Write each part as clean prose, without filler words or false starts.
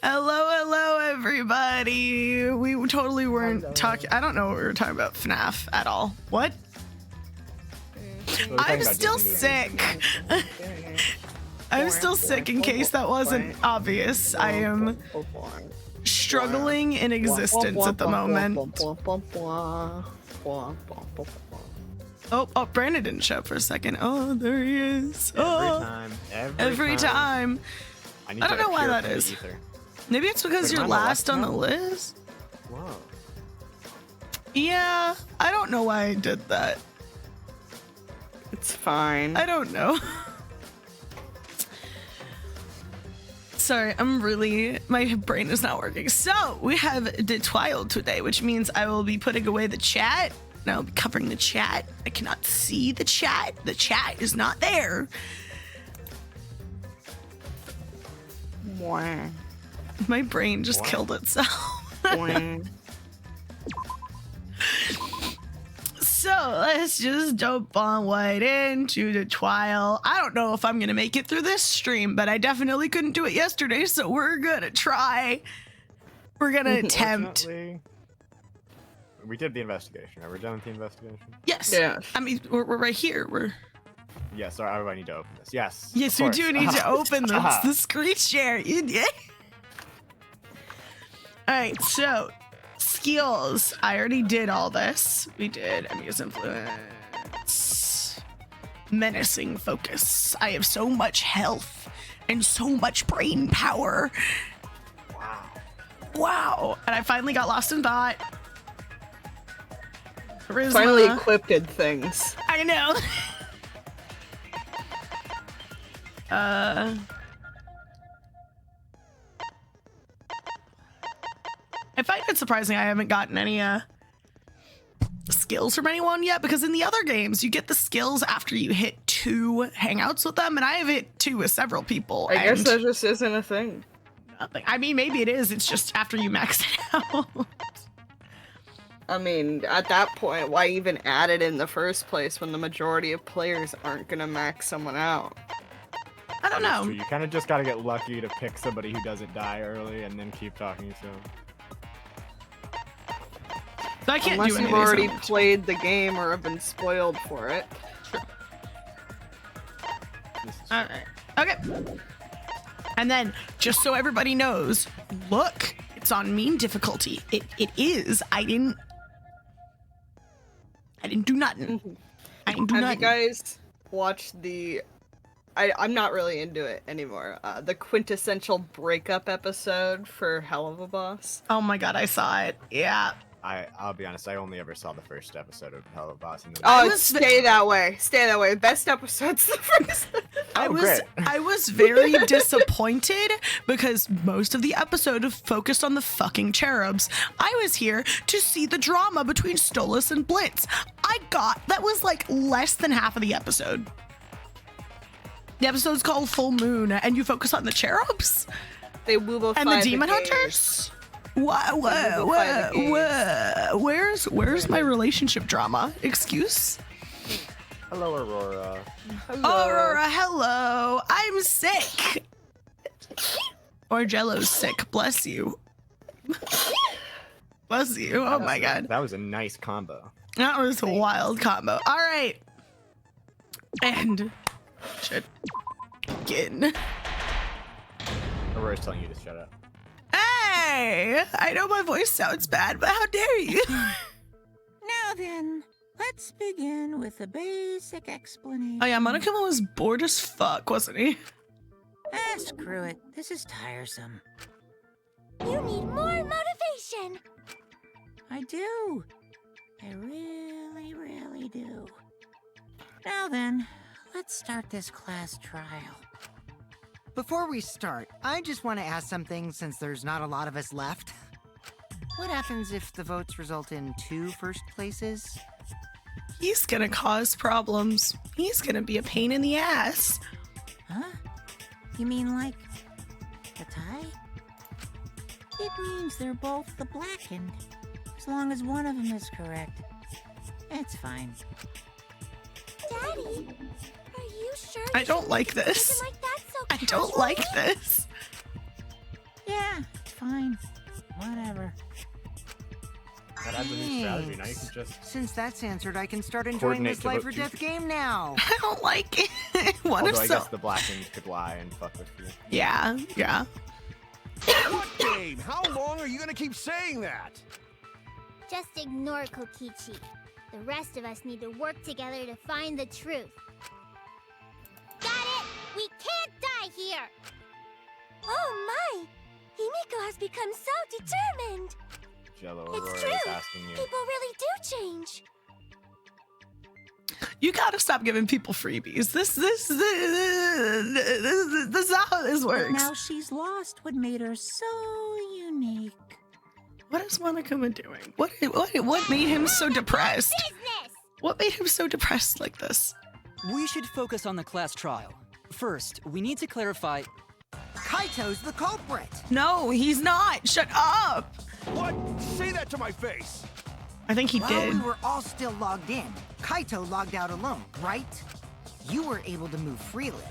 Hello, everybody. We totally weren't talking. I don't know what we were talking about FNAF at all. What? I'm still sick. I'm still sick in case that wasn't obvious. I am struggling in existence at the moment. Oh, Brandon didn't show up for a second. Oh, there he is. Every time. I don't know why that is. Maybe it's because you're last on the list. Whoa. Yeah, I don't know why I did that. It's fine. I don't know. Sorry, my brain is not working. So, we have the trial today, which means I will be putting away the chat. And I'll be covering the chat. I cannot see the chat. The chat is not there. Wow. My brain just killed itself. So let's just jump on right into the trial. I don't know if I'm going to make it through this stream, but I definitely couldn't do it yesterday, so we're going to try. We're going to attempt. We did the investigation. Are we done with the investigation? Yes. Yeah. I mean, we're right here. Yes, I need to open this. Yes. Yes, we do need to open the screen share. You did. All right, so skills. I already did all this. We did Amuse Influence. Menacing Focus. I have so much health and so much brain power. Wow. And I finally got lost in thought. Charisma. Finally equipped things. I know. I find it surprising I haven't gotten any skills from anyone yet, because in the other games you get the skills after you hit 2 hangouts with them, and I have hit 2 with several people. I guess that just isn't a thing. Nothing. I mean, maybe it is. It's just after you max it out. I mean, at that point, why even add it in the first place when the majority of players aren't gonna max someone out? I don't know. You kind of just gotta get lucky to pick somebody who doesn't die early and then keep talking to them. So I can't Unless do any you've of these already numbers. played the game or have been spoiled for it. Alright. Okay. And then, just so everybody knows, look, it's on mean difficulty. It is. I didn't do nothing. I didn't do Have nothing. you guys watched the... I'm not really into it anymore. The quintessential breakup episode for Hell of a Boss. Oh my god, I saw it. Yeah. I'll be honest, I only ever saw the first episode of Hello Boss. Stay that way. Stay that way. Best episode's the first. I great. was very disappointed because most of the episode focused on the fucking cherubs. I was here to see the drama between Stolas and Blitz. That was like less than half of the episode. The episode's called Full Moon, and you focus on the cherubs? They woobo And the demon hunters? Where's my relationship drama? Excuse? Hello, Aurora. Hello. Aurora, hello. I'm sick. Or Jello's sick. Bless you. Bless you. Oh my god. That was a nice combo. That was a wild combo. All right. And shit. Begin. Aurora's telling you to shut up. Hey! I know my voice sounds bad, but how dare you? Now then, let's begin with a basic explanation. Oh yeah, Monokuma was bored as fuck, wasn't he? Ah, screw it. This is tiresome. You need more motivation. I do. I really, really do. Now then, let's start this class trial. Before we start, I just want to ask something since there's not a lot of us left. What happens if the votes result in 2 first places? He's gonna cause problems. He's gonna be a pain in the ass. Huh? You mean like a tie? It means they're both the blackened. As long as one of them is correct. It's fine. Daddy, are you sure? I don't like this. Something like that's so I don't like this. Yeah, it's fine. Whatever. That adds a new strategy. Now you can just. Since that's answered, I can start enjoying Coordinate this to life vote or two. death game now. I don't like it. What if Although I so? guess the blackened could lie and fuck with you. Yeah, yeah. What game? How long are you gonna keep saying that? Just ignore Kokichi. The rest of us need to work together to find the truth. Got it! We can't die here! Oh my! Himiko has become so determined! Jello It's Aurora true. is asking you. People really do change. You gotta stop giving people freebies. This is not how this But works. now she's lost what made her so unique. What is Monokuma doing? What made him so depressed? Business! What made him so depressed like this? We should focus on the class trial. First, we need to clarify. Kaito's the culprit. No, he's not. Shut up. What? Say that to my face. I think he While did. we were all still logged in, Kaito logged out alone, right? You were able to move freely.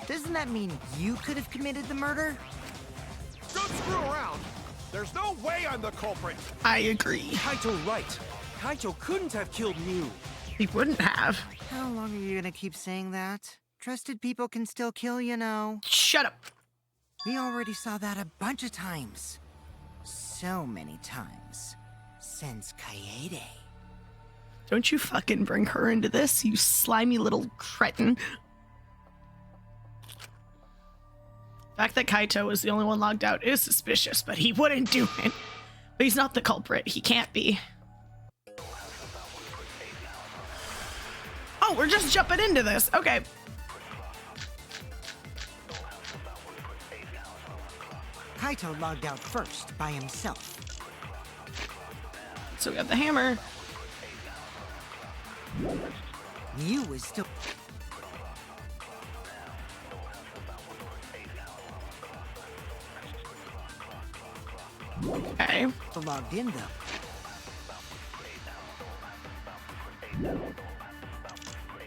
Doesn't that mean you could have committed the murder? Don't screw around. There's no way I'm the culprit. I agree. Kaito right. Kaito couldn't have killed Mew. He wouldn't have. How long are you gonna keep saying that? Trusted people can still kill, you know. Shut up. We already saw that a bunch of times. So many times. Since Kaede. Don't you fucking bring her into this, you slimy little cretin. The fact that Kaito was the only one logged out is suspicious, but he wouldn't do it. But he's not the culprit. He can't be. Oh, we're just jumping into this. Okay. Kaito logged out first by himself. So we got the hammer. Mew was still. Okay. Logged in, though.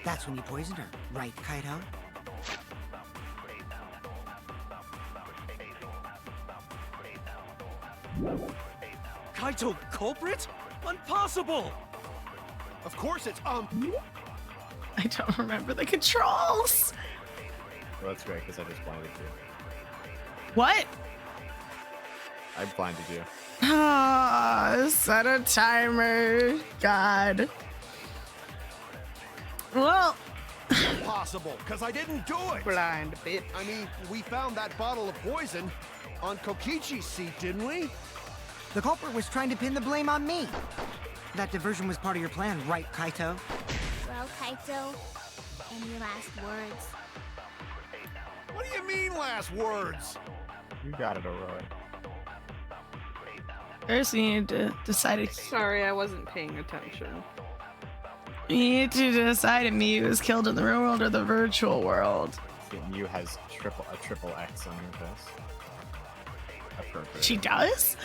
That's when you poisoned her, right, Kaito? Kaito culprit? Impossible. Of course it's I don't remember the controls. Well, that's great because I just blinded you. What? I blinded you. Ah, set a timer. God. Well, impossible because I didn't do it. Blind bitch. I mean, we found that bottle of poison on Kokichi's seat, didn't we? The culprit was trying to pin the blame on me. That diversion was part of your plan, right, Kaito? Well, Kaito, any last words? What do you mean last words? You got it, Aurora. first we need to decide. Sorry, I wasn't paying attention. We need to decide if Mew was killed in the real world or the virtual world. Mew has a triple X on her face. Appropriate. She does?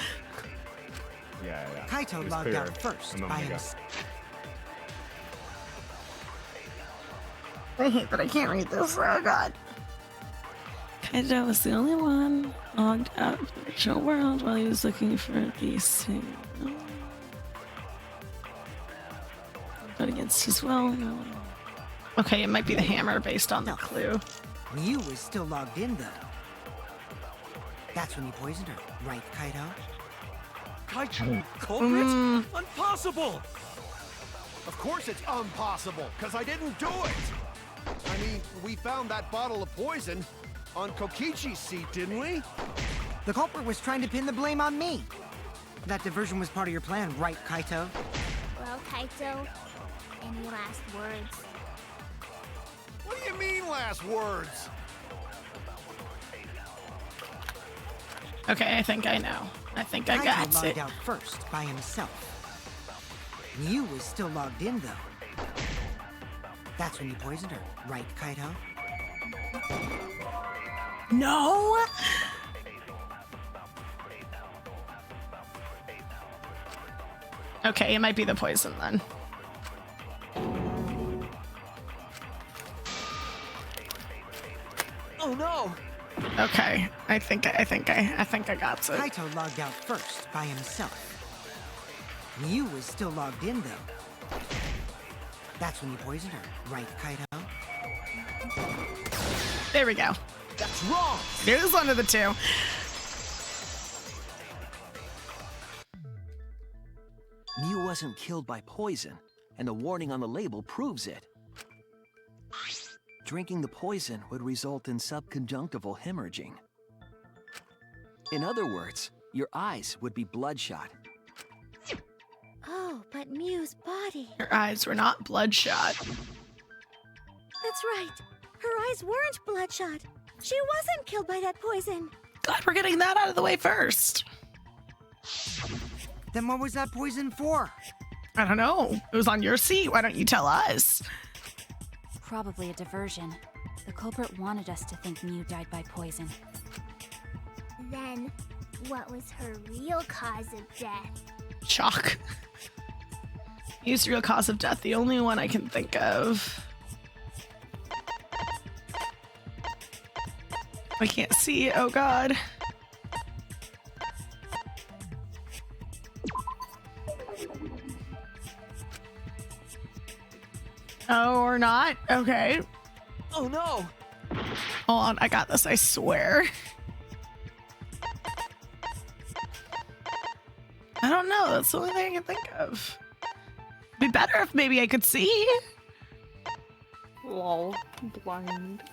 Yeah. It Kaito was logged clear out first a by moment ago. himself. I hate that I can't read this. Oh god. Kaito was the only one logged out of the virtual world while he was looking for the signal. But against his will. No. Okay, it might be the hammer based on the clue. Mew was still logged in, though. That's when you poisoned her, right, Kaito? Kaito culprit? Impossible. Of course it's impossible because I didn't do it. I mean, we found that bottle of poison on Kokichi's seat, didn't we? The culprit was trying to pin the blame on me. That diversion was part of your plan, right, Kaito? Well, Kaito, any last words? What do you mean last words? Okay, I think I know. I think I Kaito got logged it. out first by himself. Mew was still logged in, though. That's when you poisoned her, right, Kaito? No! Okay, it might be the poison then. Oh no! Okay, I think I got it. Kaito logged out first by himself. Mew was still logged in though. That's when you poisoned her, right, Kaito? There we go. That's wrong! It was one of the two. Mew wasn't killed by poison, and the warning on the label proves it. Drinking the poison would result in subconjunctival hemorrhaging. In other words, your eyes would be bloodshot. Oh, but Mew's body. Her eyes were not bloodshot. That's right. Her eyes weren't bloodshot. She wasn't killed by that poison. Glad we're getting that out of the way first. Then what was that poison for? I don't know. It was on your seat. Why don't you tell us? Probably a diversion. The culprit wanted us to think Mew died by poison. Then, what was her real cause of death? Shock. Mew's real cause of death, the only one I can think of. I can't see. Oh god. Oh, or not? Okay. Oh no! Hold on, I got this, I swear. I don't know, that's the only thing I can think of. Be better if maybe I could see. Lol. Blind.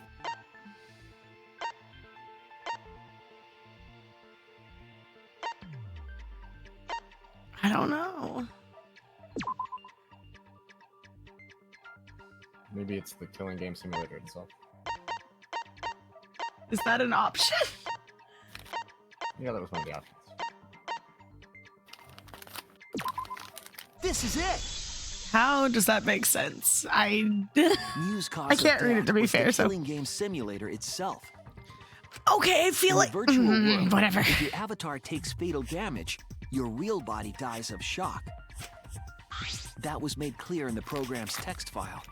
I don't know. Maybe it's the killing game simulator itself. Is that an option? Yeah, that was one of the options. This is it! How does that make sense? Mew's cause I can't of read it death to be was fair, the so. killing game simulator itself. Okay, I feel In like the virtual world, whatever. if your avatar takes fatal damage, your real body dies of shock. That was made clear in the program's text file.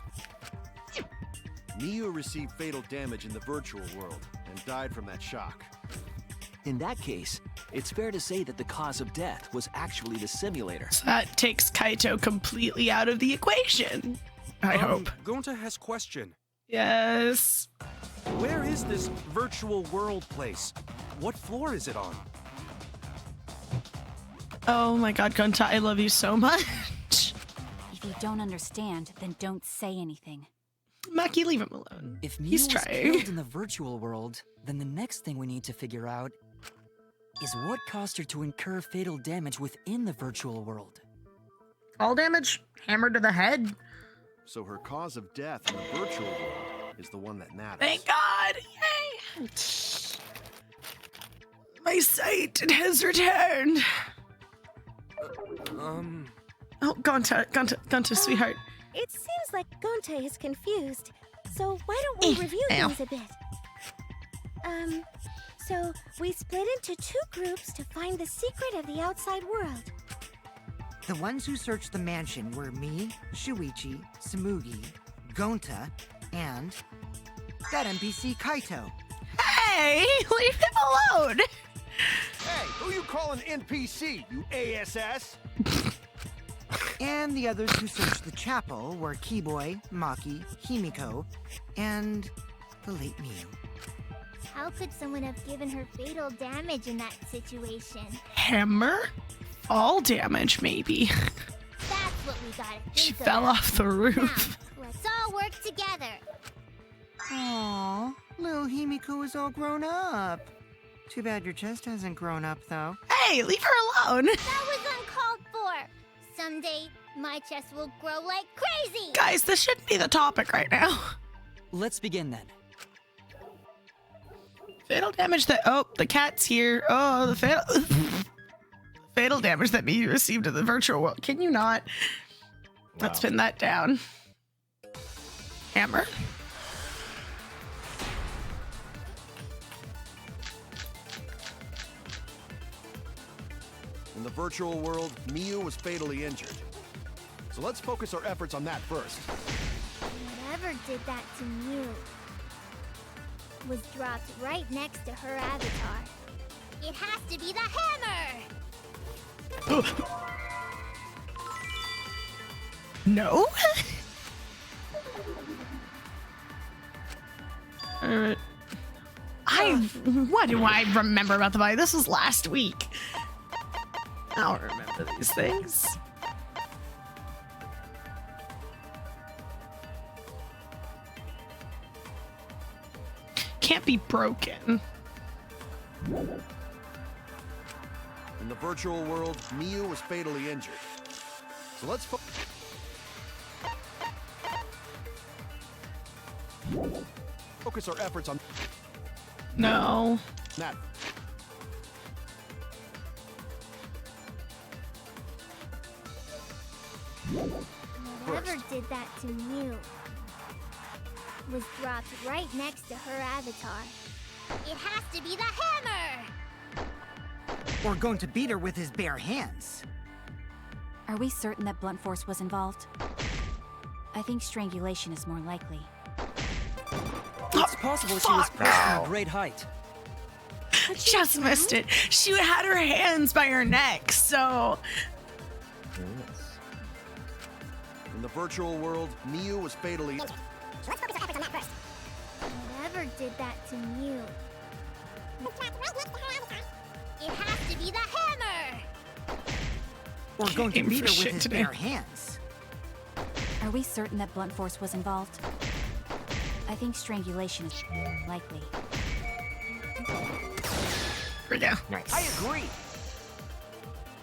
Mew received fatal damage in the virtual world and died from that shock. In that case, it's fair to say that the cause of death was actually the simulator. So that takes Kaito completely out of the equation. I hope. Gonta has question. Yes. Where is this virtual world place? What floor is it on? Oh my god, Gunta, I love you so much. If you don't understand, then don't say anything. Maki, leave him alone. If Mew He's was trying. killed in the virtual world, then the next thing we need to figure out is what caused her to incur fatal damage within the virtual world. All damage, hammered to the head. So her cause of death in the virtual world is the one that matters. Thank God! Yay! My sight has returned. Oh, Gonta, sweetheart. It seems like Gonte is confused. So why don't we review Ow. things a bit? So we split into two groups to find the secret of the outside world. The ones who searched the mansion were me, Shuichi, Samugi, Gonta, and that NPC Kaito. Hey, leave him alone. Hey, who you calling NPC, you ASS? And the others who searched the chapel were Keyboy, Maki, Himiko, and the late Mew. How could someone have given her fatal damage in that situation? Hammer? All damage, maybe. That's what we gotta think She about. fell off the roof. Now, let's all work together. Aww, little Himiko is all grown up. Too bad your chest hasn't grown up, though. Hey, leave her alone. That was uncalled for. Someday, my chest will grow like crazy. Guys, this shouldn't be the topic right now. Let's begin then. Fatal damage that... Oh, the cat's here. Oh, the fatal... fatal damage that me received in the virtual world. Can you not? Let's pin that down. Hammer. In the virtual world, Mew was fatally injured. So let's focus our efforts on that first. Whatever did that to Mew? was dropped right next to her avatar. It has to be the hammer! No? What do I remember about the body? This was last week. I don't remember these things. Can't be broken. In the virtual world, Miu was fatally injured. So let's focus our efforts on No. that. Whoever did that to Mew was dropped right next to her avatar. It has to be the hammer! Or going to beat her with his bare hands. Are we certain that blunt force was involved? I think strangulation is more likely. It's possible she was pushed from a great height. Just missed it. She had her hands by her neck, so... In the virtual world, Miu was fatally injured. So let's focus our efforts on that first. Whoever did that to Mew was dropped right next to her avatar. It has to be the hammer! Or going to Aim beat for her with shit his today. bare hands. Are we certain that blunt force was involved? I think strangulation is more likely. Here we go. Nice. I agree.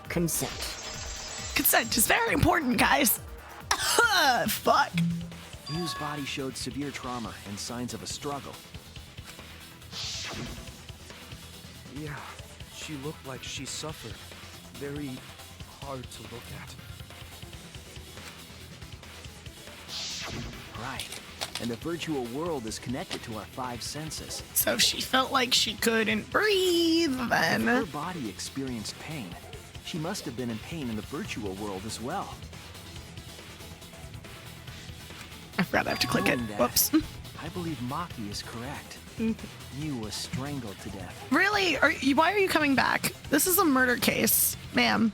Consent. Consent is very important, guys. Fuck. Miu's body showed severe trauma and signs of a struggle. Yeah, she looked like she suffered. Very hard to look at. Right. And the virtual world is connected to our 5 senses. So if she felt like she couldn't breathe, If then... her body experienced pain, she must have been in pain in the virtual world as well. I forgot I have to click it. Knowing that, Whoops. I believe Maki is correct. Miu was strangled to death. Really? Why are you coming back? This is a murder case. Ma'am.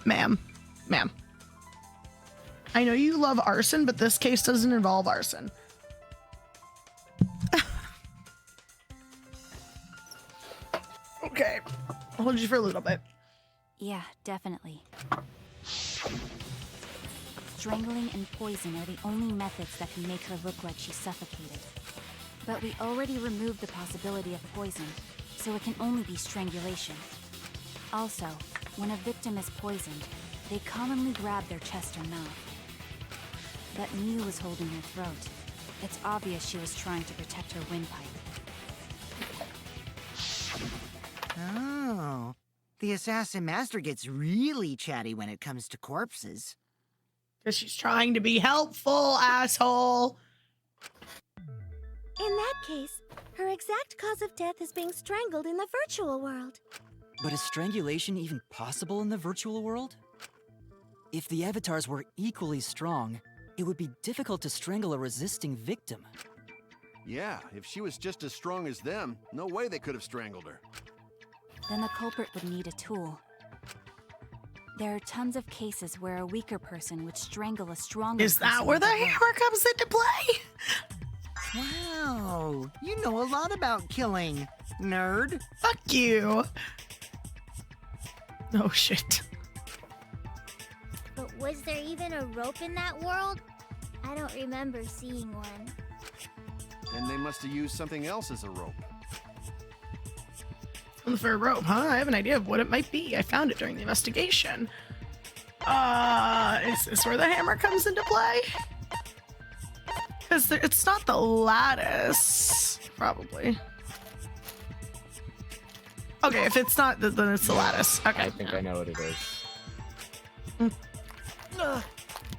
Ma'am. I know you love arson, but this case doesn't involve arson. Okay. I'll hold you for a little bit. Yeah, definitely. Strangling and poison are the only methods that can make her look like she suffocated. But we already removed the possibility of poison, so it can only be strangulation. Also, when a victim is poisoned, they commonly grab their chest or mouth. But Miu was holding her throat. It's obvious she was trying to protect her windpipe. Oh. The assassin master gets really chatty when it comes to corpses. Because she's trying to be helpful, asshole. In that case, her exact cause of death is being strangled in the virtual world. But is strangulation even possible in the virtual world? If the avatars were equally strong, it would be difficult to strangle a resisting victim. Yeah, if she was just as strong as them, no way they could have strangled her. Then the culprit would need a tool. There are tons of cases where a weaker person would strangle a stronger Is person. that where the with a rope. hammer comes into play? Wow, you know a lot about killing, nerd. Fuck you. Oh, shit. But was there even a rope in that world? I don't remember seeing one. Then they must have used something else as a rope. For a rope, huh? I have an idea of what it might be. I found it during the investigation. Is this where the hammer comes into play? Because it's not the lattice, probably. Okay, if it's not, then it's the lattice. Okay. I think I know what it is.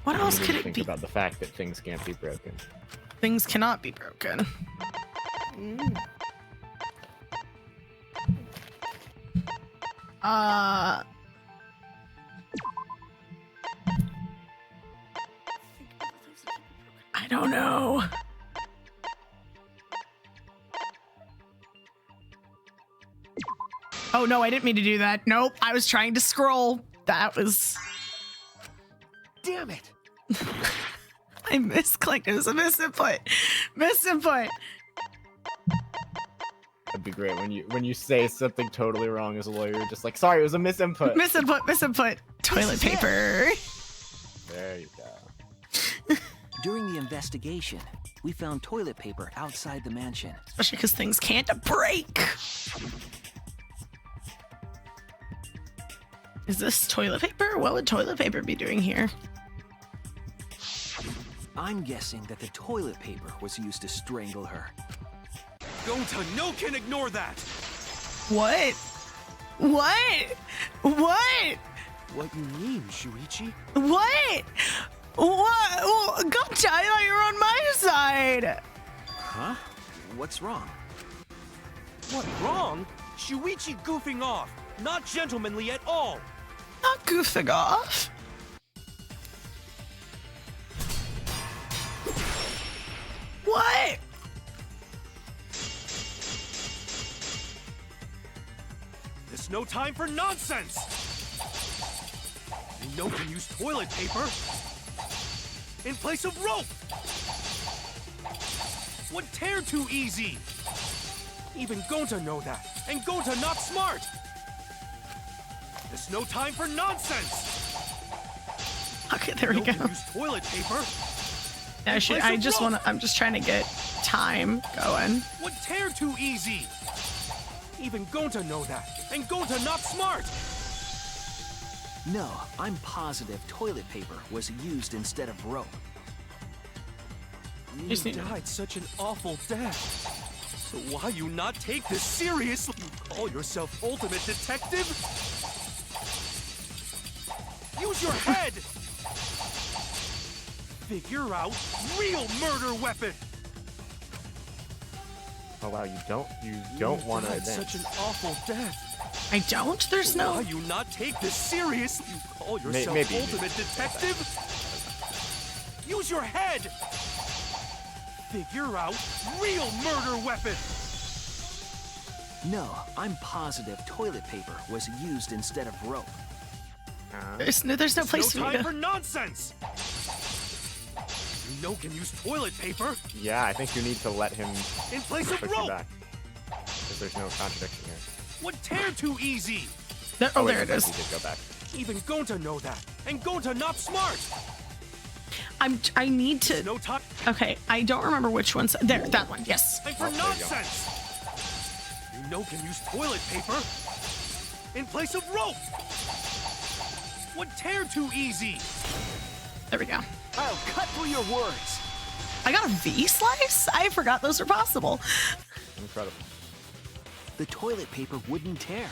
What else I could didn't it think be? about the fact that things can't be broken. Things cannot be broken. I don't know. Oh no, I didn't mean to do that. Nope, I was trying to scroll. That was... Damn it! I misclicked. It was a misinput. Misinput. That'd be great when you say something totally wrong as a lawyer. You're just like, sorry, it was a misinput. Misinput. Toilet paper. There you go. During the investigation, we found toilet paper outside the mansion. Especially because things can't break. Is this toilet paper? What would toilet paper be doing here? I'm guessing that the toilet paper was used to strangle her. Gonta, no can ignore that! What? What? What? What you mean, Shuichi? What? What? Gotcha, I thought you were on my side. Huh? What's wrong? What, wrong? Shuichi goofing off. Not gentlemanly at all. Not goofing off. What? There's no time for nonsense! You know can use toilet paper in place of rope! Would tear too easy! Even Gonta know that, and Gonta not smart! There's no time for nonsense! Okay, there we You go. know can use toilet paper I'm just trying to get time going. would tear too easy! Even Gonta know that, and Gonta not smart! No, I'm positive toilet paper was used instead of rope. You Just need- died such an awful death. So why you not take this seriously? You call yourself ultimate detective? Use your head! Figure out real murder weapon! Oh wow, you don't want to died advance. such an awful death. I don't? There's So no... why you not take this seriously? You call yourself maybe. ultimate detective? Use your head! Figure out real murder weapon! No, I'm positive toilet paper was used instead of rope. There's no place No for me time to... for nonsense! You know can use toilet paper Yeah, I think you need to let him in place of push you rope! back. Because there's no contradiction here. Would tear too easy! There, oh, there it He is. did go back. Even Gonta know that, and Gonta not smart! I need to... No time Okay, I don't remember which one's... There, that one, yes. for there you go. nonsense! You know can use toilet paper in place of rope! Would tear too easy! There we go. I'll cut through your words. I got a V-slice? I forgot those are possible. Incredible. The toilet paper wouldn't tear.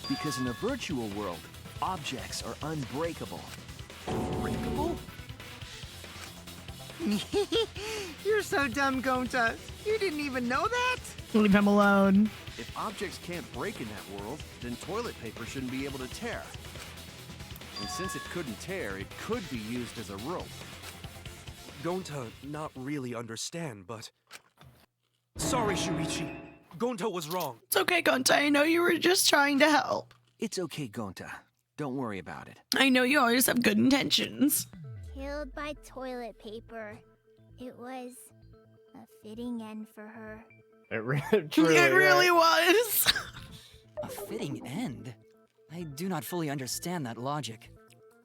Because in a virtual world, objects are unbreakable. Breakable? You're so dumb, Gonta. You didn't even know that? Leave him alone. If objects can't break in that world, then toilet paper shouldn't be able to tear. And since it couldn't tear, it could be used as a rope. Gonta not really understand, but... Sorry, Shuichi. Gonta was wrong. It's okay, Gonta. I know you were just trying to help. It's okay, Gonta. Don't worry about it. I know you always have good intentions. Killed by toilet paper. It was a fitting end for her. Truly, It really right? was. A fitting end? I do not fully understand that logic.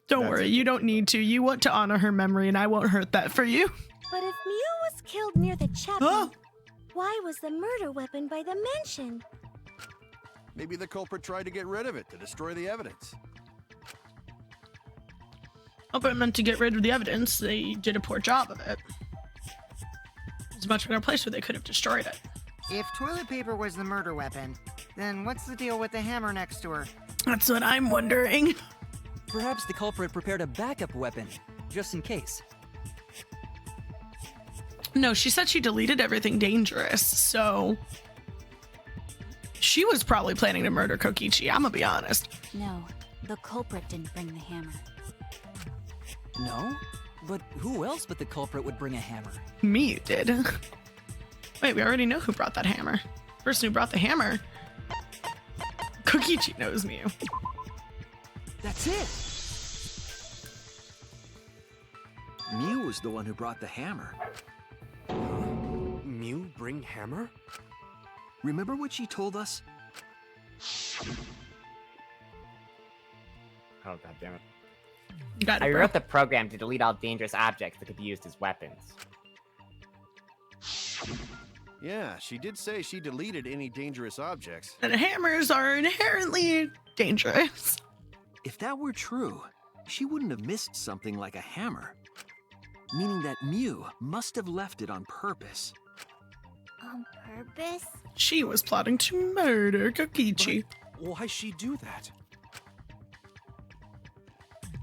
Don't That's worry, it. you don't need to. You want to honor her memory, and I won't hurt that for you. But if Mio was killed near the chapel, Huh? why was the murder weapon by the mansion? Maybe the culprit tried to get rid of it to destroy the evidence. Oh, but meant to get rid of the evidence. They did a poor job of it. There's a much better place where they could have destroyed it. If toilet paper was the murder weapon, then what's the deal with the hammer next to her? That's what I'm wondering. Perhaps the culprit prepared a backup weapon, just in case. No, she said she deleted everything dangerous, so... She was probably planning to murder Kokichi, I'm gonna be honest. No, the culprit didn't bring the hammer. No? But who else but the culprit would bring a hammer? Me did. Wait, we already know who brought that hammer. Person who brought the hammer Kokichi knows Mew. That's it. Mew was the one who brought the hammer. Mew bring hammer? Remember what she told us? Oh, god damn it. You got I it, bro. rewrote the program to delete all dangerous objects that could be used as weapons. Yeah, she did say she deleted any dangerous objects. And hammers are inherently dangerous. If that were true, she wouldn't have missed something like a hammer. Meaning that Mew must have left it on purpose. On purpose? She was plotting to murder Kokichi. Why'd she do that?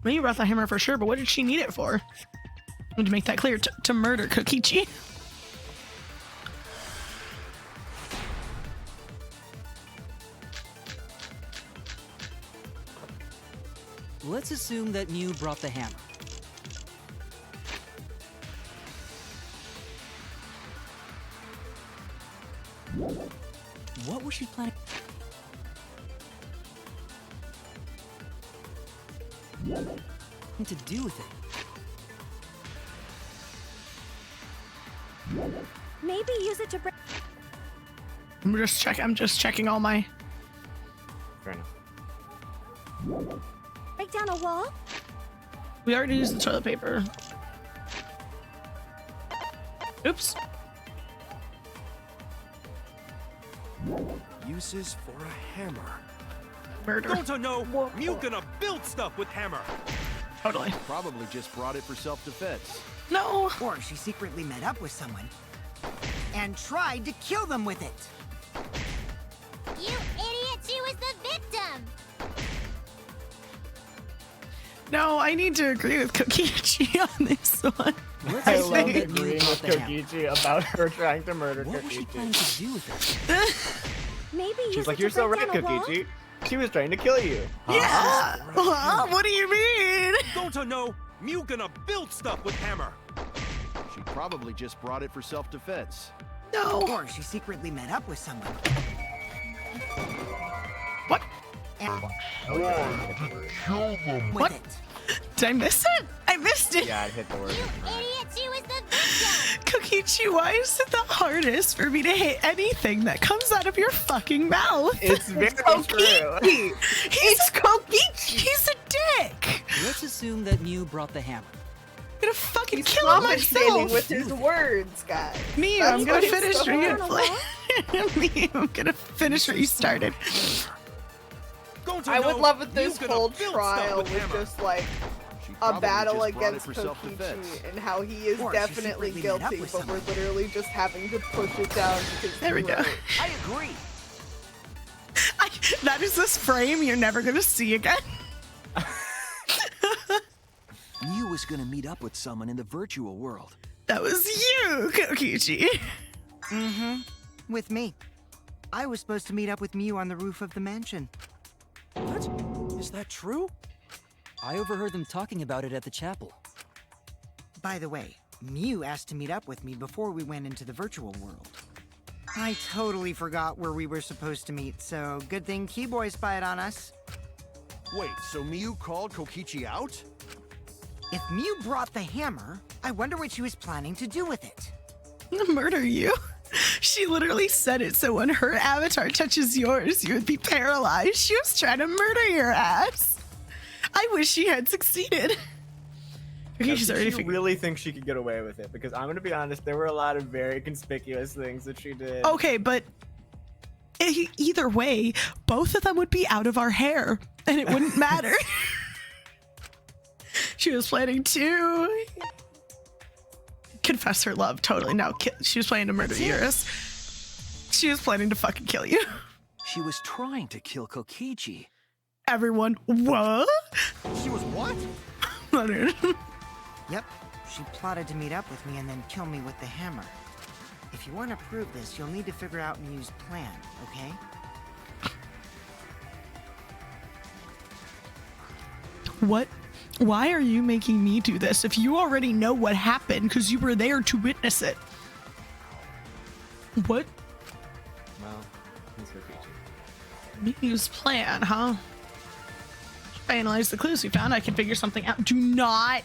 Well, you brought the hammer for sure, but what did she need it for? I need to make that clear. To murder Kokichi. Let's assume that Mew brought the hammer. What was she planning to do with it? Maybe use it to break. I'm just checking all my. Fair enough. Break down a wall? We already used the toilet paper. Oops. Uses for a hammer. Murder. Don't I know? Mew gonna build stuff with hammer. Totally. Probably just brought it for self-defense. No. Or she secretly met up with someone and tried to kill them with it. You idiot! She was the victim! No, I need to agree with Kokichi on this one. Let's I assume love that Mew agreeing brought with the hammer. Kokichi about her trying to murder What was she planning Kokichi. to do with it? Maybe use She's like, it you're to so break right, down a wall? Kokichi. She was trying to kill you. Yeah. Huh? What do you mean? Don't I know? Mew gonna build stuff with hammer. She probably just brought it for self-defense. No. Or she secretly met up with someone. What? And What? with it. Did I miss it? I missed it. Yeah, I hit the word. You idiot! She was the victim! Kokichi, why is it the hardest for me to hate anything that comes out of your fucking mouth? It's very true. He's Kokichi. He's a dick. Let's assume that Mew brought the hammer. I'm gonna fucking He's kill compensating myself. with his words, guys. Me, That's I'm gonna what he's finish going what you on. Me, I'm gonna finish what you started. Don't I would know? love if Mew this gonna whole build stuff trial with was hammer. just like She a probably battle just brought it against for self-defense. Kokichi and how he is Or she definitely secretly met up guilty, with but we're someone. literally just having to push it down because There we go. I agree. That is this frame you're never gonna see again. Mew was gonna meet up with someone in the virtual world. That was you, Kokichi. Mm-hmm. With me. I was supposed to meet up with Mew on the roof of the mansion. What? Is that true? I overheard them talking about it at the chapel. By the way, Mew asked to meet up with me before we went into the virtual world. I totally forgot where we were supposed to meet, so good thing Keyboy spied on us. Wait, so Mew called Kokichi out? If Mew brought the hammer, I wonder what she was planning to do with it. Murder you? She literally said it so when her avatar touches yours, you would be paralyzed. She was trying to murder your ass. I wish she had succeeded. Okay, she's already She figured. really thinks she could get away with it because I'm gonna be honest, there were a lot of very conspicuous things that she did. Okay, but either way, both of them would be out of our hair, and it wouldn't matter. She was planning to confess her love. Totally. No, she was planning to murder Eurus. She was planning to fucking kill you. She was trying to kill Kokichi. Everyone, what? She was what? Yep, she plotted to meet up with me and then kill me with the hammer. If you want to prove this, you'll need to figure out Mew's plan, okay? What? Why are you making me do this if you already know what happened because you were there to witness it? What? Well, he's Kokichi. Mew's plan, huh? If I analyze the clues we found, I can figure something out. Do not.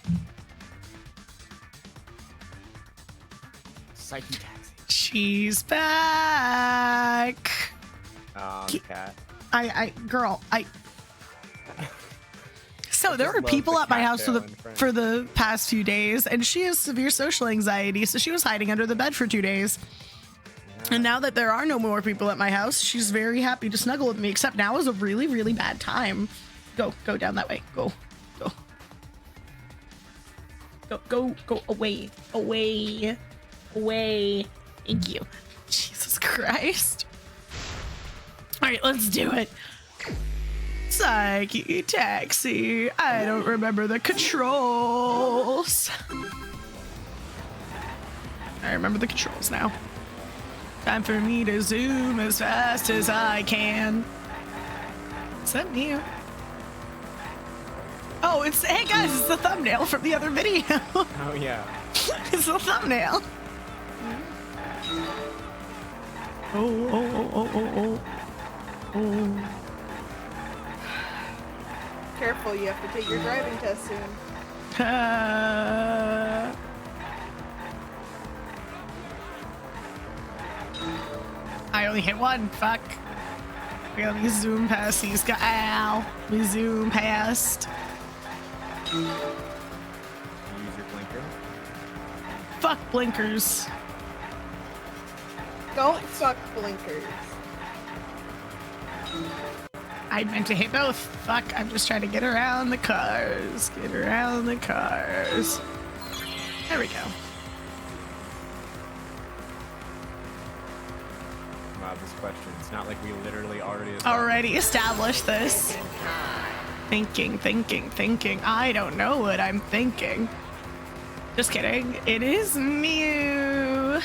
Psyche taxi. She's back. Cat. Girl. So there were love people the at my cat house tail in front. for the past few days, and she has severe social anxiety, so she was hiding under the bed for 2 days. And now that there are no more people at my house, she's very happy to snuggle with me, except now is a really, really bad time. Go down that way. Go away. Thank you. Jesus Christ. All right, let's do it. Psyche taxi. I don't remember the controls. I remember the controls now. Time for me to zoom as fast as I can. Is that Mia? Oh, hey guys, it's the thumbnail from the other video. Oh yeah. It's the thumbnail. Oh. Careful, you have to take your driving test soon. I only hit one. Fuck. We only zoom past these guys. Ow. We zoom past. Use your blinker. Fuck blinkers. Don't fuck blinkers. I meant to hit both. Fuck, I'm just trying to get around the cars. Get around the cars. There we go. Wow, this question. It's not like we literally Already established this. Thinking. I don't know what I'm thinking. Just kidding. It is Mew.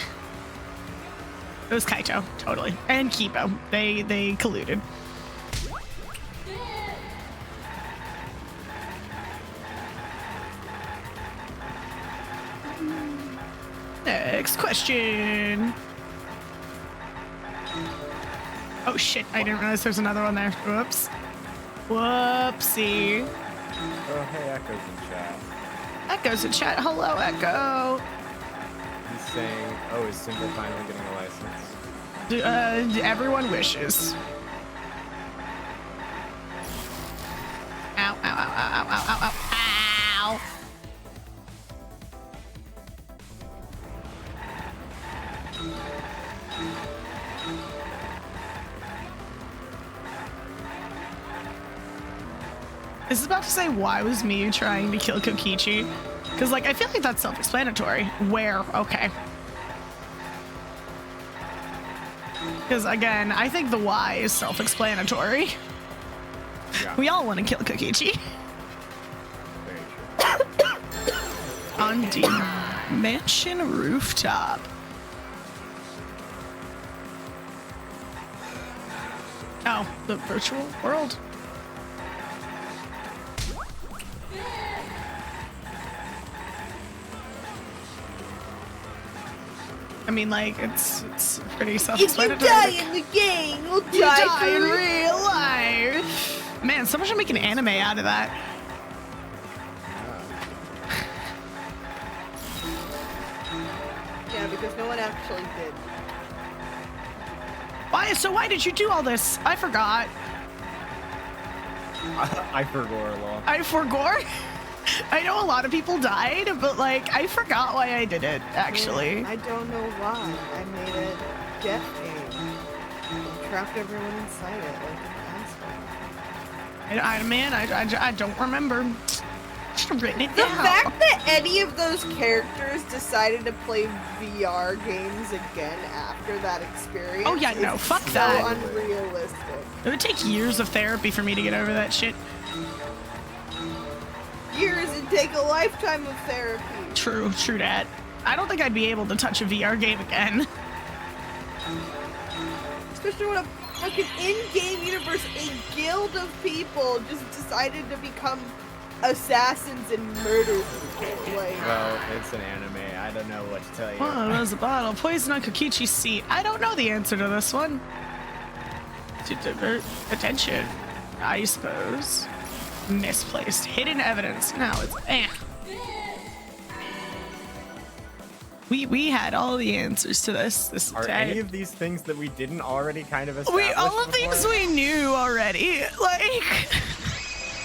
It was Kaito, totally. And Kipo. They colluded. Next question. Oh shit, I didn't realize there's another one there. Whoops. Whoopsie. Oh, hey, Echo's in chat. Echo's in chat. Hello, Echo. He's saying, oh, is Simple finally getting a license? Everyone wishes. Ow. Is it about to say why was Miyu trying to kill Kokichi? Because, like, I feel like that's self-explanatory. Where? Okay. Because, again, I think the why is self-explanatory. Yeah. We all want to kill Kokichi. Very true. On the mansion rooftop. Oh, the virtual world. I mean, like, it's pretty self-explanatory. If you die in the game, you'll You die die in for real life. Man, someone should make an anime out of that. Yeah, because no one actually did. Why did you do all this? I forgot. I forgot, lol. I forgot? I know a lot of people died, but, like, I forgot why I did it, actually. I don't know why. I made a death game. And trapped everyone inside it like an asshole. I don't remember. Should have written it The down. fact that any of those characters decided to play VR games again after that experience. Oh, yeah, no, is fuck so that. unrealistic. It would take years of therapy for me to get over that shit. Years and take a lifetime of therapy. True that. I don't think I'd be able to touch a VR game again. Especially when a fucking in-game universe, a guild of people just decided to become assassins and murder people. Like, Well, it's an anime. I don't know what to tell you. Oh, there's a bottle. Poison on Kokichi's seat. I don't know the answer to this one. To divert attention, I suppose. Misplaced. Hidden evidence. Now it's We had all the answers to this Are day. any of these things that we didn't already kind of establish? All of before? things we knew already. Like.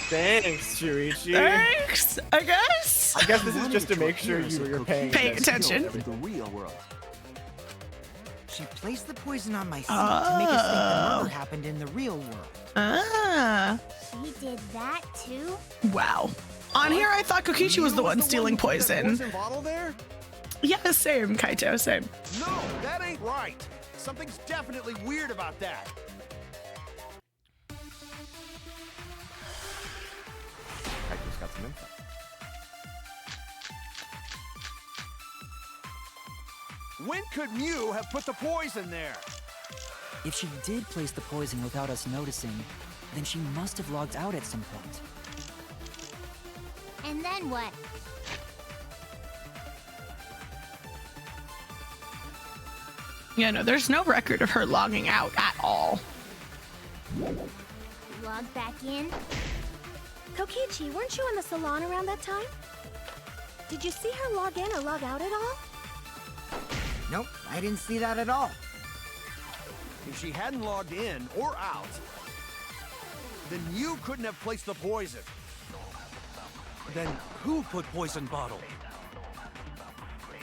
Thanks, Shuichi. Thanks. I guess. I guess this is just to make sure you're paying attention. In the real world. She placed the poison on my seat to make us think the murder happened in the real world. Ah. She did that too? Wow. On here, I thought Kokichi was the one stealing poison. Bottle there? Yeah, same, Kaito, same. No, that ain't right. Something's definitely weird about that. Kaito's got some info. When could Mew have put the poison there? If she did place the poison without us noticing, then she must have logged out at some point. And then what? Yeah, no, there's no record of her logging out at all. Log back in? Kokichi, weren't you in the salon around that time? Did you see her log in or log out at all? Nope, I didn't see that at all. If she hadn't logged in or out, then you couldn't have placed the poison. Then who put poison bottle?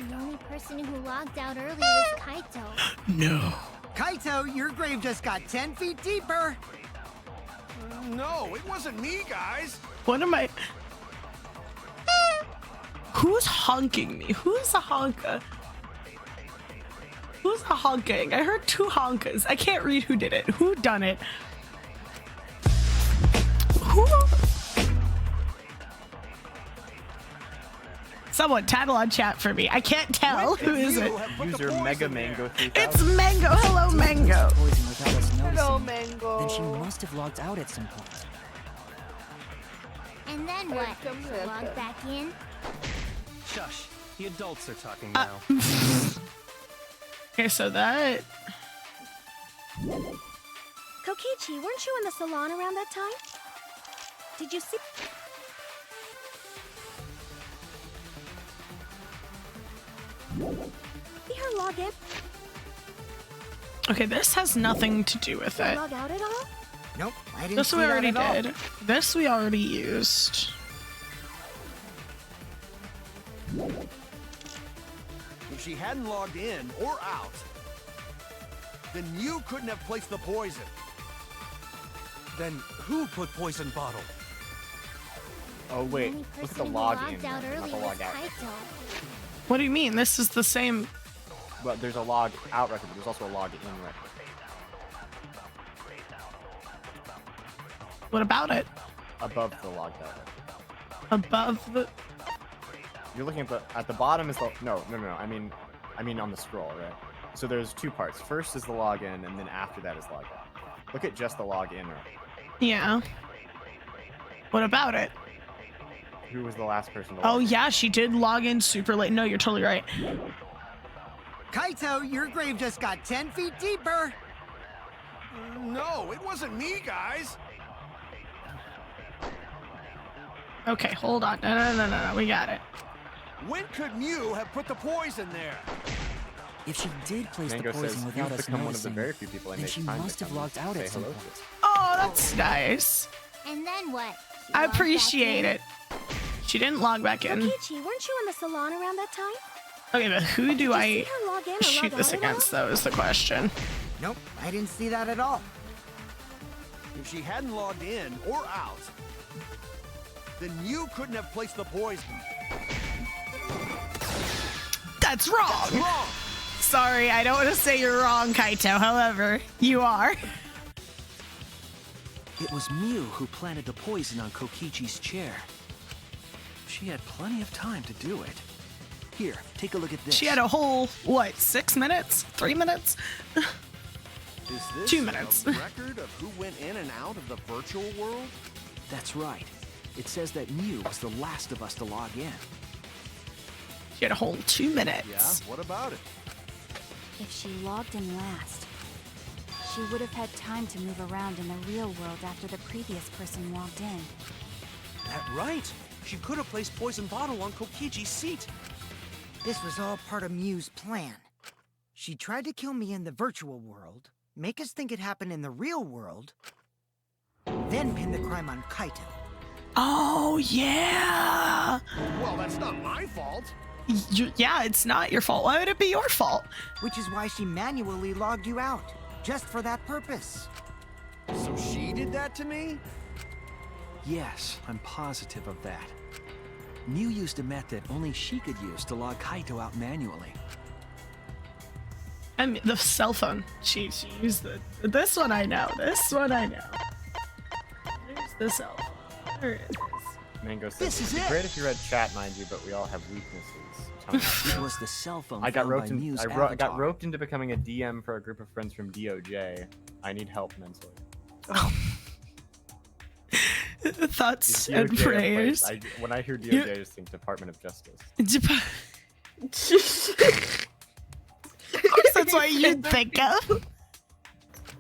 The only person who logged out early was Kaito. No. Kaito, your grave just got 10 feet deeper. No, it wasn't me, guys. What am I? Who's honking me? Who's a honker? Who's a honking? I heard two honkers. I can't read who did it. Who done it? Who? Someone tattle on chat for me. I can't tell. Who is it? User Mega Mango 3000. It's Mango. Hello, Mango. Poison without us noticing, Hello, Mango. then she must have logged out at some point. And then what? come She with logged it. back in? Shush. The adults are talking now. Okay, so that. Kokichi, weren't you in the salon around that time? Did you see... See her log in? Okay, this has nothing to do with it. Log out at all? Nope, I didn't This see we that already at all. did. This we already used. If she hadn't logged in or out, then you couldn't have placed the poison. Then who put poison bottle? Oh wait, The only look at the person who log logged in, out not early the was log out. Kaito. What do you mean? This is the same. Well, there's a log out record, but there's also a log in record. What about it? Above the logged out record. Above the. You're looking at the bottom is the no. I mean on the scroll, right? So there's two parts. First is the login, and then after that is log out. Look at just the login record. Yeah. What about it? Who was the last person to Oh log in? yeah, she did log in super late. No, you're totally right. Kaito, your grave just got 10 feet deeper. No, it wasn't me, guys. Okay, hold on. No. We got it. When could Mew have put the poison there? If she did place Mango the says, poison "You've without us become one of the noticing, very few people I then make she time to must have come logged out say at some hello point. to." Oh, that's nice. And then what? She I logged back appreciate in? it. She didn't log back in. Kokichi, weren't you in the salon around that time? Okay, but who do Did you I see her log in or shoot log this out at against, all? though, is the question. Nope, I didn't see that at all. If she hadn't logged in or out, then you couldn't have placed the poison. That's wrong. That's wrong. Sorry, I don't want to say you're wrong, Kaito. However, you are. It was Mew who planted the poison on Kokichi's chair. She had plenty of time to do it. Here, take a look at this. She had a whole, what, 6 minutes? 3 minutes? Is this 2 minutes. a record of who went in and out of the virtual world? That's right. It says that Mew was the last of us to log in. She had a whole 2 minutes. Yeah, what about it? If she logged in last, she would have had time to move around in the real world after the previous person walked in. That right. She could have placed poison bottle on Kokichi's seat. This was all part of Miu's plan. She tried to kill me in the virtual world, make us think it happened in the real world, then pin the crime on Kaito. Oh, yeah. Well, that's not my fault. Yeah, it's not your fault. Why would it be your fault? Which is why she manually logged you out, just for that purpose. So she did that to me? Yes, I'm positive of that. Miu used a method only she could use to log Kaito out manually. I mean, the cell phone. She used this one I know. This one I know. There's the cell phone. There it is. Mango says, This is "It'd be it." great if you read chat, mind you, but we all have weaknesses." Tell me. It was the cell phone I got found roped by in, Miu's I got avatar. roped into becoming a DM for a group of friends from DOJ. I need help mentally. Thoughts DOJ and is like- prayers. when I hear DOJ, I just think Department of Justice. Of course, that's what you'd think of.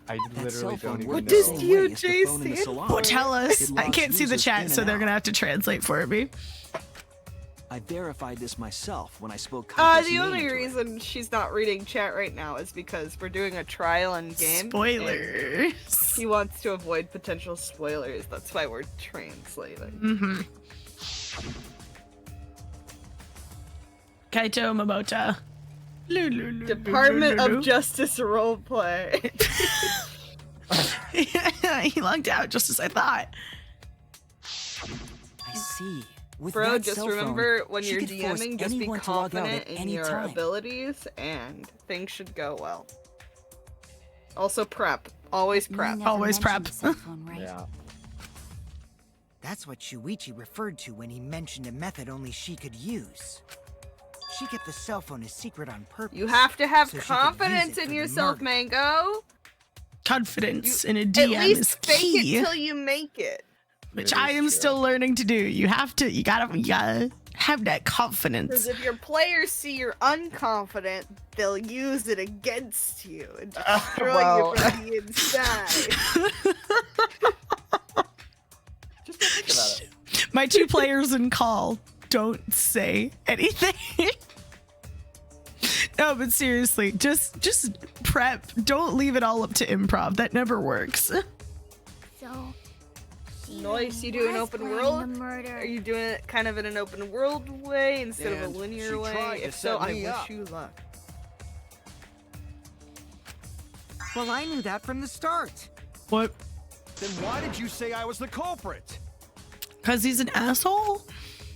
I That cell literally phone don't even worked know. the same way as the phone in the salon. Well, tell us. It I logs can't see the users chat, in so and they're out. gonna have to translate for me. I verified this myself when I spoke Kaito's The name only into it. reason she's not reading chat right now is because we're doing a trial in game. Spoilers. He wants to avoid potential spoilers. That's why we're translating. Mm-hmm. Kaito Momota. Department of Justice roleplay. He logged out just as I thought. I see. With Bro, that just cell phone, remember when she you're could force DMing, just be anyone to log out confident at in any your time. abilities and things should go well. Also prep. Always You prep. never Always mentioned prep. the cell phone, right? Yeah. That's what Shuichi referred to when he mentioned a method only she could use. She kept the cell phone a secret on purpose. You have to have so she could confidence use it in for the yourself, murder. Mango. Confidence in a At DM least is fake key, it till you make it. which It I is am true. still learning to do. You gotta have that Because confidence. if your players see you're unconfident, they'll use it against you and destroy well. you from the inside. Just don't think about it. My two players in call don't say anything. No, but seriously, just prep. Don't leave it all up to improv. That never works. So, she Noise, you do an was open planning world? the murder. Are you doing it kind of in an open world way instead of And a linear she way? tried to If so, set I me wish up. you luck. Well, I knew that from the start. What? Then why did you say I was the culprit? Because he's an asshole?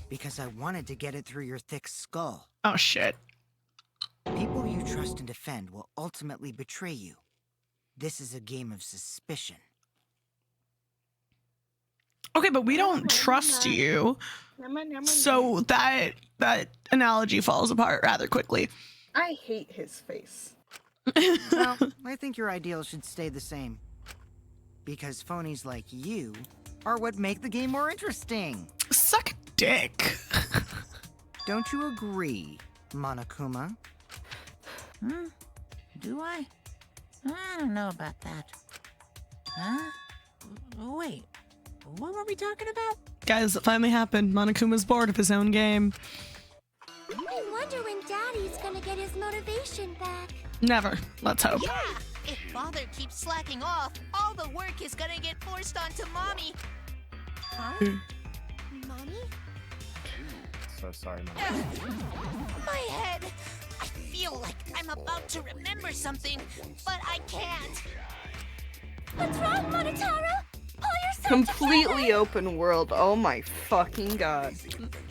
Because I wanted to get it through your thick skull. Oh, shit. People you trust and defend will ultimately betray you. This is a game of suspicion. Okay, but we don't trust you. So that analogy falls apart rather quickly. I hate his face. Well, I think your ideals should stay the same. Because phonies like you are what make the game more interesting. Suck a dick. Don't you agree, Monokuma? Do I? I don't know about that. Huh? Wait, what were we talking about? Guys, it finally happened. Monokuma's bored of his own game. I wonder when Daddy's gonna get his motivation back. Never. Let's hope. Yeah! If Father keeps slacking off, all the work is gonna get forced onto Mommy. Huh? Mommy? So sorry, Mom. My head! I feel like I'm about to remember something, but I can't. What's wrong, Monotaro? Pull yourself Completely together. open world. Oh my fucking god.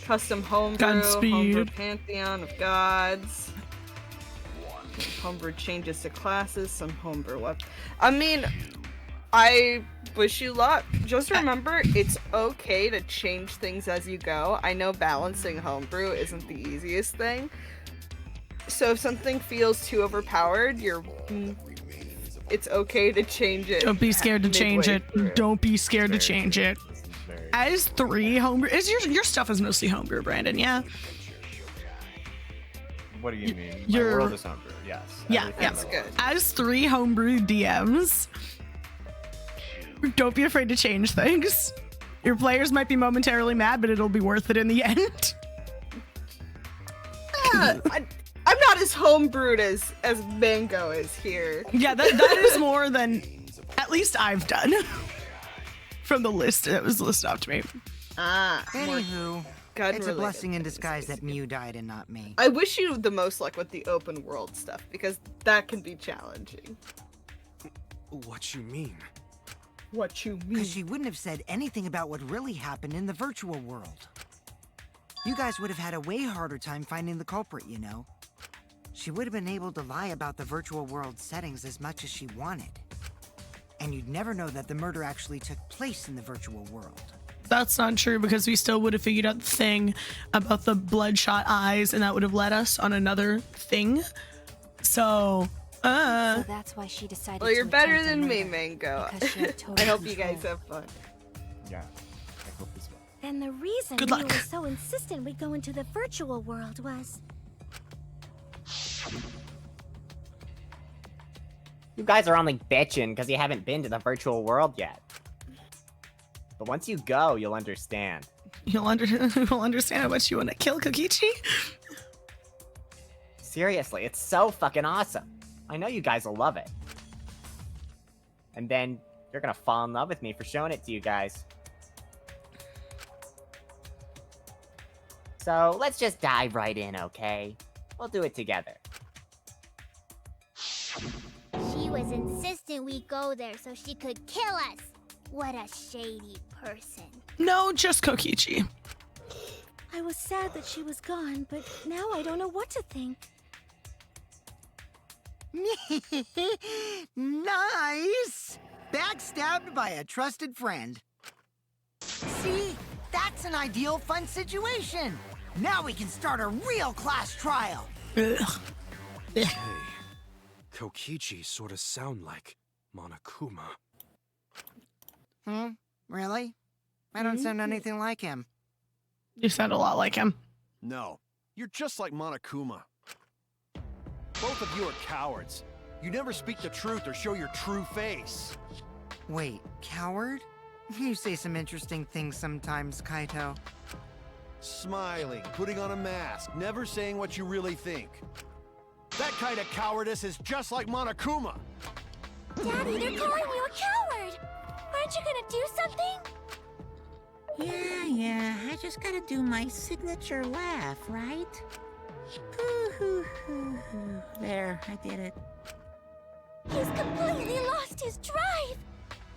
Custom homebrew, Godspeed. homebrew pantheon of gods. Homebrew changes to classes, some homebrew what? I mean, I wish you luck. Just remember, it's okay to change things as you go. I know balancing homebrew isn't the easiest thing. So if something feels too overpowered, it's okay to change it. Don't be scared to change midway it. through. Don't be scared to Very change true. it. This is very As 3 homebrew, is your stuff is mostly homebrew, Brandon, yeah? What do you mean? You're- My world is homebrew. Yes. Yeah, everything yeah. That's in the good. world. As 3 homebrew DMs, don't be afraid to change things. Your players might be momentarily mad, but it'll be worth it in the end. I'm not as homebrewed as Mango is here. Yeah, that is more than at least I've done from the list that was listed off to me. Anywho, gun it's a related blessing in things, disguise that Mew died and not me. I wish you the most luck with the open world stuff because that can be challenging. What you mean? What you mean? Because she wouldn't have said anything about what really happened in the virtual world. You guys would have had a way harder time finding the culprit, you know. She would have been able to lie about the virtual world settings as much as she wanted. And you'd never know that the murder actually took place in the virtual world. That's not true because we still would have figured out the thing about the bloodshot eyes, and that would have led us on another thing. So that's why she decided. Well, you're to better attempt a than me, murder, Mango. because she had total I hope you control. guys have fun. Yeah. I hope as well. Then the reason Good Mew luck. was so insistent we go into the virtual world was... You guys are only bitching because you haven't been to the virtual world yet. But once you go, you'll understand. you'll understand how much you want to kill Kokichi. Seriously, it's so fucking awesome. I know you guys will love it. And then you're gonna fall in love with me for showing it to you guys. So let's just dive right in, okay? We'll do it together. She was insistent we go there so she could kill us. What a shady person. No, just Kokichi. I was sad that she was gone, but now I don't know what to think. Nice! Backstabbed by a trusted friend. See? That's an ideal fun situation. Now we can start a real class trial. Ugh. Hey, Kokichi sort of sound like Monokuma. Really? I don't sound anything like him. You sound a lot like him. No, you're just like Monokuma. Both of you are cowards. You never speak the truth or show your true face. Wait, coward? You say some interesting things sometimes, Kaito. Smiling, putting on a mask, never saying what you really think. That kind of cowardice is just like Monokuma. Daddy, they're calling you a coward! Aren't you gonna do something? Yeah, I just gotta do my signature laugh, right? There, I did it. He's completely lost his drive!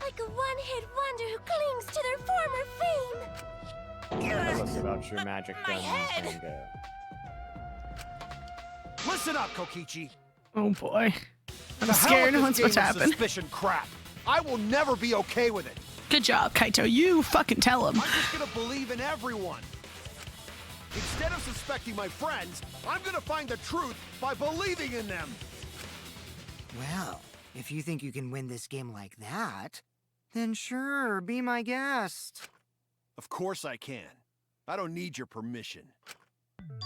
Like a one-hit wonder who clings to their former fame! Tell us about your magic my guns head. and Listen up, Kokichi. Oh boy. I'm The hell scared with what's this about to game of happen. suspicion crap. I will never be okay with it. Good job, Kaito. You fucking tell him. I'm just gonna believe in everyone. Instead of suspecting my friends, I'm gonna find the truth by believing in them. Well, if you think you can win this game like that, then sure, be my guest. Of course I can. I don't need your permission.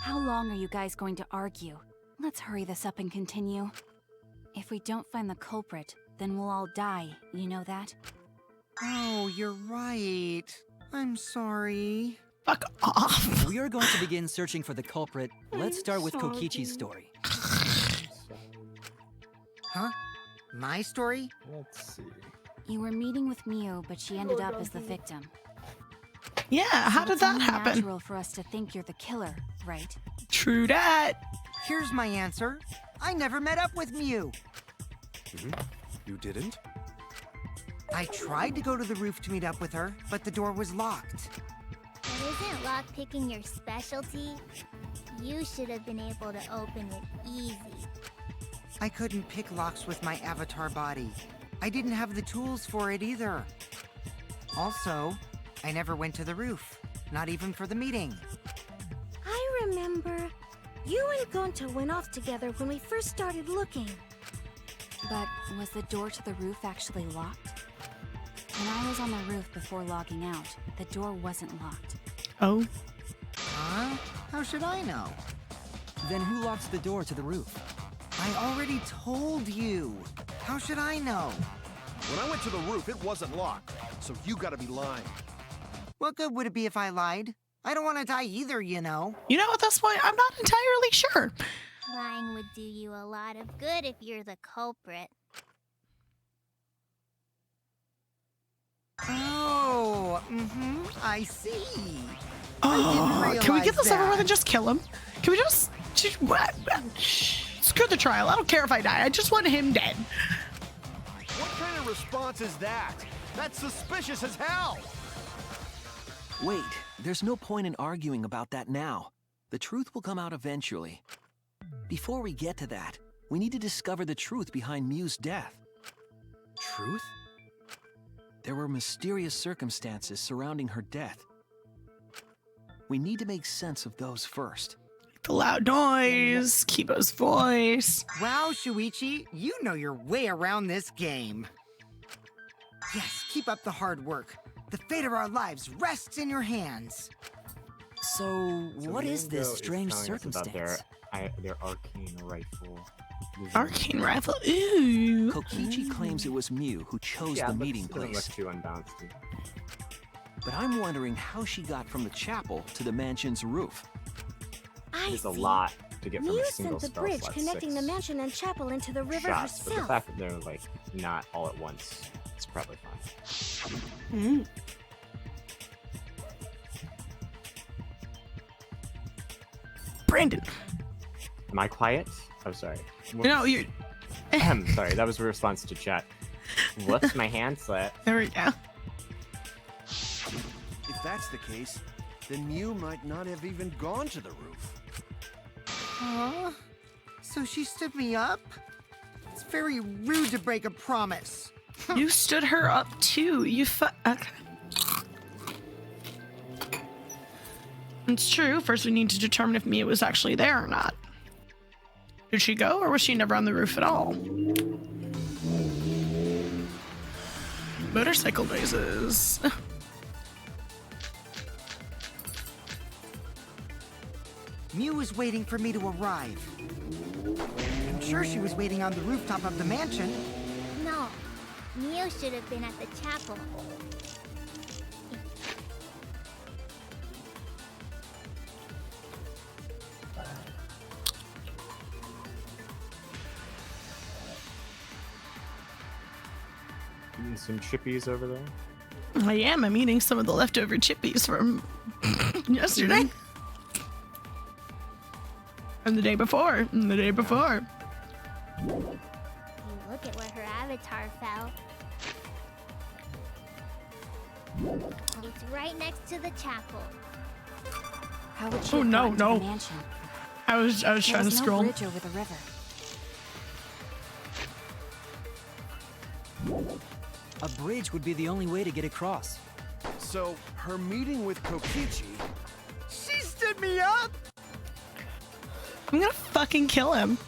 How long are you guys going to argue? Let's hurry this up and continue. If we don't find the culprit, then we'll all die, you know that? Oh, you're right. I'm sorry. Fuck off. We are going to begin searching for the culprit. Let's start with Kokichi's story. Huh? My story? Let's see. You were meeting with Miu, but she ended up as the victim. Yeah, how So did it's that only happen? natural for us to think you're the killer, right? True dat. Here's my answer. I never met up with Mew. You didn't? I tried to go to the roof to meet up with her, but the door was locked. But isn't lockpicking your specialty? You should have been able to open it easy. I couldn't pick locks with my avatar body. I didn't have the tools for it either. Also, I never went to the roof, not even for the meeting. I remember. You and Gonta went off together when we first started looking. But was the door to the roof actually locked? When I was on the roof before logging out, the door wasn't locked. Oh. Huh? How should I know? Then who locks the door to the roof? I already told you. How should I know? When I went to the roof, it wasn't locked. So you gotta be lying. What good would it be if I lied? I don't want to die either, you know. You know, at this point, I'm not entirely sure. Lying would do you a lot of good if you're the culprit. Oh, I see. Oh, can we get this over with that. and just kill him? Can we just what? Screw the trial. I don't care if I die. I just want him dead. What kind of response is that? That's suspicious as hell! Wait, there's no point in arguing about that now. The truth will come out eventually. Before we get to that, we need to discover the truth behind Mew's death. Truth? There were mysterious circumstances surrounding her death. We need to make sense of those first. The loud noise, Kibo's voice. Wow, Shuichi, you know your way around this game. Yes, keep up the hard work. The fate of our lives rests in your hands. So, what is this strange telling us about circumstance? their arcane rifle. Arcane rifle. Ooh. Kokichi claims it was Mew who chose the meeting Doesn't look place. too unbalanced. But I'm wondering how she got from the chapel to the mansion's roof. There's a lot to get from Mew a single sent the spell bridge slot, connecting 6 the mansion and chapel into the river shots, but the herself. fact that they're like not all at once, it's probably fine. Brandon. Am I quiet? Oh, sorry. No, you're. I'm sorry. That was a response to chat. Whoops, my hand slipped. There we go. If that's the case, then Mew might not have even gone to the roof. Huh? So she stood me up? It's very rude to break a promise. You stood her up too. Okay. It's true. First, we need to determine if Mia was actually there or not. Did she go, or was she never on the roof at all? Motorcycle noises. Mew was waiting for me to arrive. I'm sure she was waiting on the rooftop of the mansion. No, Mew should have been at the chapel. Eating some chippies over there. I am. I'm eating some of the leftover chippies from yesterday. And the day before. And the day before. You look at where her avatar fell. It's right next to the chapel. How would she Oh, have no, gotten to no. the mansion? I was There trying to was scroll. no bridge over the river. A bridge would be the only way to get across. So, her meeting with Kokichi... She stood me up! I'm gonna fucking kill him.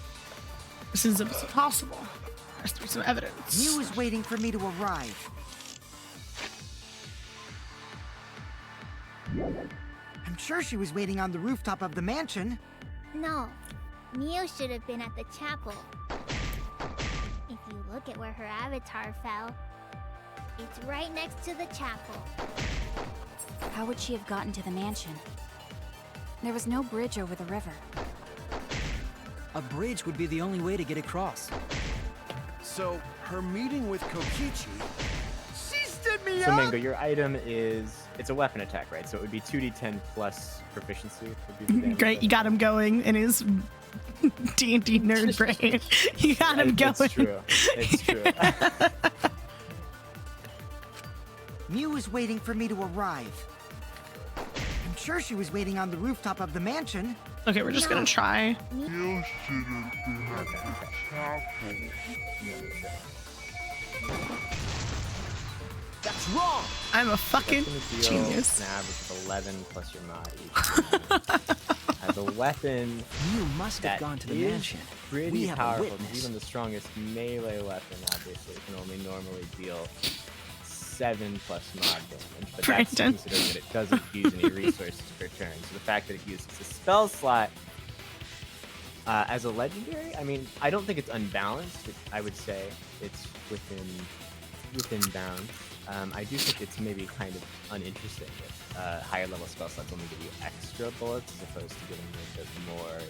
This is impossible. There has to be some evidence. Mew was waiting for me to arrive. I'm sure she was waiting on the rooftop of the mansion. No, Mew should have been at the chapel. If you look at where her avatar fell, it's right next to the chapel. How would she have gotten to the mansion? There was no bridge over the river. A bridge would be the only way to get across. So, her meeting with Kokichi... She stood me So up! Mango, your item is it's a weapon attack, right? So it would be 2d10 plus proficiency. Would be the damage Great, you got him going in his D&D nerd brain. You got him going. It's true. It's true. Mew was waiting for me to arrive. I'm sure she was waiting on the rooftop of the mansion. Okay, we're just gonna try. Mew That's wrong! I'm a fucking That's gonna deal genius. an average of 11 plus your mod. As a weapon, Mew must have that gone to the is mansion. pretty We have a powerful. witness. Even the strongest melee weapon, obviously, can only normally deal 7 plus mod damage. But that's Brandon. considering that it doesn't use any resources per turn. So the fact that it uses a spell slot As a legendary, I mean, I don't think it's unbalanced. I would say it's within bounds. I do think it's maybe kind of uninteresting if higher level spell slots only give you extra bullets as opposed to giving you a bit more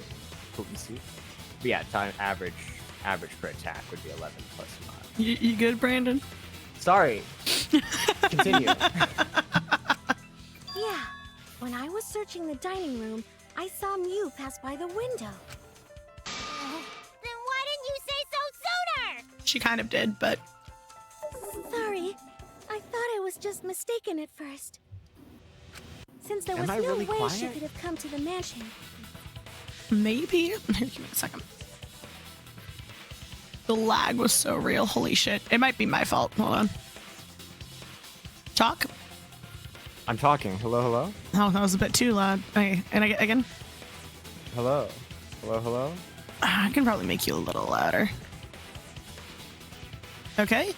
potency. But yeah, average per attack would be 11 plus mod. You good, Brandon? Sorry. Continue. Yeah, when I was searching the dining room, I saw Mew pass by the window. Then why didn't you say so sooner? She kind of did, but Sorry, I thought I was just mistaken at first. Since there was Am I no really way she quiet? could have come to the mansion. maybe. Here, give me a second. The lag was so real. Holy shit. It might be my fault. Hold on. Talk. I'm talking. Hello, hello? Oh, that was a bit too loud. Okay, and again? Hello? Hello, hello? I can probably make you a little louder. Okay.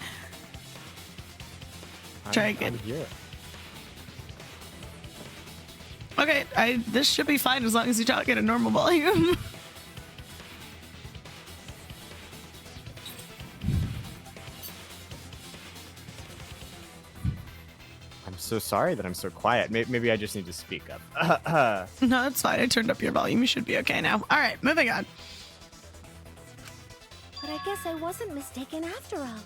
Try again. I'm here. Okay, this should be fine as long as you talk at a normal volume. I'm so sorry that I'm so quiet. Maybe I just need to speak up. No, that's fine. I turned up your volume. You should be okay now. All right, moving on. But I guess I wasn't mistaken after all.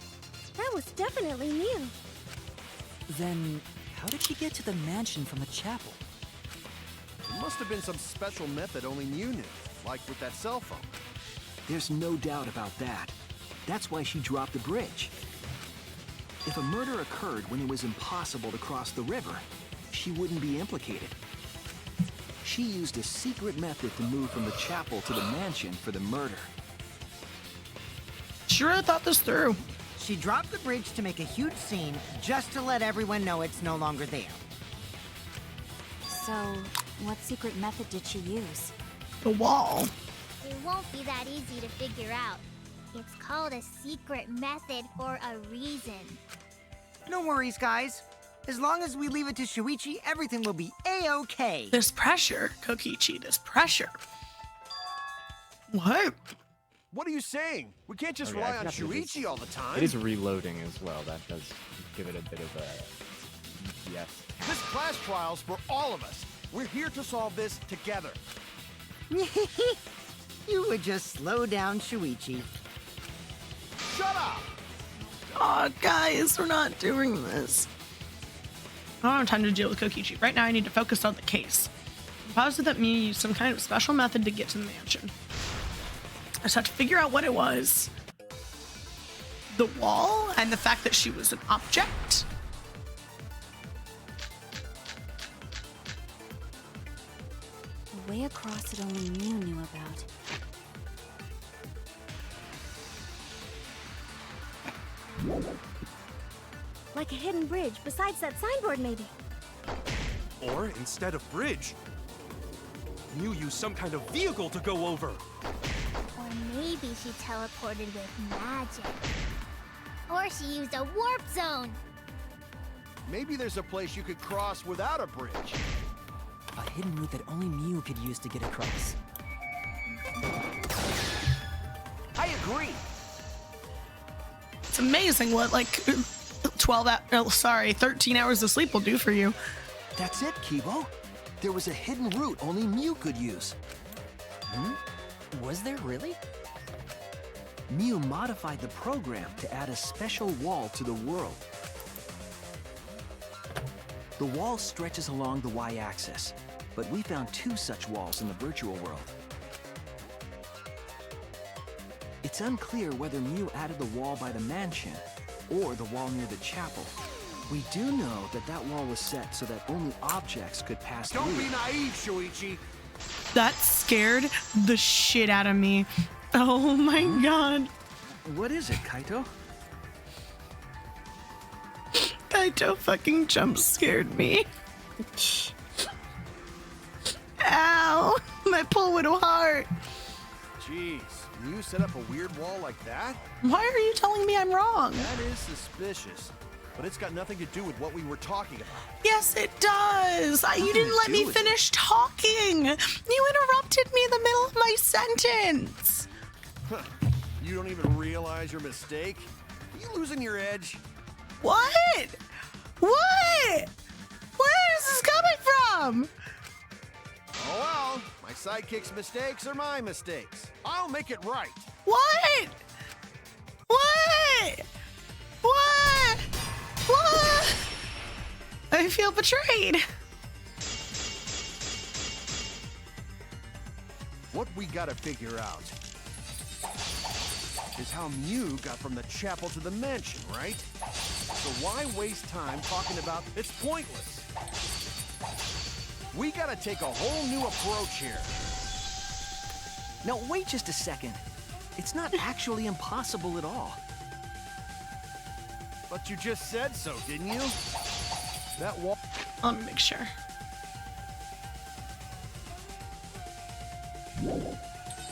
That was definitely Mew. Then, how did she get to the mansion from the chapel? It must have been some special method only Mew knew, like with that cell phone. There's no doubt about that. That's why she dropped the bridge. If a murder occurred when it was impossible to cross the river, she wouldn't be implicated. She used a secret method to move from the chapel to the mansion for the murder. She really thought this through. She dropped the bridge to make a huge scene just to let everyone know it's no longer there. So, what secret method did she use? The wall. It won't be that easy to figure out. It's called a secret method for a reason. No worries, guys. As long as we leave it to Shuichi, everything will be A-okay. This pressure, Kokichi, this pressure. What? What are you saying? We can't just Oh, yeah, I rely on forgot that it Shuichi is- all the time. It is reloading as well. That does give it a bit of a yes. This class trial's for all of us. We're here to solve this together. You would just slow down Shuichi. Shut up! Oh, guys, we're not doing this. I don't have time to deal with Kokichi. Right now, I need to focus on the case. I'm positive that Mew used some kind of special method to get to the mansion. I just have to figure out what it was. The wall and the fact that she was an object. A way across that only Mew knew about. Like a hidden bridge besides that signboard, maybe. Or instead of bridge, Mew used some kind of vehicle to go over. Or maybe she teleported with magic. Or she used a warp zone. Maybe there's a place you could cross without a bridge. A hidden route that only Mew could use to get across. I agree. It's amazing what, like, 13 hours of sleep will do for you. That's it, Kibo. There was a hidden route only Mew could use. Was there really? Mew modified the program to add a special wall to the world. The wall stretches along the y-axis, but we found 2 such walls in the virtual world. It's unclear whether Mew added the wall by the mansion or the wall near the chapel. We do know that that wall was set so that only objects could pass through. Don't be naive, Shuichi. That scared the shit out of me. Oh my god. What is it, Kaito? Kaito fucking jump scared me. Ow! My poor little heart. Jeez, Mew set up a weird wall like that? Why are you telling me I'm wrong? That is suspicious. But it's got nothing to do with what we were talking about. Yes, it does. You didn't let me finish talking. You interrupted interrupted me in the middle of my sentence. You don't even realize your mistake? Are you losing your edge? What? What? Where is this coming from? Oh well, my sidekick's mistakes are my mistakes. I'll make it right. What? What? What? What? I feel betrayed. What we gotta figure out is how Mew got from the chapel to the mansion, right? So why waste time talking about it's pointless? We gotta take a whole new approach here. Now, wait just a second. It's not actually impossible at all. But you just said so, didn't you? That wall. Let me make sure.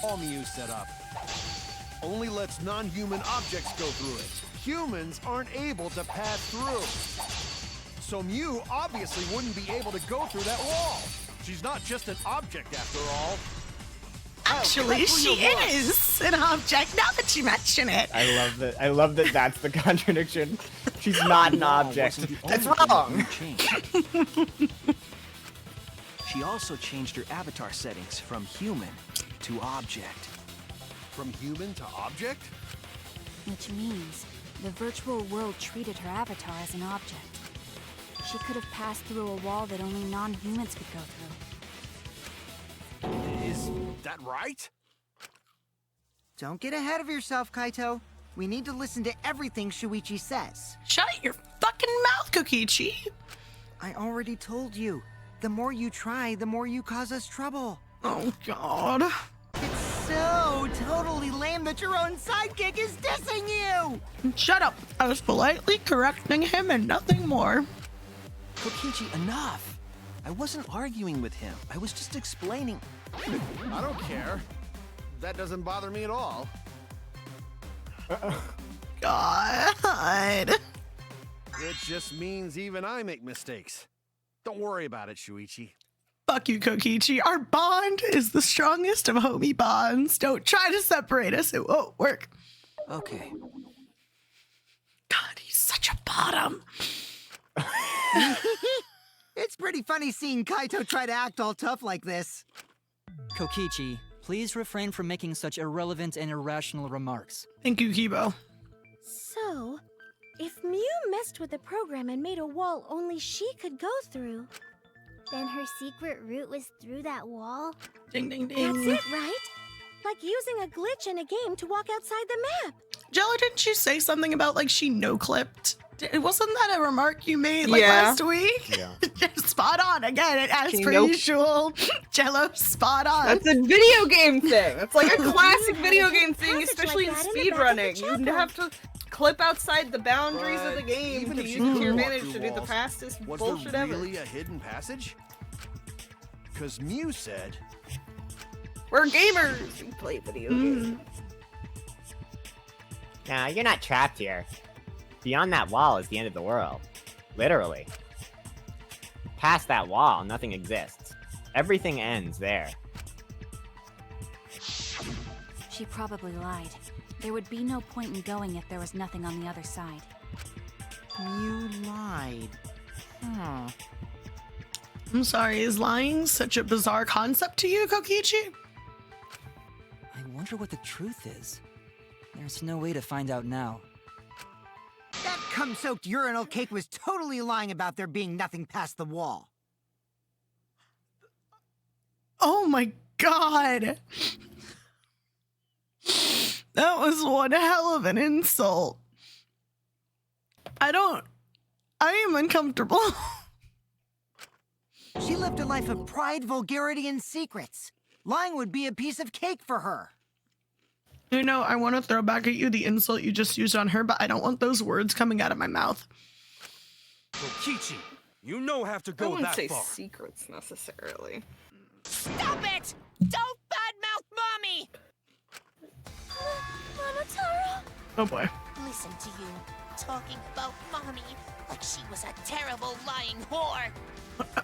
All Mew set up only lets non-human objects go through it. Humans aren't able to pass through. So Mew obviously wouldn't be able to go through that wall. She's not just an object after all. Actually, she is an object, now that you mention it. I love that. I love that that's the contradiction. She's not an object. That's wrong. She also changed her avatar settings from human to object. From human to object? Which means the virtual world treated her avatar as an object. She could have passed through a wall that only non-humans could go through. Is that right? Don't get ahead of yourself, Kaito. We need to listen to everything Shuichi says. Shut your fucking mouth, Kokichi. I already told you. The more you try, the more you cause us trouble. Oh, God. It's so totally lame that your own sidekick is dissing you! Shut up. I was politely correcting him and nothing more. Kokichi, enough! I wasn't arguing with him. I was just explaining. I don't care. That doesn't bother me at all. God. It just means even I make mistakes. Don't worry about it, Shuichi. Fuck you, Kokichi. Our bond is the strongest of homie bonds. Don't try to separate us. It won't work. Okay. God, he's such a bottom. It's pretty funny seeing Kaito try to act all tough like this. Kokichi, please refrain from making such irrelevant and irrational remarks. Thank you, Kibo. So, if Mew messed with the program and made a wall only she could go through, Then her secret route was through that wall? Ding, ding, ding. that's it, right? Like using a glitch in a game to walk outside the map. Jello, didn't you say something about, like, she no-clipped? Wasn't that a remark you made, like, Yeah. last week? Yeah. Spot on. Again, as She per nope. usual. Jello, spot on. That's a video game thing. That's like a classic video game thing, Passage especially like in that in the back of the speedrunning. You chapel. have to clip outside the boundaries of the But game even to if she use it to could your walk advantage through to do the walls, fastest was bullshit there ever. really a hidden passage? Because Mew said... We're gamers! We play video games. Nah, you're not trapped here. Beyond that wall is the end of the world. Literally. Past that wall, nothing exists. Everything ends there. She probably lied. There would be no point in going if there was nothing on the other side. You lied. Huh. I'm sorry, is lying such a bizarre concept to you, Kokichi? I wonder what the truth is. There's no way to find out now. That cum-soaked urinal cake was totally lying about there being nothing past the wall. Oh my God. That was one hell of an insult. I am uncomfortable. She lived a life of pride, vulgarity, and secrets. Lying would be a piece of cake for her. You know, I want to throw back at you the insult you just used on her, but I don't want those words coming out of my mouth. Kokichi, you know have to I go wouldn't that say far. secrets necessarily. Stop it! Don't badmouth Mommy! Monotaro? Oh boy. Listen to you, talking about Mommy like she was a terrible lying whore.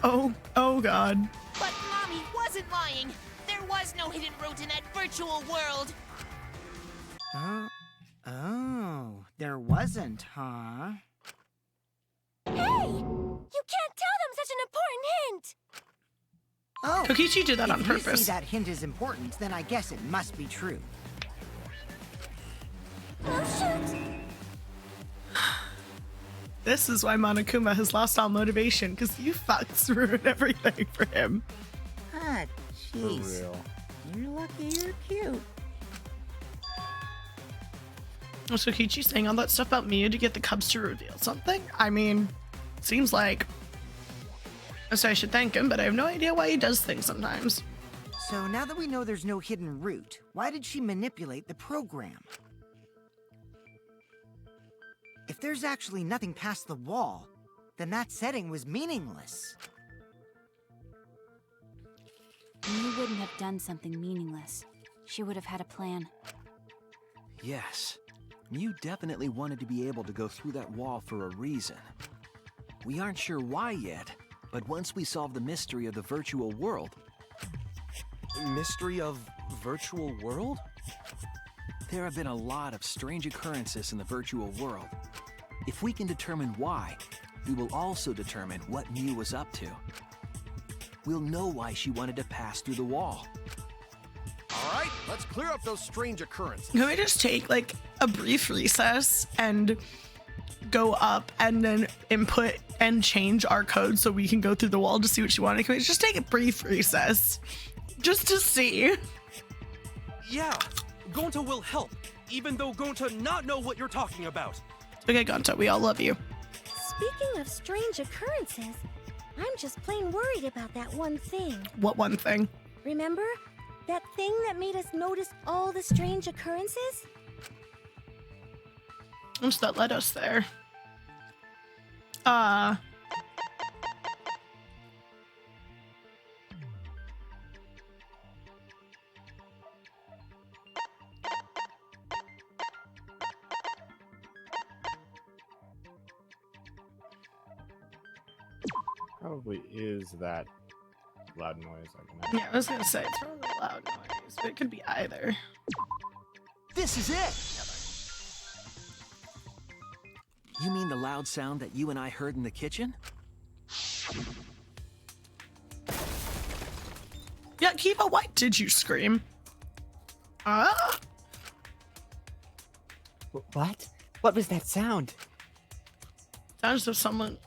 Oh God. But Mommy wasn't lying. There was no hidden route in that virtual world. Oh, there wasn't, huh? Hey! You can't tell them such an important hint! Oh, Kokichi did that on if you purpose. see that hint is important, then I guess it must be true. Oh, shoot! This is why Monokuma has lost all motivation, because you fucks ruined everything for him. Ah, jeez. real. You're lucky you're cute. Was Kokichi saying all that stuff about Miyu to get the Cubs to reveal something? I mean, seems like... So I should thank him, but I have no idea why he does things sometimes. So now that we know there's no hidden route, why did she manipulate the program? If there's actually nothing past the wall, then that setting was meaningless. You wouldn't have done something meaningless. She would have had a plan. Yes. Mew definitely wanted to be able to go through that wall for a reason. We aren't sure why yet, but once we solve the mystery of the virtual world... Mystery of virtual world? There have been a lot of strange occurrences in the virtual world. If we can determine why, we will also determine what Mew was up to. We'll know why she wanted to pass through the wall. All right, let's clear up those strange occurrences. Can we just take like a brief recess and go up and then input and change our code so we can go through the wall to see what she wanted? Can we just take a brief recess just to see? Yeah, Gonta will help, even though Gonta not know what you're talking about. Okay, Gonta, we all love you. Speaking of strange occurrences, I'm just plain worried about that one thing. What one thing? Remember? That thing that made us notice all the strange occurrences? What's that led us there? Probably is that loud noise. I can Yeah, I was gonna say, it's probably a loud noise, but it could be either. This is it! You mean the loud sound that you and I heard in the kitchen? Yeah, Kiba, why did you scream? What? What was that sound? Sounds as if something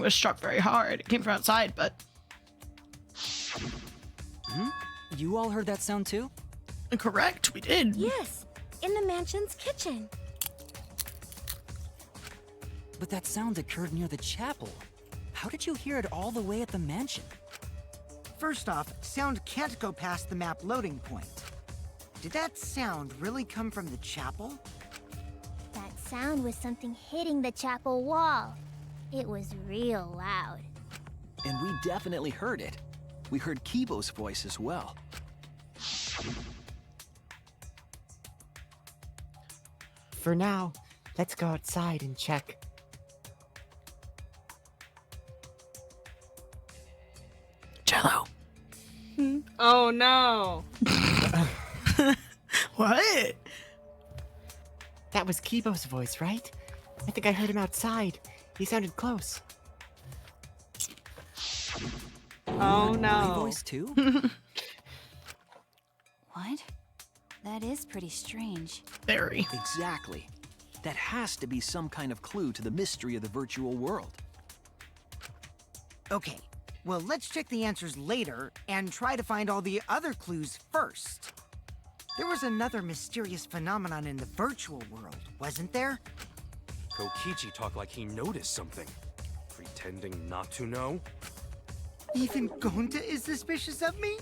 was struck very hard. It came from outside, but... You all heard that sound too? Correct, we did. Yes, in the mansion's kitchen. But that sound occurred near the chapel. How did you hear it all the way at the mansion? First off, sound can't go past the map loading point. Did that sound really come from the chapel? That sound was something hitting the chapel wall. It was real loud. And we definitely heard it. We heard Kibo's voice as well. For now, let's go outside and check. Jello. Oh no. What? That was Kibo's voice, right? I think I heard him outside. He sounded close. Oh My no. voice too? What? That is pretty strange. Very. Exactly. That has to be some kind of clue to the mystery of the virtual world. Okay, well, let's check the answers later and try to find all the other clues first. There was another mysterious phenomenon in the virtual world, wasn't there? Kokichi talked like he noticed something. Pretending not to know? Even Gonta is suspicious of me?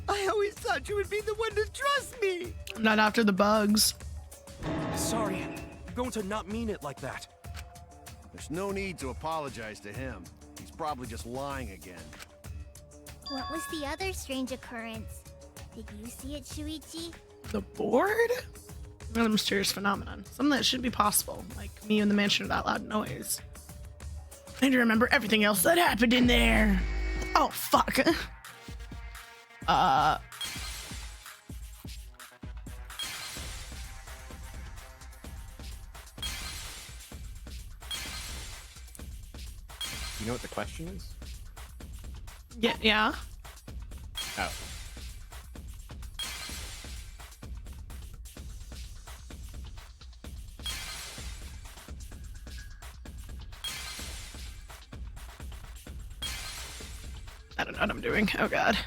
I always thought you would be the one to trust me! Not after the bugs. Sorry, Gonta not mean it like that. There's no need to apologize to him. He's probably just lying again. What was the other strange occurrence? Did you see it, Shuichi? The board? Another mysterious phenomenon. Something that shouldn't be possible, like me in the mansion with that loud noise. I need to remember everything else that happened in there. Oh, fuck. You know what the question is? Yeah. Oh. I don't know what I'm doing. Oh god.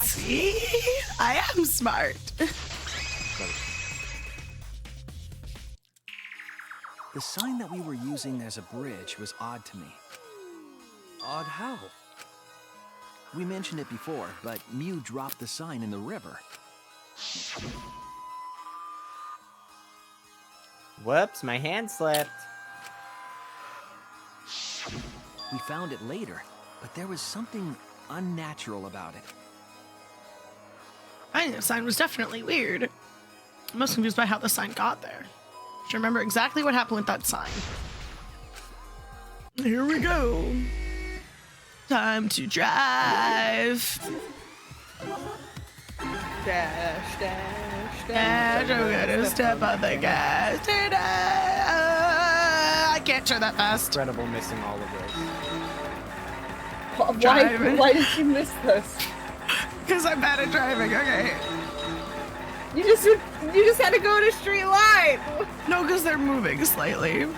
See? I am smart. The sign that we were using as a bridge was odd to me. Odd how? We mentioned it before, but Mew dropped the sign in the river. Whoops, my hand slipped. We found it later, but there was something unnatural about it. I think the sign was definitely weird. I'm most confused by how the sign got there. I remember exactly what happened with that sign. Here we go. Time to drive. Dash, dash, Dash, dash. I'm gonna step on the gas today. I can't turn that fast. Incredible missing all of those. Why did you miss this? Because I'm bad at driving, okay. You just had to go in a straight line. No, because they're moving slightly. You're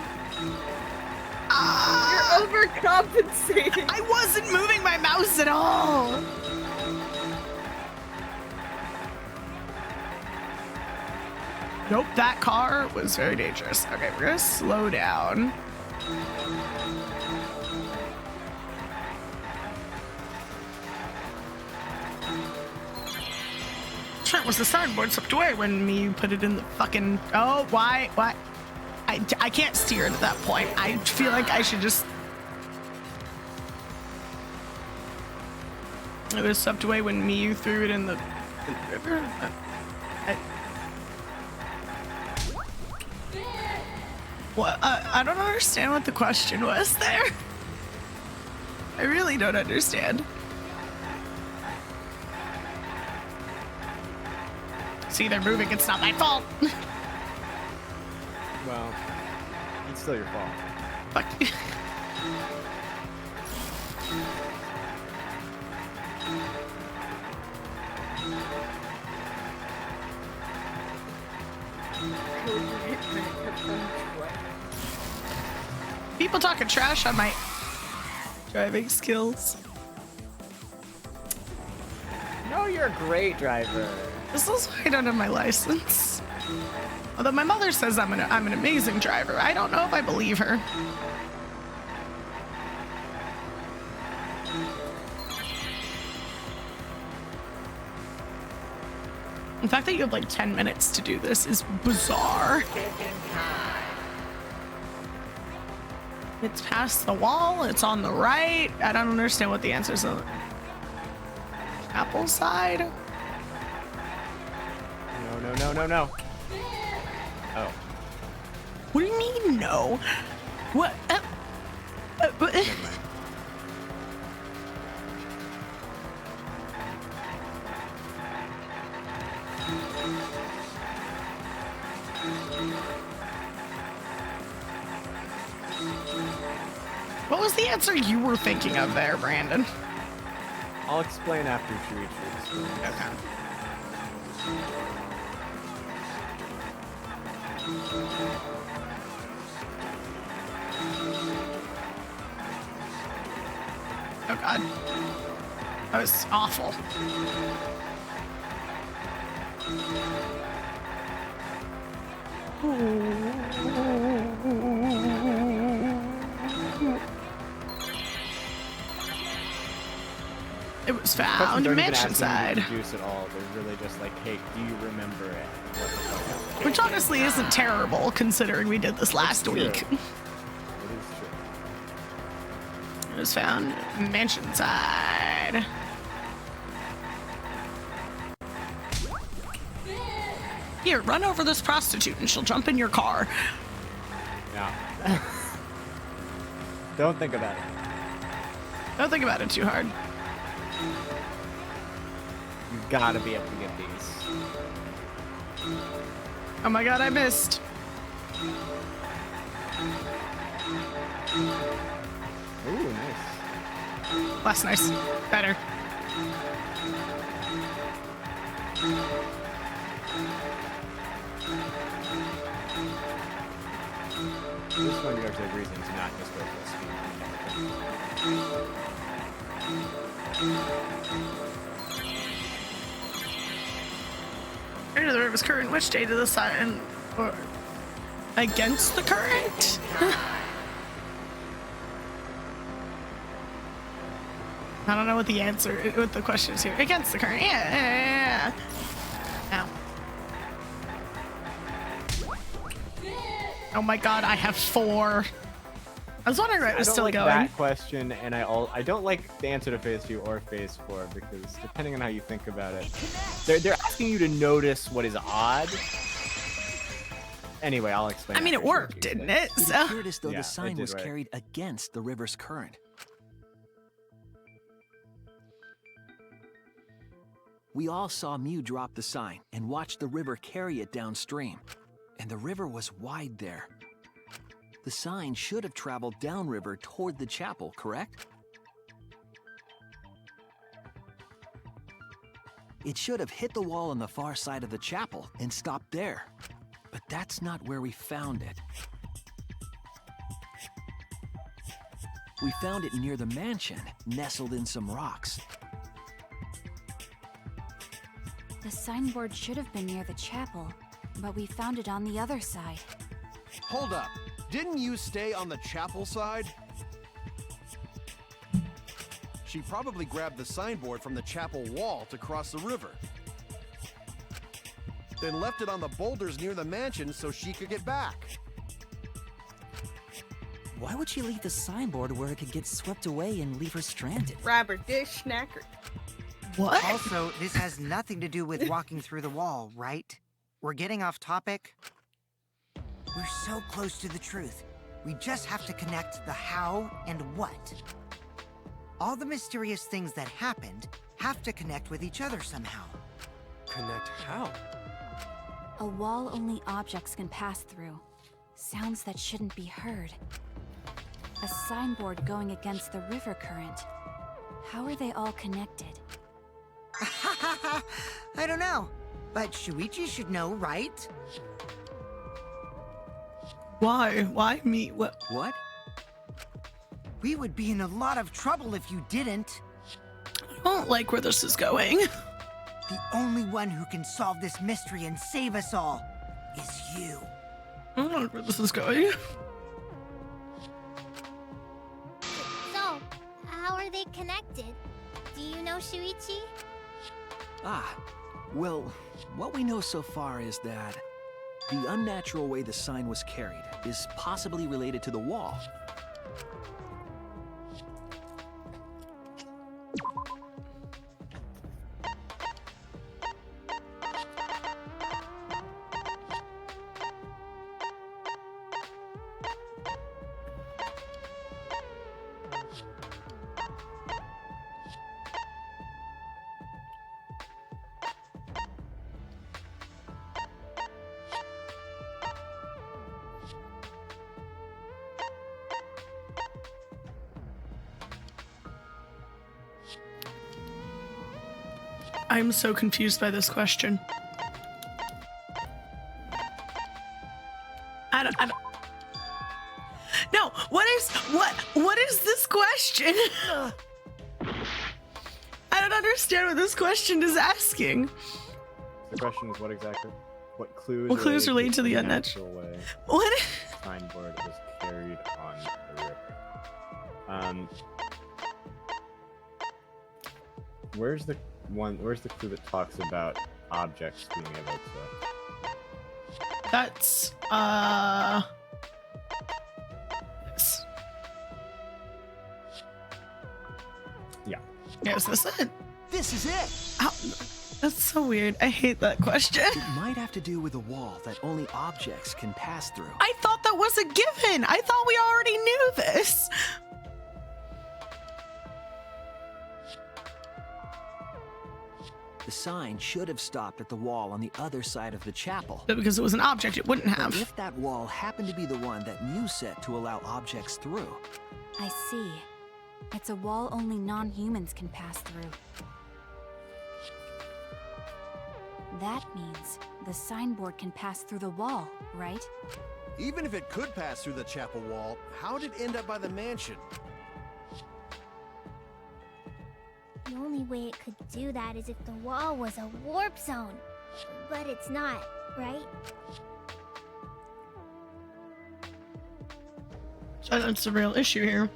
overcompensating. I wasn't moving my mouse at all. Nope, that car was very dangerous. Okay, we're gonna slow down. Trent, was the soundboard slipped away when me put it in the fucking... Oh, why? I can't steer at that point. I feel like I should just... It was swept away when Miyu threw it in the river. What? I don't understand what the question was there. I really don't understand. See, they're moving. It's not my fault. Well, it's still your fault. Fuck you. People talking trash on my driving skills. No, you're a great driver. This is why I don't have my license. Although my mother says I'm an amazing driver. I don't know if I believe her. The fact that you have like 10 minutes to do this is bizarre. It's past the wall. It's on the right. I don't understand what the answer is on the apple side. No. Oh. What do you mean, no? What? But... Never mind. What was the answer you were thinking of there, Brandon? I'll explain after she reaches. Okay. Oh god. That was awful. It was found mansion side. Juice at all. They're really just like, hey, do you remember it? What the fuck? Which honestly isn't terrible considering we did this last week. It is true. It was found mansion side. Here, run over this prostitute and she'll jump in your car. No. Don't think about it. Don't think about it too hard. You gotta be able to get these. Oh my god, I missed. Ooh, nice. Less nice. Better. This one there's a reason to not just go full speed. Into the river's current, which day to the sun or against the current? I don't know what the answer, what the question is here. Against the current, yeah. Ow. Oh my god, I have 4. I was wondering where it was still like going. That question, and I don't like the answer to phase 2 or phase 4 because depending on how you think about it, they're asking you to notice what is odd. Anyway, I'll explain. I mean, it worked, didn't it? It So. appeared as though Yeah, the sign it did, was right. carried against the river's current. We all saw Mew drop the sign and watched the river carry it downstream. And the river was wide there. The sign should have traveled downriver toward the chapel, correct? It should have hit the wall on the far side of the chapel and stopped there. But that's not where we found it. We found it near the mansion, nestled in some rocks. The signboard should have been near the chapel, but we found it on the other side. Hold up. Didn't you stay on the chapel side? She probably grabbed the signboard from the chapel wall to cross the river. Then left it on the boulders near the mansion so she could get back. Why would she leave the signboard where it could get swept away and leave her stranded? Grabber dish snacker. What? Also, this has nothing to do with walking through the wall, right? We're getting off topic. We're so close to the truth. We just have to connect the how and what. All the mysterious things that happened have to connect with each other somehow. Connect how? A wall only objects can pass through. Sounds that shouldn't be heard. A signboard going against the river current. How are they all connected? I don't know, but Shuichi should know, right? Why? Why me? What? What? We would be in a lot of trouble if you didn't. I don't like where this is going. The only one who can solve this mystery and save us all is you. I don't like where this is going. So, how are they connected? Do you know Shuichi? Ah, well, what we know so far is that the unnatural way the sign was carried is possibly related to the wall. I'm so confused by this question. I don't. No, what is this question? I don't understand what this question is asking. The question is what clues? What clues relate to the unnatural way? What? Signboard was carried on the river. Where's the clue that talks about objects being able to? That's this. Yeah. Yeah, is this it? This is it! Ow, that's so weird. I hate that question. It might have to do with a wall that only objects can pass through. I thought that that was a given. I thought we already knew this. The sign should have stopped at the wall on the other side of the chapel. But because it was an object, it wouldn't have. But if that wall happened to be the one that Muse set to allow objects through. I see. It's a wall only non-humans can pass through. That means the signboard can pass through the wall, right? Even if it could pass through the chapel wall, how did it end up by the mansion? The only way it could do that is if the wall was a warp zone. But it's not, right? So that's the real issue here.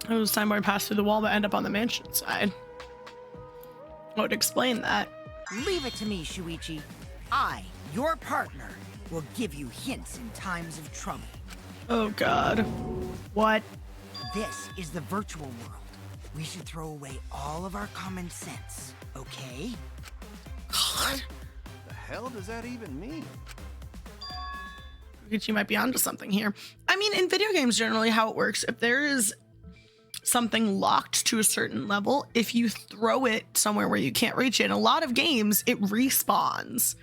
It was signboard passed through the wall but end up on the mansion side. What would explain that? Leave it to me, Shuichi. I, your partner, will give you hints in times of trouble. Oh god. What? This is the virtual world. We should throw away all of our common sense, okay? God. The hell does that even mean? You might be onto something here. I mean, in video games, generally how it works, if there is something locked to a certain level, if you throw it somewhere where you can't reach it, in a lot of games, it respawns.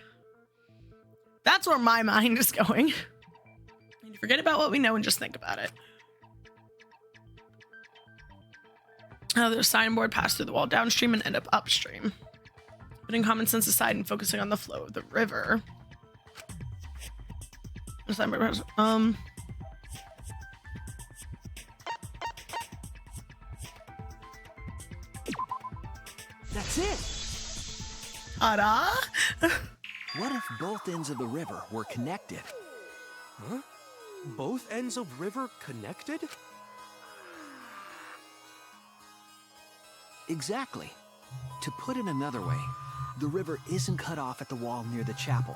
That's where my mind is going. And forget about what we know and just think about it. The signboard passed through the wall downstream and end up upstream. Putting common sense aside and focusing on the flow of the river. The signboard passed, That's it! Ta-da! What if both ends of the river were connected? Huh? Both ends of river connected? Exactly. To put it another way, the river isn't cut off at the wall near the chapel.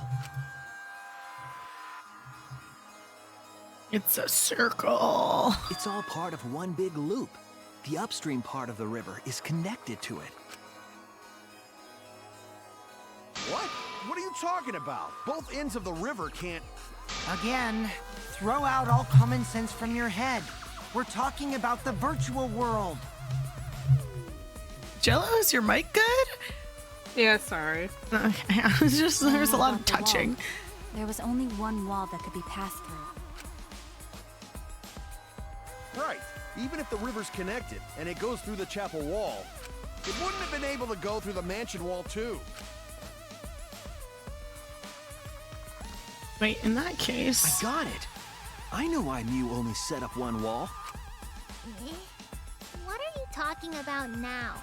It's a circle. It's all part of one big loop. The upstream part of the river is connected to it. What? What are you talking about? Both ends of the river can't... Again, throw out all common sense from your head. We're talking about the virtual world. Jello, is your mic good? Yeah, sorry. Okay, it's just there's a lot of touching. There was only one wall that could be passed through. Right. Even if the river's connected and it goes through the chapel wall, it wouldn't have been able to go through the mansion wall too. Wait, in that case... I got it. I know why Mew only set up one wall. What are you talking about now?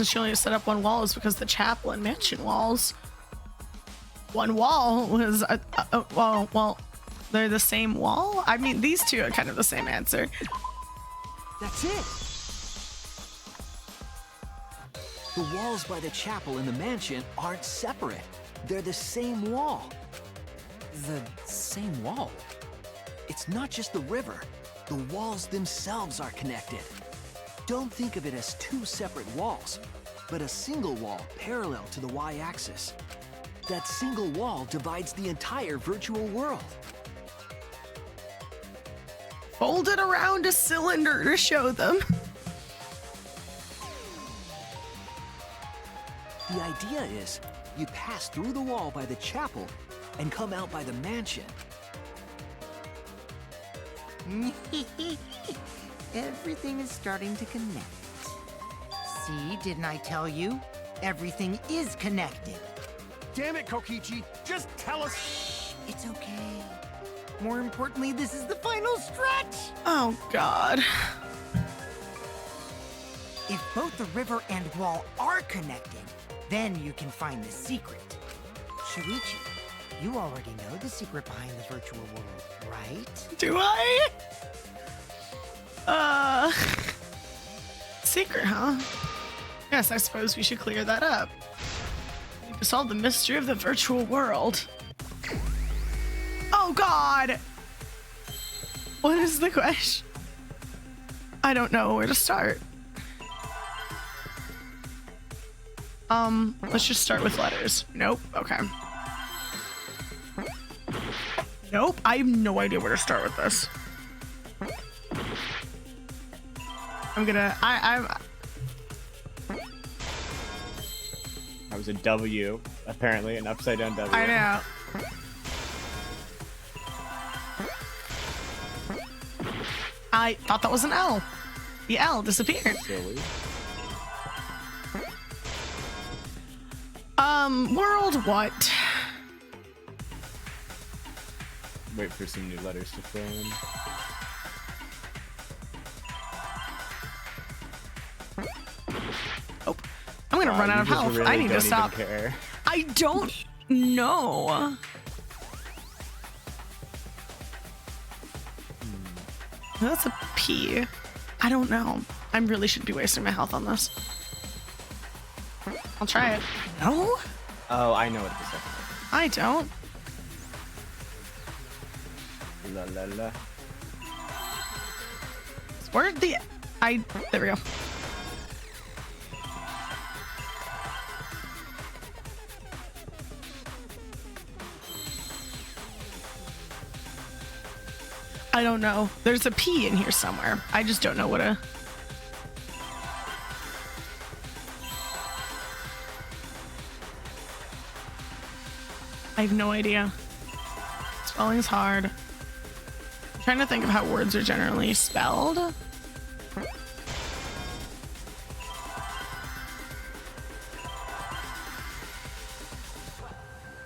She only set up one wall is because the chapel and mansion walls. One wall was well, they're the same wall. I mean, these two are kind of the same answer. That's it. The walls by the chapel and the mansion aren't separate. They're the same wall. The same wall? It's not just the river. The walls themselves are connected. Don't think of it as two separate walls, but a single wall parallel to the y-axis. That single wall divides the entire virtual world. Fold it around a cylinder to show them. The idea is, you pass through the wall by the chapel and come out by the mansion. Everything is starting to connect. See, didn't I tell you? Everything is connected. Damn it, Kokichi! Just tell us! It's okay. More importantly, this is the final stretch! Oh, God. If both the river and wall are connected, then you can find the secret. Shuichi, you already know the secret behind the virtual world, right? Do I? Secret, huh? Yes, I suppose we should clear that up. We need to solve the mystery of the virtual world. Oh, God! What is the question? I don't know where to start. Let's just start with letters. Nope. Okay. Nope, I have no idea where to start with this. I'm gonna, That was a W, apparently, an upside down W. I know. I thought that was an L. The L disappeared. Silly. World what? Wait for some new letters to fill in. Oh, I'm gonna run out of health. Really I need to stop. Care. I don't know. That's a P. I don't know. I really should be wasting my health on this. I'll try it. No? Oh, I know what the second I don't. is. La la la. Where'd the... There we go. I don't know. There's a P in here somewhere. I just don't know what a... I have no idea. Spelling's hard. I'm trying to think of how words are generally spelled.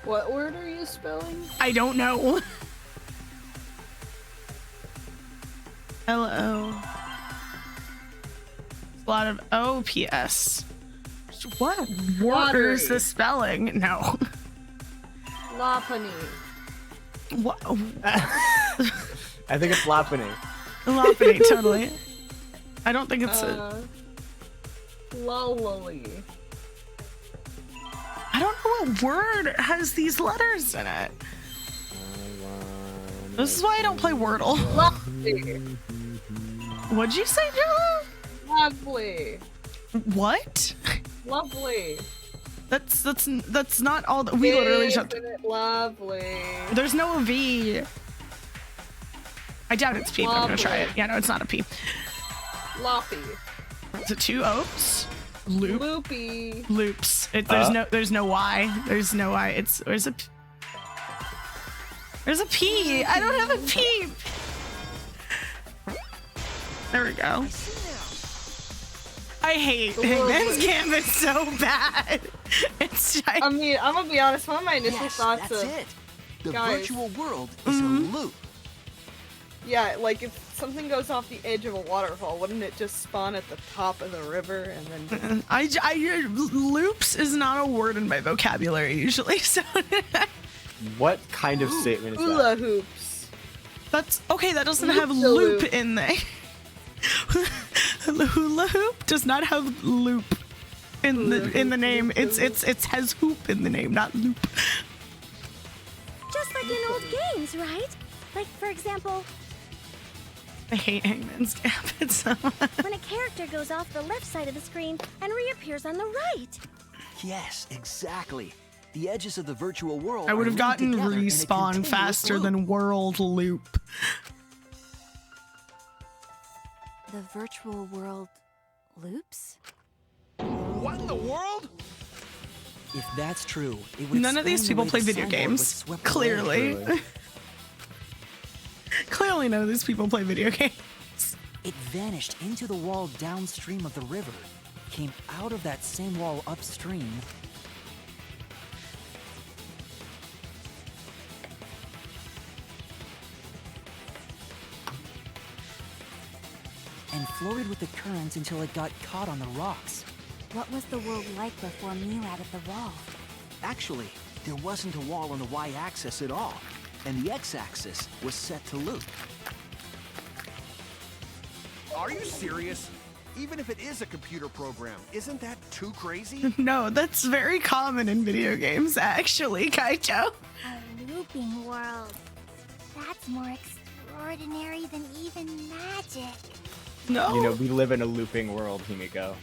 What word are you spelling? I don't know. L-O. A lot of O-P-S. What word Watery. is the spelling? No. Lopunny. What? I think it's Lopunny. Lopunny, totally. I don't think it's a... Lolly. I don't know what word has these letters in it. This is why I don't play Wordle. Lovely. What'd you say, Jello? Lovely. What? Lovely. That's not all that we literally just... Isn't it lovely? There's no V. I doubt it's P, but I'm gonna try it. Yeah, no, it's not a P. Loppy. Is it two O's? Loop. Loopy. Loops. There's no Y. There's no Y. There's a P. I don't have a P. There we go. I hate Hangman's Gambit so bad. It's I mean, I'm gonna be honest. One of my initial thoughts that's of it. The guys, virtual world is a loop. yeah, like if something goes off the edge of a waterfall, wouldn't it just spawn at the top of the river and then? Loops is not a word in my vocabulary usually. So What kind of statement is Hula that? hoops. that's okay. That doesn't have Loop. loop in there. Hula hoop does not have loop in the name. It has hoop in the name, not loop. Just like in old games, right? Like, for example, I hate Hangman's Gambit so much. when a character goes off the left side of the screen and reappears on the right. Yes, exactly. The edges of the virtual world. I would have are linked gotten together in a respawn continuous faster loop. than world loop. The virtual world loops? What in the world? If that's true, it would None of these explain people the way play the video soundboard was games. swept away. Clearly. Clearly none of these people play video games. It vanished into the wall downstream of the river, came out of that same wall upstream, and floated with the currents until it got caught on the rocks. What was the world like before Mew added the wall? Actually, there wasn't a wall on the y-axis at all, and the x-axis was set to loop. Are you serious? Even if it is a computer program, isn't that too crazy? No, that's very common in video games, actually, Kaito. A looping world. That's more extraordinary than even magic. No. You know, we live in a looping world, Himiko.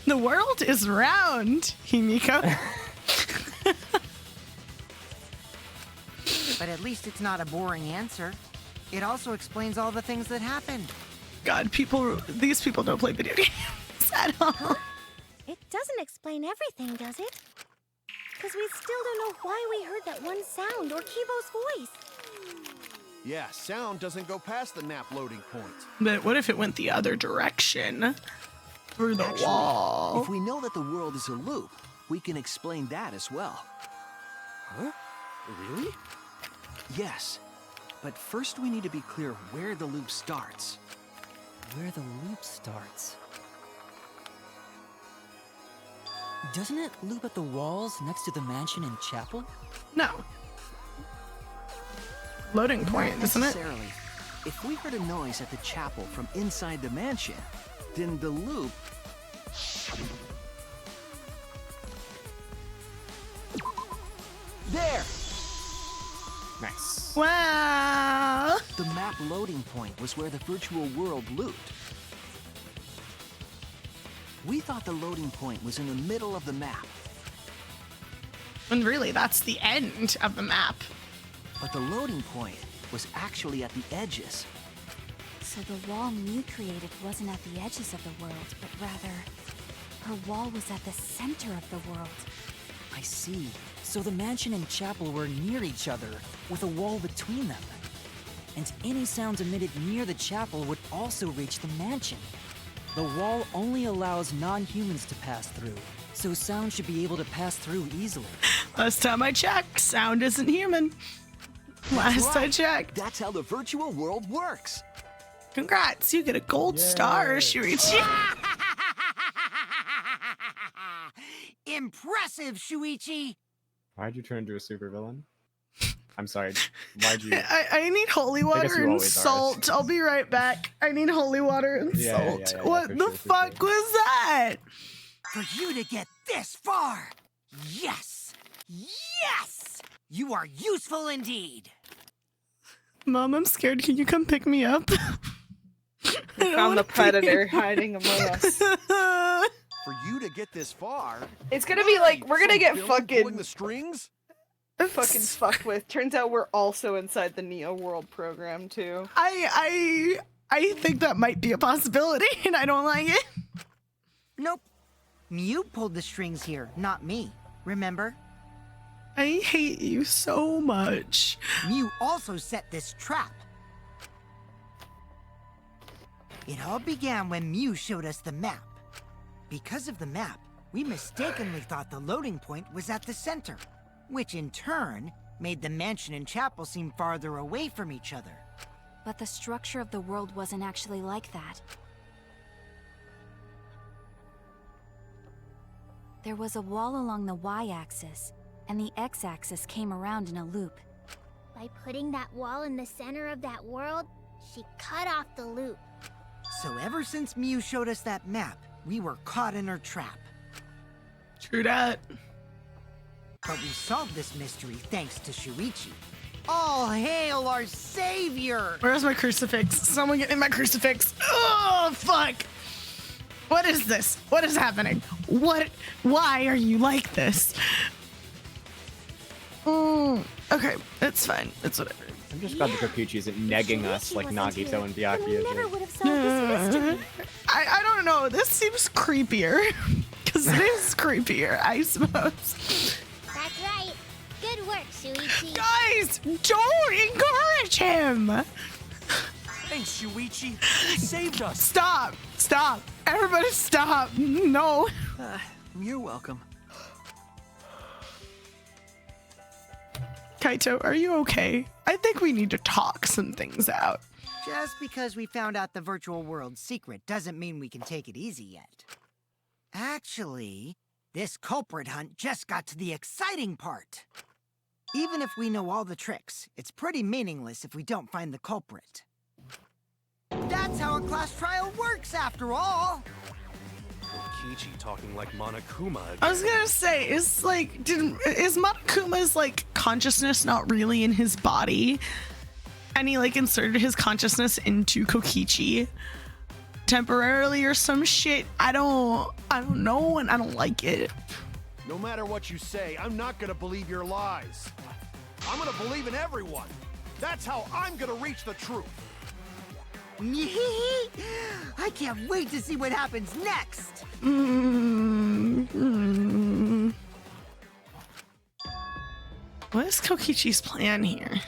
The world is round, Himiko. But at least it's not a boring answer. It also explains all the things that happened. God, these people don't play video games at all. It doesn't explain everything, does it? Because we still don't know why we heard that one sound or Kibo's voice. Yeah, sound doesn't go past the map loading point. But what if it went the other direction? Through the Actually, wall. if we know that the world is a loop, we can explain that as well. Huh? Really? Yes. But first we need to be clear where the loop starts. Where the loop starts. Doesn't it loop at the walls next to the mansion and chapel? No. Loading point, Not isn't it? necessarily. If we heard a noise at the chapel from inside the mansion, then the loop... There! Nice. Wow. The map loading point was where the virtual world looped. We thought the loading point was in the middle of the map, And really, that's the end of the map. but the loading point was actually at the edges. So the wall Mew created wasn't at the edges of the world, but rather, her wall was at the center of the world. I see. So the mansion and chapel were near each other, with a wall between them. And any sounds emitted near the chapel would also reach the mansion. The wall only allows non-humans to pass through, so sound should be able to pass through easily. Last time I checked, sound isn't human. Last I checked. That's how the virtual world works. Congrats, you get a gold star, Shuichi. Impressive, Shuichi! Why'd you turn into a supervillain? I'm sorry. Why'd you? I need holy I guess water you and always are. salt. I'll be right back. I need holy water and Yeah, salt. yeah, What for the sure, for fuck was that? For you to get this far! Yes! Yes! You are useful indeed! Mom, I'm scared. Can you come pick me up? We found the predator hiding among us. For you to get this far, It's gonna be like, we're gonna some get villain fucking pulling the strings. fucked with. Turns out we're also inside the Neo World program too. I think that might be a possibility, and I don't like it. Nope. Mew pulled the strings here, not me. Remember? I hate you so much. Mew also set this trap. It all began when Mew showed us the map. Because of the map, we mistakenly thought the loading point was at the center, which in turn made the mansion and chapel seem farther away from each other. But the structure of the world wasn't actually like that. There was a wall along the y-axis, and the x-axis came around in a loop. By putting that wall in the center of that world, she cut off the loop. So ever since Mew showed us that map, we were caught in her trap. True that. But we solved this mystery thanks to Shuichi. All hail our savior! Where's my crucifix? Someone get me my crucifix. Oh, fuck. What is this? What is happening? Why are you like this? Okay, it's fine. It's whatever. I'm just glad the Kokichi isn't negging us like Nagito and Then we Byakuya never did. would have solved this mystery. I don't know. This seems creepier. Because it is creepier, I suppose. That's right. Good work, Shuichi. Guys, don't encourage him. Thanks, Shuichi. You saved us. Stop. Stop. Everybody stop. No. You're welcome. Kaito, are you okay? I think we need to talk some things out. Just because we found out the virtual world's secret doesn't mean we can take it easy yet. Actually, this culprit hunt just got to the exciting part. Even if we know all the tricks, it's pretty meaningless if we don't find the culprit. That's how a class trial works, after all! Kokichi talking like Monokuma again. I was gonna say, is Monokuma's consciousness not really in his body? And he inserted his consciousness into Kokichi temporarily or some shit. I don't know, and I don't like it. No matter what you say, I'm not gonna believe your lies. I'm gonna believe in everyone. That's how I'm gonna reach the truth. I can't wait to see what happens next. What is Kokichi's plan here?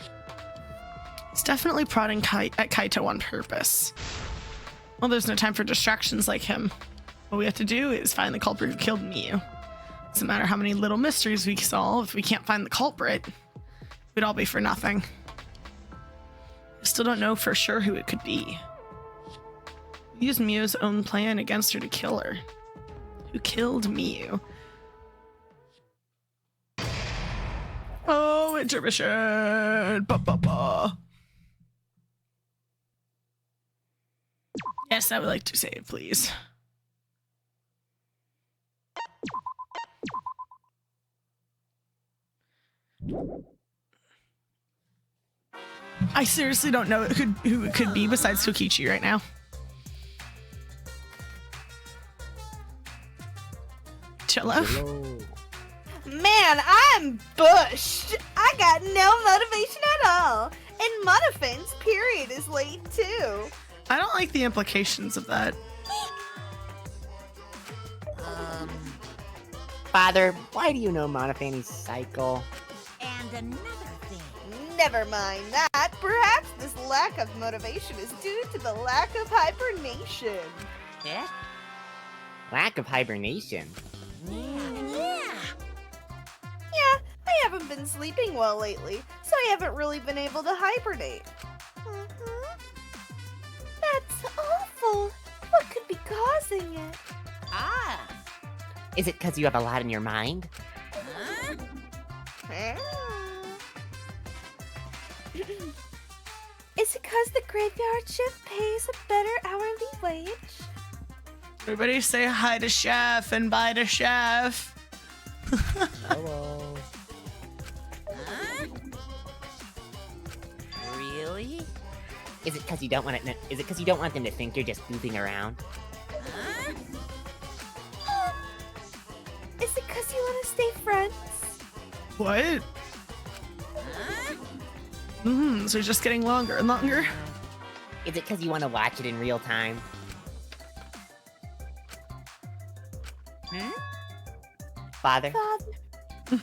He's definitely prodding at Kaito on purpose. Well, there's no time for distractions like him. What we have to do is find the culprit who killed Miyu. Doesn't matter how many little mysteries we solve, if we can't find the culprit, it'd all be for nothing. I still don't know for sure who it could be. We used Miyu's own plan against her to kill her. Who killed Miyu? Oh, intermission! Ba ba ba. Yes, I would like to save, please. I seriously don't know who it could be besides Kokichi right now. Cello? Man, I'm bushed. I got no motivation at all. And Monofen's period is late too. I don't like the implications of that. Father, why do you know Monofani's cycle? And another thing. Never mind that. Perhaps this lack of motivation is due to the lack of hibernation. Eh? Lack of hibernation. Yeah. Yeah, I haven't been sleeping well lately, so I haven't really been able to hibernate. That's awful. What could be causing it? Ah. Is it because you have a lot in your mind? Huh? Is it because the graveyard shift pays a better hourly wage? Everybody say hi to Chef and bye to Chef. Hello. Huh? Really? Is it because you don't want it? Is it because you don't want them to think you're just goofing around? Huh? Is it because you want to stay friends? What? Huh? So it's just getting longer and longer. Is it because you want to watch it in real time? Father? He's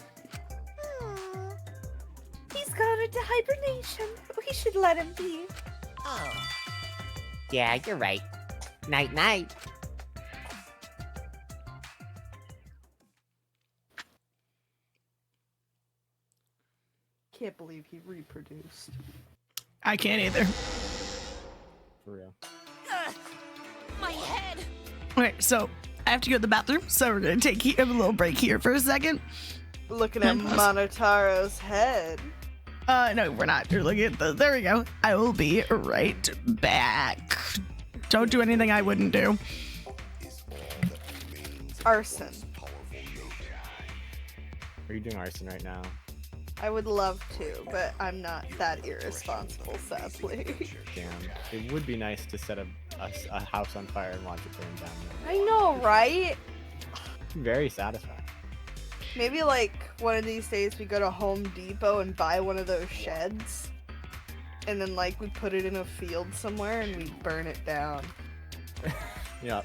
gone into hibernation. We should let him be. Oh. Yeah, you're right. Night night. Can't believe he reproduced. I can't either. For real. My head. Okay, so I have to go to the bathroom, so we're gonna take a little break here for a second. Looking at Monotaro's head. No, we're not. You're looking at there we go. I will be right back. Don't do anything I wouldn't do. Arson. Are you doing arson right now? I would love to, but I'm not that irresponsible, sadly. Damn. It would be nice to set a house on fire and watch it burn down. I know, right? Very satisfying. Maybe like one of these days we go to Home Depot and buy one of those sheds. And then like we put it in a field somewhere and we burn it down. Yeah.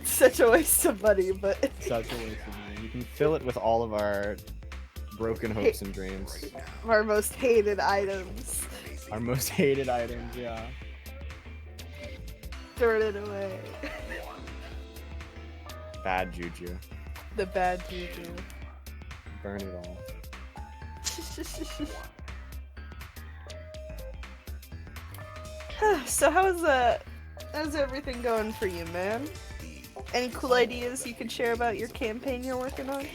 It's such a waste of money, but Such a waste of money. You can fill it with all of our broken hopes and dreams. our most hated items. Our most hated items, yeah. Throw it away. Bad juju. The bad juju. Burn it all. So how's everything going for you, man? Any cool ideas you can share about your campaign you're working on?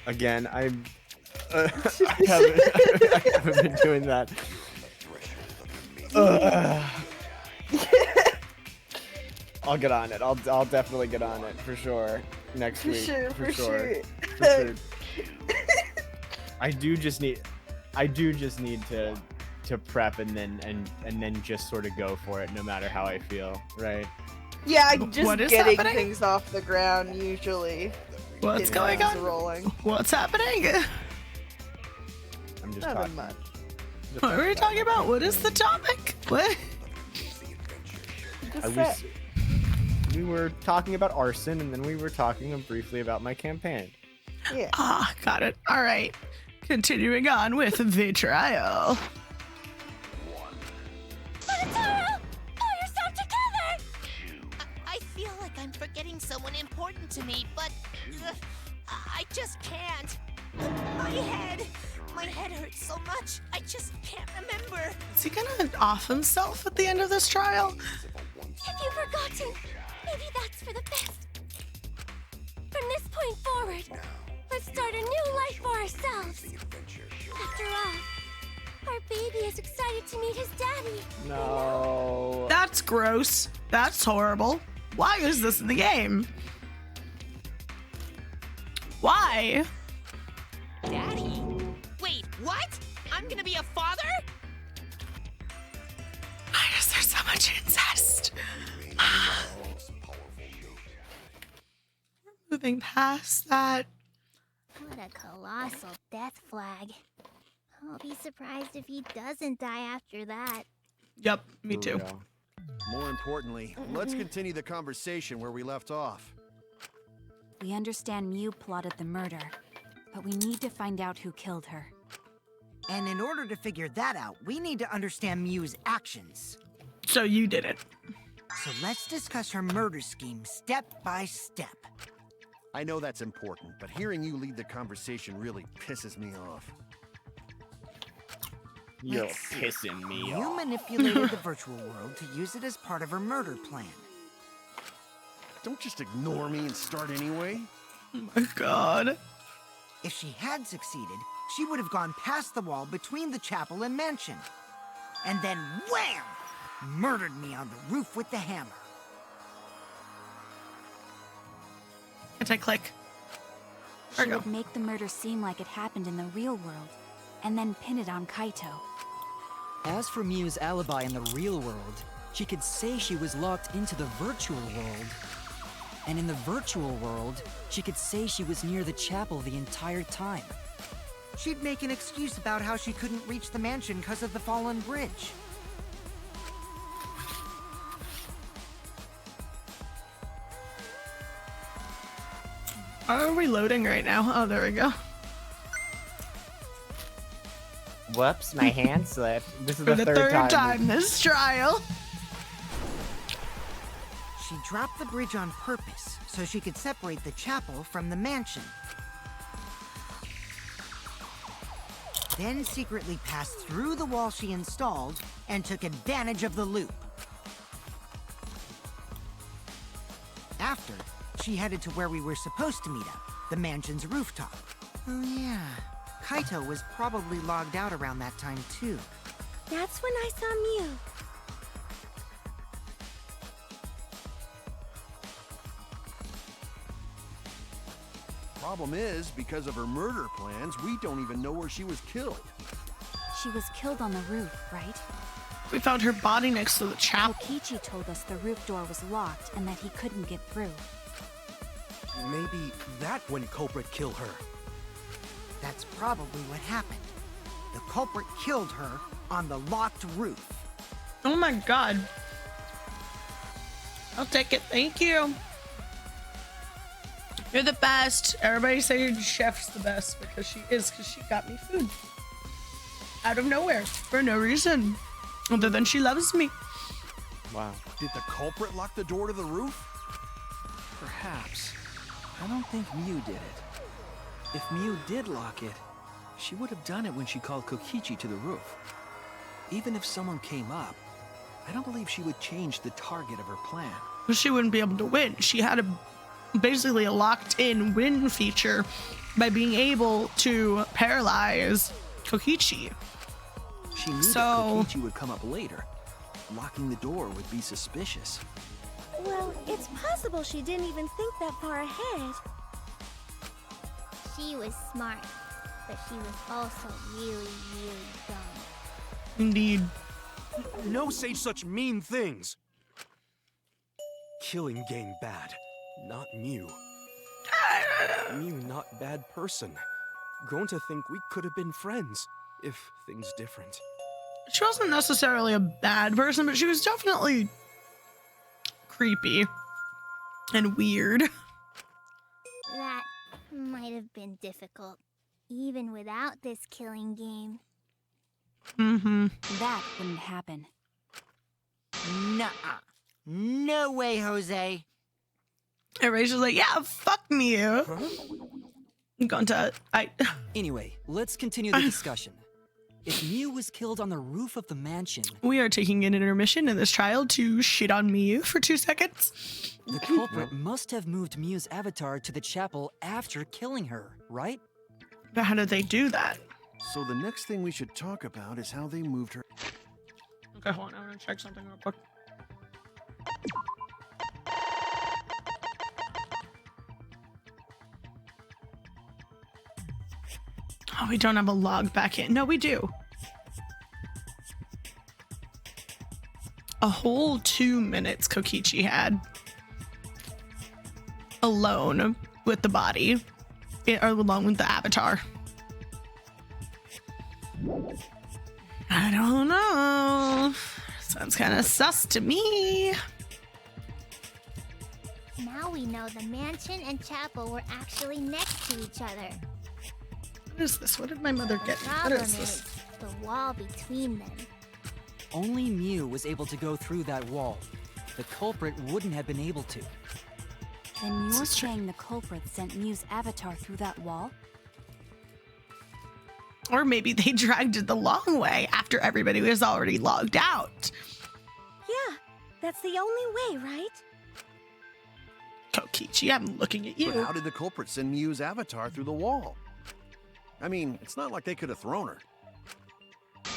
Again, I haven't been doing that. I'll get on it. I'll definitely get on it for sure next week. For sure. I do just need to prep and then just sort of go for it no matter how I feel, right? Yeah, just What is getting happening? things off the ground usually. What's going It's on? rolling. What's happening? I'm just Nothing talking. much. What were we talking about? What is the topic? What? Just I was, we were talking about arson, and then we were talking briefly about my campaign. Yeah. Ah, got it. All right. Continuing on with the trial. Monotaro! Pull yourself together! I feel like I'm forgetting someone important to me, but I just can't. My head hurts so much. I just can't remember. Is he gonna off himself at the end of this trial? If you've forgotten, maybe that's for the best. From this point forward, let's start a new life for ourselves. After all, our baby is excited to meet his daddy. No. That's gross. That's horrible. Why is this in the game? Why? Daddy? Wait, what? I'm gonna be a father? Why is there so much incest? Moving past that. What a colossal death flag. I'll be surprised if he doesn't die after that. Yep, me too. More importantly, let's continue the conversation where we left off. We understand Mew plotted the murder, but we need to find out who killed her. And in order to figure that out, we need to understand Mew's actions. So you did it. So let's discuss her murder scheme step by step. I know that's important, but hearing you lead the conversation really pisses me off. You're Let's see. pissing me Mew off. manipulated the virtual world to use it as part of her murder plan. Don't just ignore me and start anyway. Oh my god. If she had succeeded, she would have gone past the wall between the chapel and mansion. And then wham! Murdered me on the roof with the hammer. Anti-click. She There we would go. make the murder seem like it happened in the real world, and then pin it on Kaito. As for Mew's alibi in the real world, she could say she was locked into the virtual world. And in the virtual world, she could say she was near the chapel the entire time. She'd make an excuse about how she couldn't reach the mansion because of the fallen bridge. Are we loading right now? Oh, there we go. Whoops, my hand slipped. This is For the the third time. this trial. She dropped the bridge on purpose so she could separate the chapel from the mansion. Then secretly passed through the wall she installed and took advantage of the loop. After, she headed to where we were supposed to meet up, the mansion's rooftop. Oh yeah, Kaito was probably logged out around that time too. That's when I saw Mew. Problem is, because of her murder plans, we don't even know where she was killed. She was killed on the roof, right? We found her body next to the chapel. Okichi told us the roof door was locked and that he couldn't get through. Maybe that when culprit killed her. That's probably what happened. The culprit killed her on the locked roof. Oh my god. I'll take it. Thank you. You're the best. Everybody say Chef's the best because she got me food. Out of nowhere. For no reason. Other than she loves me. Wow. Did the culprit lock the door to the roof? Perhaps. I don't think Mew did it. If Mew did lock it, she would have done it when she called Kokichi to the roof. Even if someone came up, I don't believe she would change the target of her plan. She wouldn't be able to win. She had basically a locked-in win feature by being able to paralyze Kokichi. She knew that Kokichi would come up later. Locking the door would be suspicious. Well, it's possible she didn't even think that far ahead. She was smart, but she was also really, really dumb. Indeed. No say such mean things. Killing game bad, not Mew. Mew not bad person. Going to think we could have been friends if things different. She wasn't necessarily a bad person, but she was definitely creepy and weird. That might have been difficult, even without this killing game. Mm-hmm. That wouldn't happen. Nuh-uh. No way, Jose. And Rachel's like, yeah, fuck me. I'm going to... Anyway, let's continue the discussion. If Mew was killed on the roof of the mansion... We are taking an intermission in this trial to shit on Mew for 2 seconds. The culprit must have moved Mew's avatar to the chapel after killing her, right? But how did they do that? So the next thing we should talk about is how they moved her. Okay, hold on. I'm going to check something real quick. Oh, we don't have a log back in. No, we do. A whole 2 minutes Kokichi had. Alone with the body. Or alone with the avatar. I don't know. Sounds kind of sus to me. Now we know the mansion and chapel were actually next to each other. What is this? What did my mother get? The What problem is this? is the wall between them. Only Mew was able to go through that wall. The culprit wouldn't have been able to. Then you're saying the culprit sent Mew's avatar through that wall? Or maybe they dragged it the long way after everybody was already logged out. Yeah, that's the only way, right? Kokichi, I'm looking at you. But how did the culprit send Mew's avatar through the wall? I mean, it's not like they could have thrown her.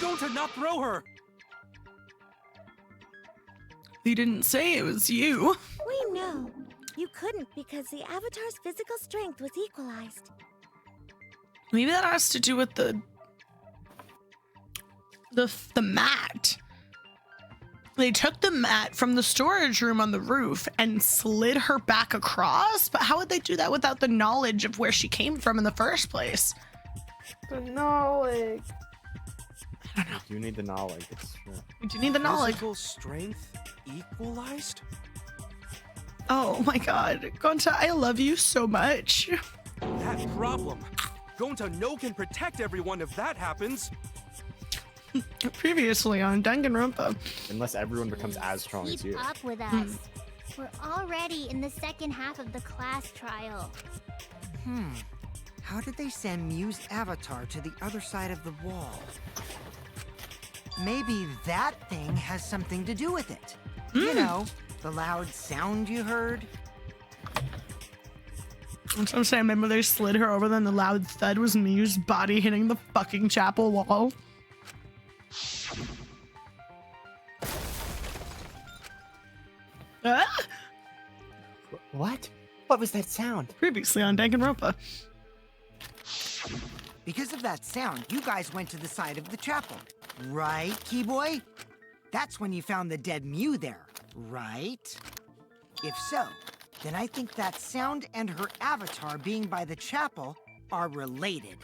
Don't not throw her! He didn't say it was you. We know. You couldn't because the avatar's physical strength was equalized. Maybe that has to do with the mat. They took the mat from the storage room on the roof and slid her back across, but how would they do that without the knowledge of where she came from in the first place? The knowledge. I don't know. You need the knowledge. It's true. We do need the knowledge. Physical strength equalized? Oh my god. Gonta, I love you so much. That problem. Gonta no can protect everyone if that happens. Previously on Danganronopa. Unless everyone becomes as strong as Keep you. up with us. We're already in the second half of the class trial. How did they send Mew's avatar to the other side of the wall? Maybe that thing has something to do with it. You know, the loud sound you heard. That's what I'm saying. My mother slid her over, then the loud thud was Mew's body hitting the fucking chapel wall. Ah! What? What was that sound? Previously on Danganronopa. Because of that sound, you guys went to the side of the chapel. Right, Keyboy? That's when you found the dead Mew there, right? If so, then I think that sound and her avatar being by the chapel are related.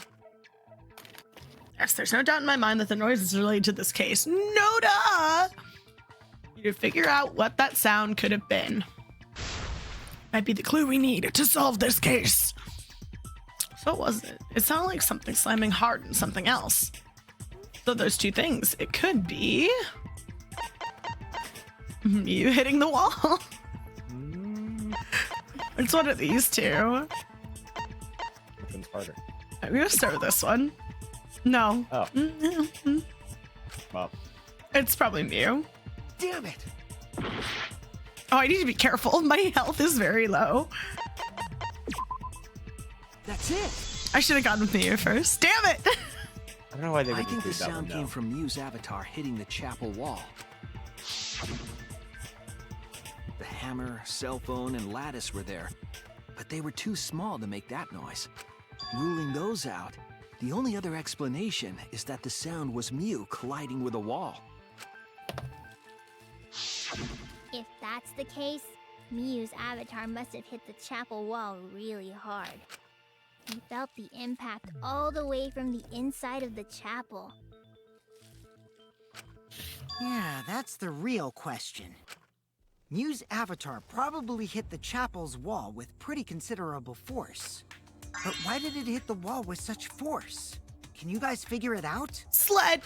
Yes, there's no doubt in my mind that the noise is related to this case. No duh! You need to figure out what that sound could have been. Might be the clue we need to solve this case. So what was it? It sounded like something slamming hard and something else. So those two things. It could be you hitting the wall. It's one of these two. Which one's harder? I'm gonna start with this one. No. Oh. Well. It's probably Mew. Damn it! Oh, I need to be careful. My health is very low. That's it! I should have gone with Mew first. Damn it! I don't know why they I would think the include that one, sound though. came from Mew's avatar hitting the chapel wall. The hammer, cell phone, and lattice were there, but they were too small to make that noise. Ruling those out, the only other explanation is that the sound was Mew colliding with a wall. If that's the case, Miyu's avatar must have hit the chapel wall really hard. He felt the impact all the way from the inside of the chapel. Yeah, that's the real question. Mew's avatar probably hit the chapel's wall with pretty considerable force. But why did it hit the wall with such force? Can you guys figure it out? Sled!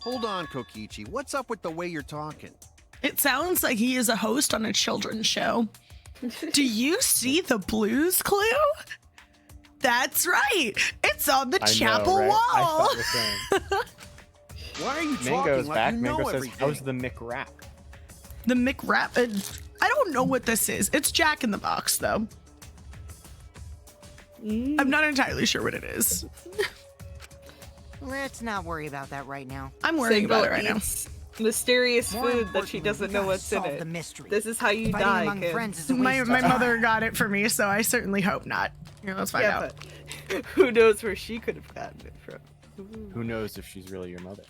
Hold on, Kokichi. What's up with the way you're talking? It sounds like he is a host on a children's show. Do you see the Blues Clue? That's right. It's on the chapel right? wall. I thought the same. Why are you Mango's talking back. like you Mango know says, everything? "How's the McWrap?" The McWrap. I don't know what this is. It's Jack in the Box, though. I'm not entirely sure what it is. Let's not worry about that right now. I'm worrying about it right now. Mysterious More food that she importantly, doesn't we know gotta what's in solve it. the mystery. This is how you Fighting die, among kid. friends is a My waste of mother time. got it for me, so I certainly hope not. Here, let's find out. But who knows where she could have gotten it from? Who knows if she's really your mother?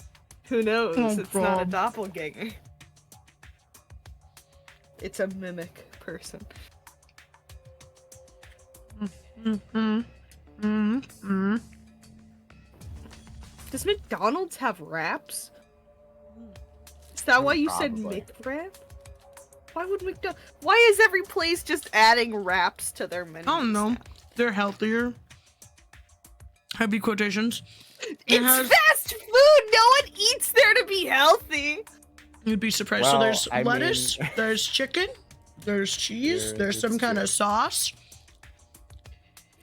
Who knows? Oh, It's not a God. doppelganger. It's a mimic person. Does McDonald's have wraps? Is that why you said Probably. McWrap? Why would McDonald's? Why is every place just adding wraps to their menu? I don't know. They're healthier. Heavy quotations. It's fast food. No one eats there to be healthy. You'd be surprised. Well, So there's I lettuce, mean- there's chicken, there's cheese, there's it's some kind true. of sauce.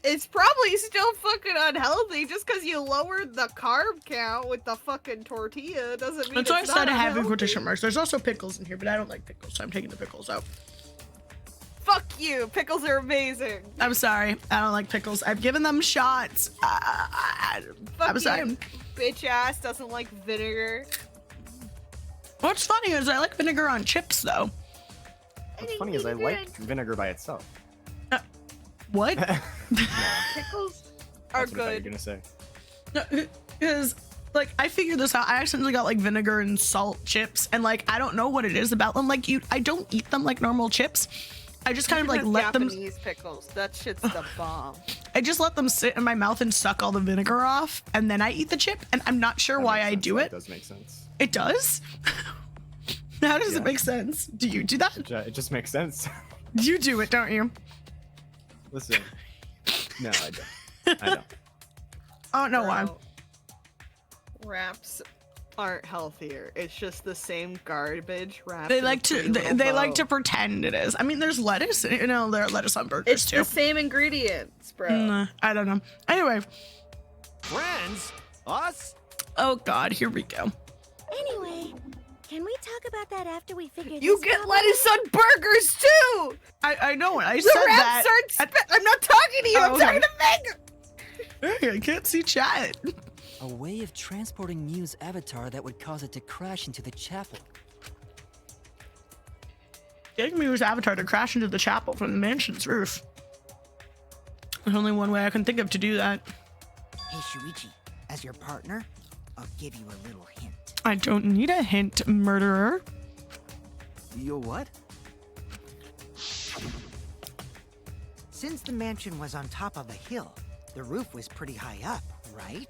It's probably still fucking unhealthy just because you lowered the carb count with the fucking tortilla doesn't mean That's why I it's said not I have in unhealthy. quotation marks. There's also pickles in here, but I don't like pickles, so I'm taking the pickles out. Fuck you. Pickles are amazing. I'm sorry. I don't like pickles. I've given them shots. I'm Fuck sorry. you. Bitch ass doesn't like vinegar. What's funny is I like vinegar on chips, though. What's funny is I like vinegar by itself. What? Pickles are That's what I thought you were good. gonna say. Because, like, I figured this out. I accidentally got, like, vinegar and salt chips, and, like, I don't know what it is about them. Like, I don't eat them like normal chips. I just kind of, like, let them... Japanese pickles. That shit's the bomb. I just let them sit in my mouth and suck all the vinegar off, and then I eat the chip, and I'm not sure why I do That it. does make sense. It does? How does Yeah. it make sense? Do you do that? It just makes sense. You do it, don't you? Listen. No, I don't. I don't. I don't know why. Bro, wraps aren't healthier. It's just the same garbage wrapped. They in a like to pretty they, little they like bow. to pretend it is. I mean, there's lettuce. You know, there's lettuce on burgers It's too. the same ingredients, bro. I don't know. Anyway. Friends? Us? Oh God, here we go. Anyway, can we talk about that after we figure You this get problem lettuce on burgers too. I know it. I The said wraps that. aren't. I'm not talking to you. Oh, I'm okay. talking to Megan. Hey, I can't see chat. A way of transporting Mew's avatar that would cause it to crash into the chapel. Getting Mew's avatar to crash into the chapel from the mansion's roof. There's only one way I can think of to do that. Hey, Shuichi, as your partner, I'll give you a little hint. I don't need a hint, murderer. Yo, what? Since the mansion was on top of a hill, the roof was pretty high up, right?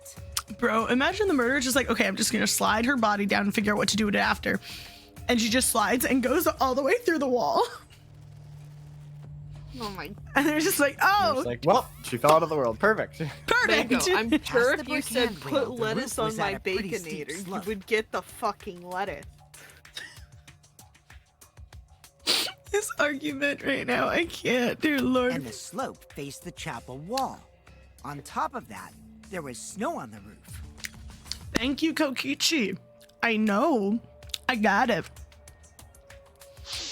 Bro, imagine the murderer just like, okay, I'm just gonna slide her body down and figure out what to do with it after. And she just slides and goes all the way through the wall. Oh my. And they're just like, It's oh, like, well, she fell out of the world. Perfect. perfect. Mango, I'm sure the if you brick said handrail, put the lettuce roof on was my at a pretty steep baconator, you slope. would get the fucking lettuce. This argument right now, I can't, dear Lord. And the slope faced the chapel wall. On top of that, there was snow on the roof. Thank you, Kokichi. I know. I got it.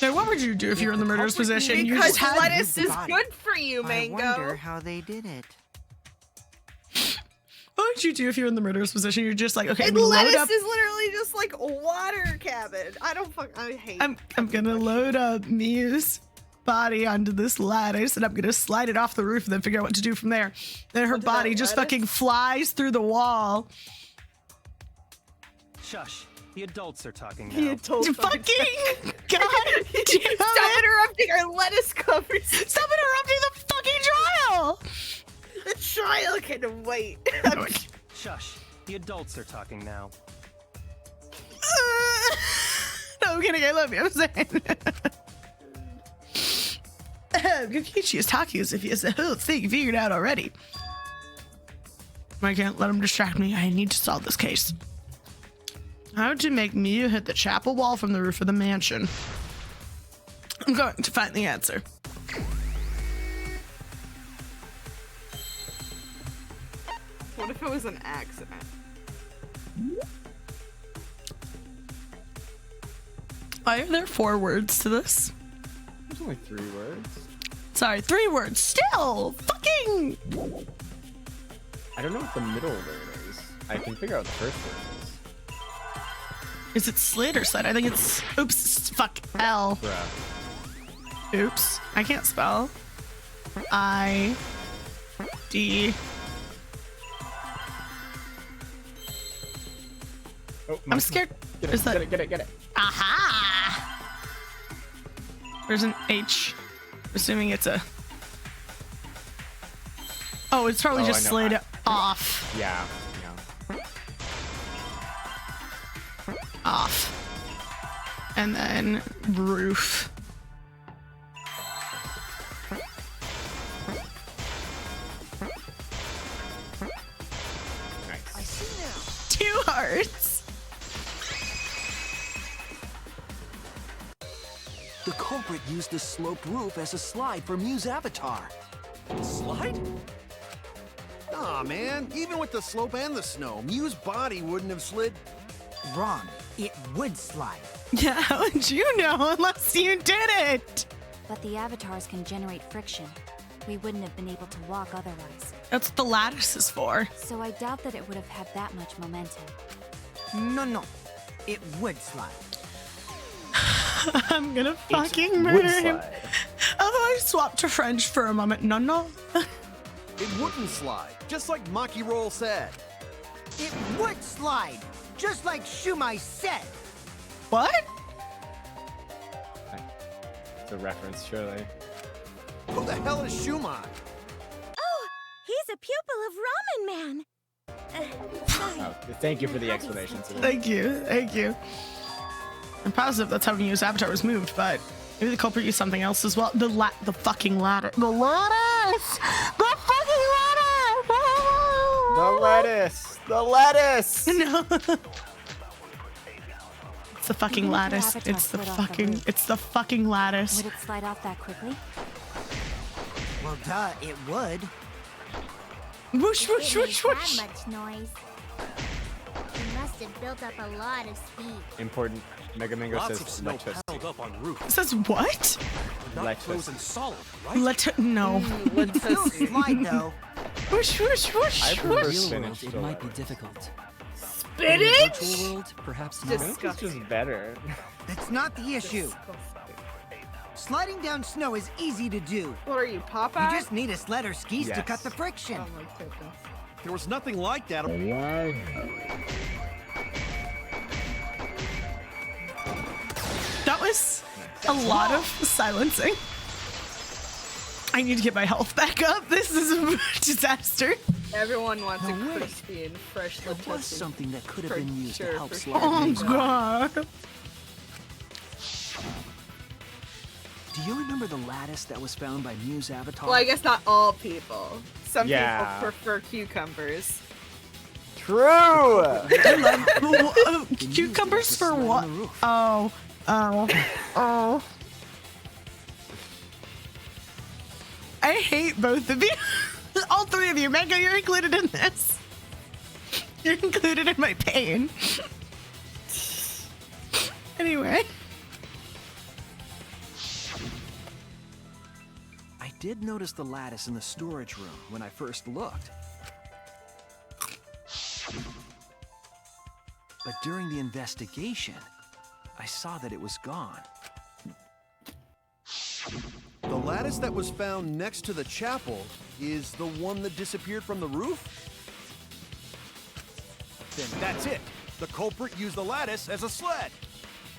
Now, what would you do if you were in the murderer's position? You Because just had lettuce is body. good for you, I Mango. wonder how they did it. What would you do if you were in the murderer's position? You're just like, okay, And I'm gonna lettuce load up. is literally just like water cabbage. I hate. I'm gonna load up Miu's body onto this lattice, and I'm gonna slide it off the roof, and then figure out what to do from there. Then her Onto body that just lettuce? fucking flies through the wall. Shush. the adults are talking The now. adults. Fucking God damn Stop it. interrupting our lettuce covers. Stop interrupting the fucking trial. The trial can wait. Shush. The adults are talking now. No, I'm kidding. I love you. I'm saying. Kokichi is talking as if he has the whole thing figured out already. I can't let him distract me. I need to solve this case. How to make Miu hit the chapel wall from the roof of the mansion. I'm going to find the answer. What if it was an accident? Why are there 4 words to this? There's only 3 words. Sorry, 3 words. Still, fucking. I don't know what the middle word is. I can figure out what the first word is. Is it slid or slid? I think it's. Oops. Fuck. L. Bruh. Oops. I can't spell. I. D. Oh, I'm scared. Get Is it, that? get it. Aha! There's an H. Assuming it's a. Oh, it's probably Oh, just I know. slid off. Yeah. Off. And then roof. Nice. I see now. 2 hearts. The culprit used the sloped roof as a slide for Miu's avatar. Slide? Aw, man. Even with the slope and the snow, Miu's body wouldn't have slid. Wrong. It would slide. Yeah, how would you know unless you did it? But the avatars can generate friction. We wouldn't have been able to walk otherwise. That's what the lattice is for. So I doubt that it would have had that much momentum. No. It would slide. I'm gonna fucking murder him. Although I swapped to French for a moment. No. It wouldn't slide, just like Maki Roll said. It would slide, just like Shumai said. What? It's a reference, surely. Who the hell is Shumai? Oh, he's a pupil of Ramen Man. Sorry. Oh, thank you for the explanation. Sue. Thank you. I'm positive that's how Miu's avatar was moved, but maybe the culprit used something else as well. The fucking ladder. The lattice! The fucking lattice! The lettuce! No. It's the fucking Even if the lattice. avatar It's the slid off the fucking. roof. It's the fucking lattice. Would it slide off that quickly? Well, duh, it would. Whoosh, whoosh, It made whoosh, whoosh. that much noise. He must have built up a lot of speed. Important. Mega Mango Lots of says snow lettuce. piled up on roof. It says what? Not Lettuce. frozen solid, right? No. It still slide though. Whoosh, whoosh, whoosh, I In prefer the whoosh. real spinach world, to it might be lettuce. difficult. Spinach? In the virtual world, perhaps not. Spinach is just better. That's not the issue. Sliding down snow is easy to do. What are you, Popeye? You just need a sled or skis to Yes. cut the friction. Oh my goodness. There was nothing like that. That was a lot of silencing. I need to get my health back up. This is a disaster. Everyone wants No a way. crispy and fresh There was lettuce. something that could have For been used sure, to help for slide sure. Oh things off. god. Do you remember the lattice that was found by Miu's avatar? Well, I guess not all people. Some Yeah. people prefer cucumbers. True! Cucumbers for slide on what? the roof. Oh. I hate both of you. All 3 of you. Mango, you're included in this. You're included in my pain. Anyway. I did notice the lattice in the storage room when I first looked. But during the investigation, I saw that it was gone. The lattice that was found next to the chapel is the one that disappeared from the roof? Then that's it. The culprit used the lattice as a sled.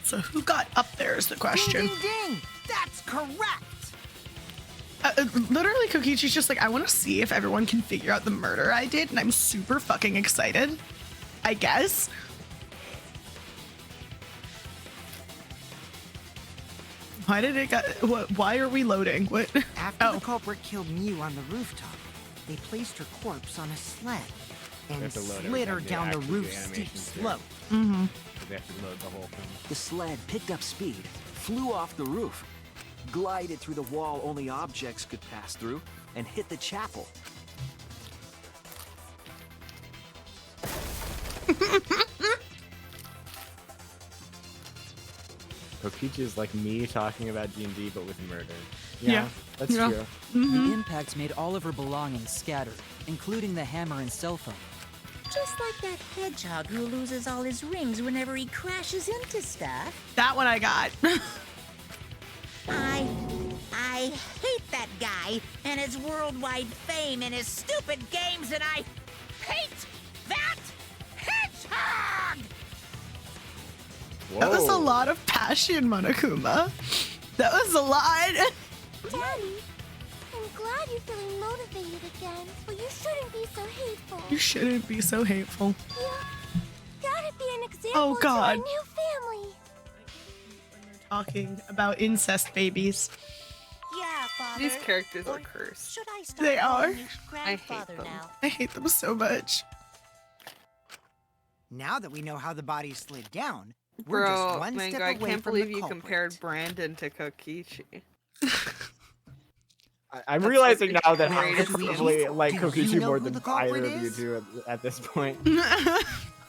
So who got up there is the question. Ding, ding, ding! That's correct! Literally, Kokichi's just like, I want to see if everyone can figure out the murder I did, and I'm super fucking excited. I guess. Why did it got? What? Why are we loading? What? After the culprit killed Mew on the rooftop, they placed her corpse on a sled and slid her down the roof's steep slope. Mm-hmm. They have to load the whole thing. The sled picked up speed, flew off the roof, glided through the wall only objects could pass through, and hit the chapel. Kokichi is like me talking about D&D, but with murder. Yeah. That's Yeah. true. The impact made all of her belongings scattered, including the hammer and cell phone. Just like that hedgehog who loses all his rings whenever he crashes into stuff. That one I got. I hate that guy and his worldwide fame and his stupid games, and I hate that hedgehog! That was a lot of passion, Monokuma. That was a lot. Daddy, I'm glad you're feeling motivated again, but you shouldn't be so hateful. You shouldn't be so hateful. You gotta be an example Oh, God. to our new family. Talking about incest babies. Yeah, Father. These characters are cursed. Should I start They are. calling you grandfather them. now? I hate them so much. Now that we know how the body slid down, we're Bro, just one Mango, step I away can't from believe the you culprit. compared Brandon to Kokichi. I'm That's realizing like now the that I greatest probably thing. like Do Kokichi you know more who than the culprit either of you is? do at this point.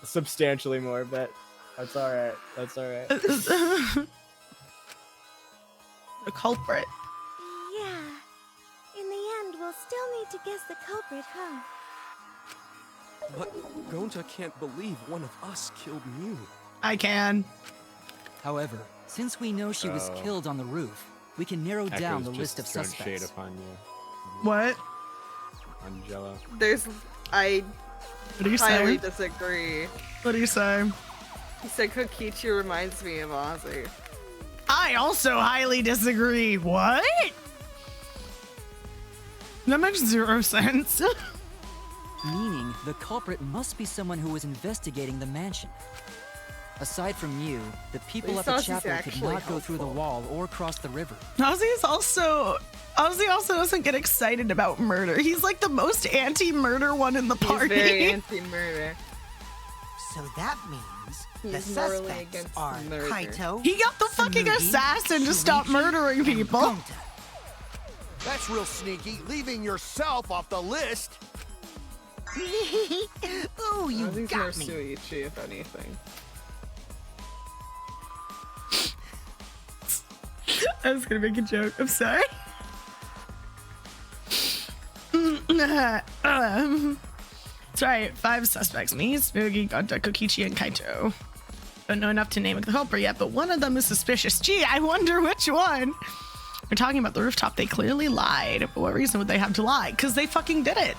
Substantially more, but that's alright. That's alright. The culprit. Yeah. In the end, we'll still need to guess the culprit, huh? But Gonta can't believe one of us killed Mew. I can. However, since we know she was killed on the roof, we can narrow down the list of Shade suspects. upon you. What? On Jello. I What do you highly say? disagree. What do you say? He said Kokichi reminds me of Ozzy. I also highly disagree. What? That makes 0 sense. Meaning, the culprit must be someone who was investigating the mansion. Aside from you, the people at the Ozzy's chapel could actually not go through the wall or cross the river. Ozzy also doesn't get excited about murder. He's like the most anti-murder one in the party. He's very anti-murder. So that means the He's morally suspects against are murder. Kaito. He got the fucking Tsurugi, assassin to stop Shuichi, murdering and people. Gonta. That's real sneaky, leaving yourself off the list. Ooh, you Ozzy's more got me. Shuichi, if anything. I was gonna make a joke. I'm sorry. That's right. 5 suspects. Me, Smoogie, Gonta, Kokichi, and Kaito. Don't know enough to name the culprit yet, but one of them is suspicious. Gee, I wonder which one. We're talking about the rooftop. They clearly lied. But what reason would they have to lie? Because they fucking did it.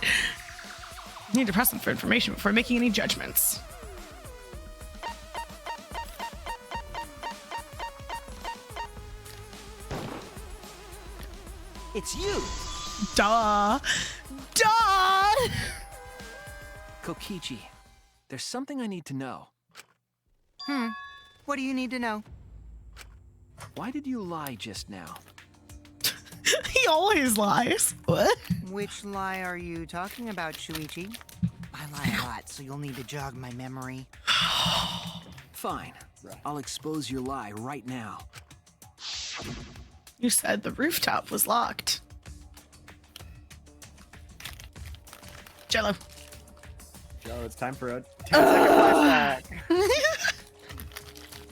Need to press them for information before making any judgments. It's you! Duh. Duh. Kokichi, there's something I need to know. What do you need to know? Why did you lie just now? He always lies. What? Which lie are you talking about, Shuichi? I lie a lot, so you'll need to jog my memory. Fine. I'll expose your lie right now. You said the rooftop was locked. Jello. Jello, it's time for a 10-second flashback.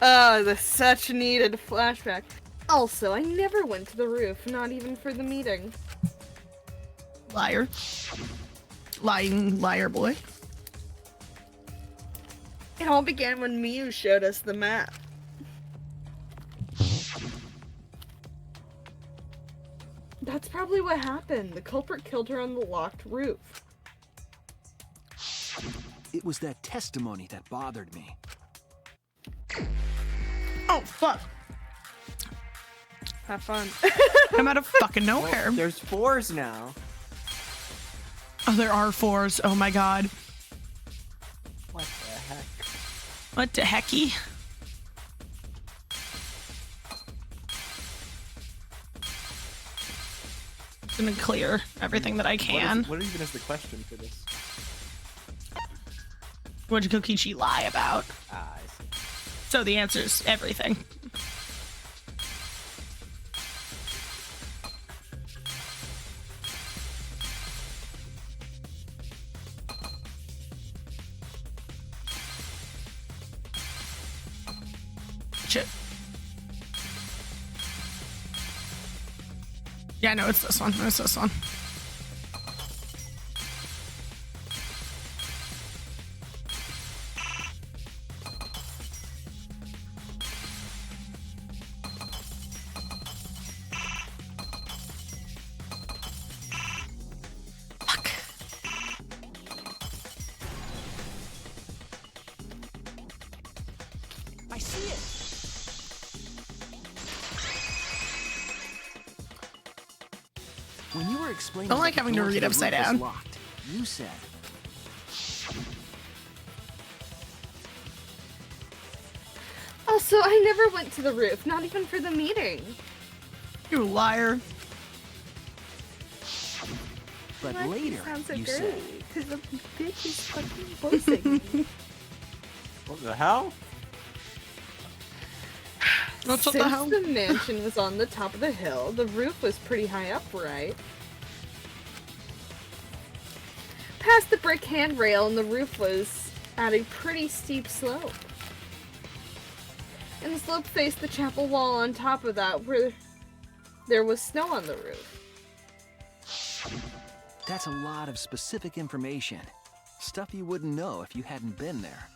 Oh, the such needed flashback. Also, I never went to the roof, not even for the meeting. Liar. Lying liar boy. It all began when Miyu showed us the map. That's probably what happened. The culprit killed her on the locked roof. It was that testimony that bothered me. Oh, fuck. Have fun. I'm out of fucking nowhere. There's 4s now. Oh, there are 4s. Oh my god. What the heck? What the hecky? I'm gonna clear everything that I can. What even is the question for this? What did Kokichi lie about? Ah, I see. So the answer is everything. Shit. Yeah, no, it's this one. It's this one. Fuck. I see it. When you were explaining, Don't like that the having to door read the upside roof was down. locked, you said, Also, I never went to the roof, not even for the meeting. You liar. but Why do later sound so you girly? said, Because the bitch is fucking voicing me. What the hell? What's what Since the hell? the mansion was on the top of the hill, the roof was pretty high up, right? Past the brick handrail, and the roof was at a pretty steep slope. And the slope faced the chapel wall on top of that, where there was snow on the roof. That's a lot of specific information. Stuff you wouldn't know if you hadn't been there.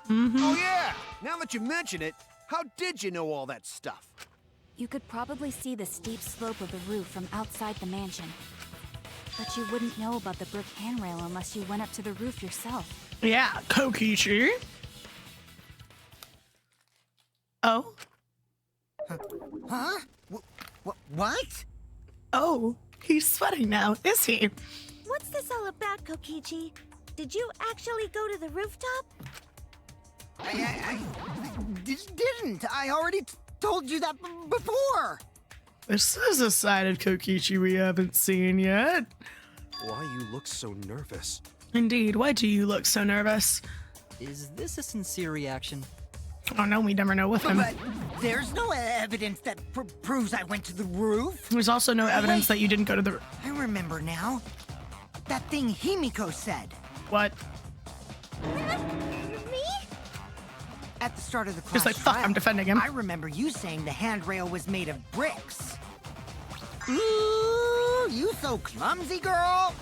Oh yeah! Now that you mention it, how did you know all that stuff? You could probably see the steep slope of the roof from outside the mansion. But you wouldn't know about the brick handrail unless you went up to the roof yourself. Yeah, Kokichi. Oh? Huh? What? Oh, he's sweating now, is he? What's this all about, Kokichi? Did you actually go to the rooftop? I didn't. I already told you that before. This is a side of Kokichi we haven't seen yet. Why you look so nervous? Indeed, why do you look so nervous? "Is this a sincere reaction?" Oh no, we never know with him. But there's no evidence that proves I went to the roof. There's also no evidence that you didn't go to the... I remember now. That thing Himiko said. What? Me? At the start of the class Just like, fuck, trial, I'm defending him. I remember you saying the handrail was made of bricks. Ooh, you so clumsy, girl.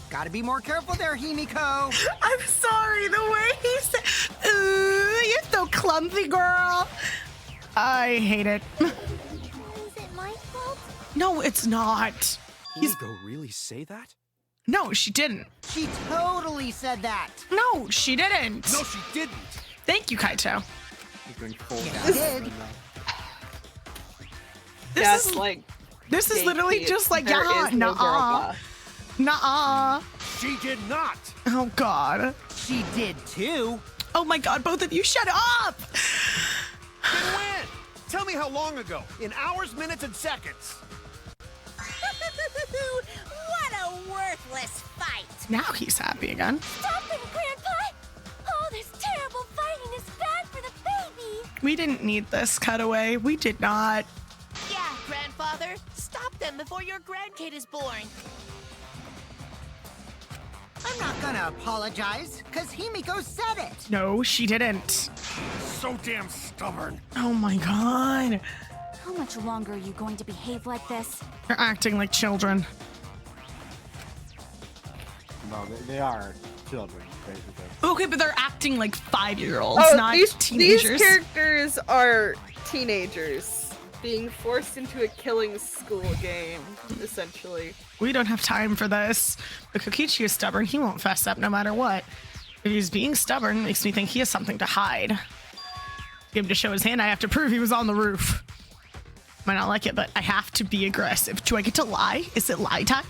Gotta be more careful there, Himiko. I'm sorry, the way he said, ooh, you're so clumsy, girl. I hate it. Is it my fault? No, it's not. Himiko really say that? No, she didn't. She totally said that. No, she didn't. No, she didn't. Thank you, Kaito. He's going full Yeah, down. I did. This is literally just like, there yeah, is no girl nuh-uh. boss. Nuh-uh. She did not. Oh, God. She did too. Oh, my God, both of you, shut up. Then when? Tell me how long ago. In hours, minutes, and seconds. What a worthless fight! Now he's happy again. Stop him, Grandpa! All this terrible fighting is bad for the baby! We didn't need this cutaway. We did not. Yeah, Grandfather, stop them before your grandkid is born. I'm not gonna apologize, because Himiko said it. No, she didn't. So damn stubborn. Oh, my God. How much longer are you going to behave like this? They're acting like children. No, they are children, basically. Okay, but they're acting like 5-year-olds, Oh, not these teenagers. characters are teenagers being forced into a killing school game, essentially. We don't have time for this. But Kokichi is stubborn. He won't fess up no matter what. If he's being stubborn, it makes me think he has something to hide. Get him to show his hand. I have to prove he was on the roof. Might not like it, but I have to be aggressive. Do I get to lie? Is it lie time?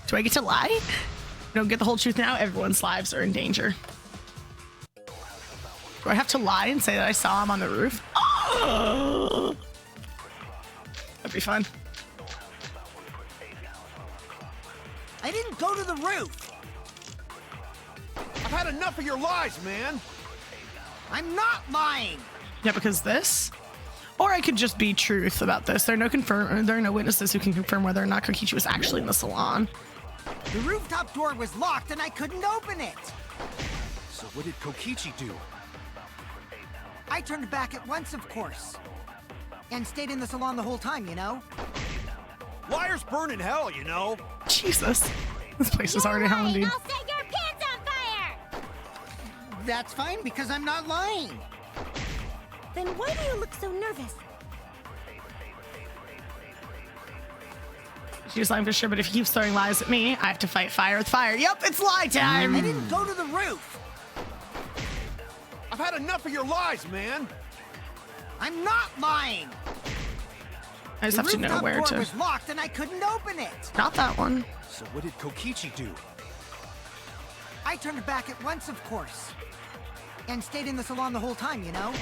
Do I get to lie? Don't get the whole truth now. Everyone's lives are in danger. Do I have to lie and say that I saw him on the roof? Oh! That'd be fun. I didn't go to the roof. I've had enough of your lies, man. I'm not lying. Yeah, because this. Or I could just be truth about this. There are no witnesses who can confirm whether or not Kokichi was actually in the salon. The rooftop door was locked and I couldn't open it. So what did Kokichi do? I turned back at once, of course. And stayed in the salon the whole time, you know? Liars burn in hell, you know. Jesus. This place is already hell indeed. I'll set your pants on fire! That's fine because I'm not lying. Then why do you look so nervous? She's lying for sure, but if he keeps throwing lies at me, I have to fight fire with fire. Yep, it's lie time. I didn't go to the roof. I've had enough of your lies, man. I'm not lying. I just have to know where The rooftop to. door was locked and I couldn't open it. Not that one. So what did Kokichi do? I turned back at once, of course. And stayed in the salon the whole time, you know?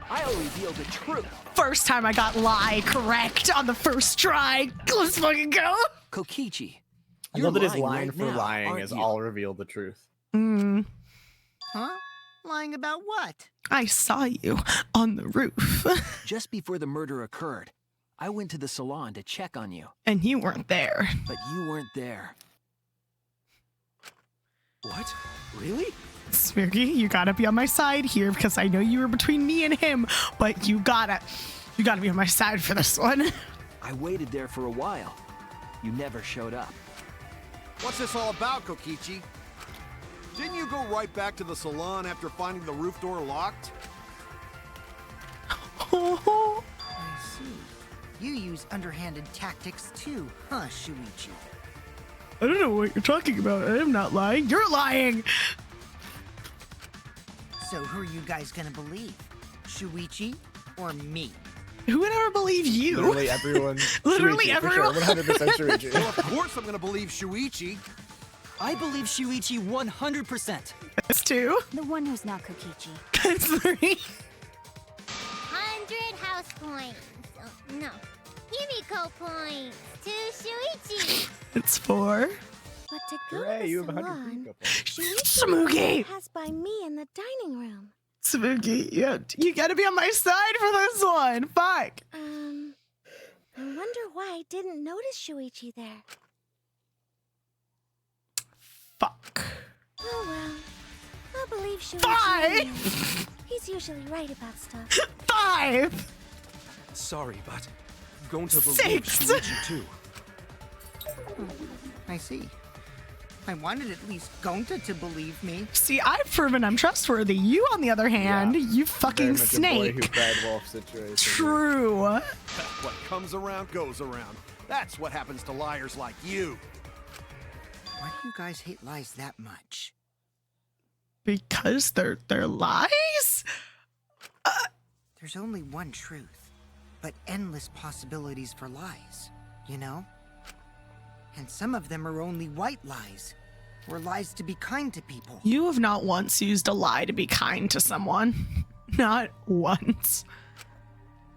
I'll reveal the truth. First time I got lie correct on the first try. Let's fucking go. Kokichi, I you're love that his lying line right for now, lying aren't is you? all reveal the truth. Huh? Lying about what? I saw you on the roof. Just before the murder occurred, I went to the salon to check on you, And you weren't there. but you weren't there. What? Really? Smirky, you gotta be on my side here because I know you were between me and him, but you gotta be on my side for this one. I waited there for a while. You never showed up. What's this all about, Kokichi? Didn't you go right back to the salon after finding the roof door locked? I see. You use underhanded tactics too, huh, Shuichi? I don't know what you're talking about. I'm not lying. You're lying. So who are you guys gonna believe? Shuichi or me? Who would ever believe you? Literally everyone. Literally Shuichi, everyone. For sure, 100% Shuichi. Well, of course I'm gonna believe Shuichi. I believe Shuichi 100%. That's 2. The one who's not Kokichi. That's 3. 100 house points. Oh, no. Himiko points to Shuichi. It's 4. But to go Hooray, to you the have 100 salon, people. Smooky. has by me in the dining room. Smooky, yeah, you gotta be on my side for this one. Fuck. I wonder why I didn't notice Shuichi there. Fuck. Oh well. I'll believe Shuichi. 5. anyway. He's usually right about stuff. 5. Sorry, but I'm going to believe 6. Shuichi too. I see. I wanted at least Gonta to believe me. See, I've proven I'm trustworthy. You, on the other hand, you fucking Very much a boy who snake. cried wolf situation. True. What comes around goes around. That's what happens to liars like you. Why do you guys hate lies that much? Because they're lies? There's only one truth, but endless possibilities for lies, you know? And some of them are only white lies, or lies to be kind to people. You have not once used a lie to be kind to someone. Not once.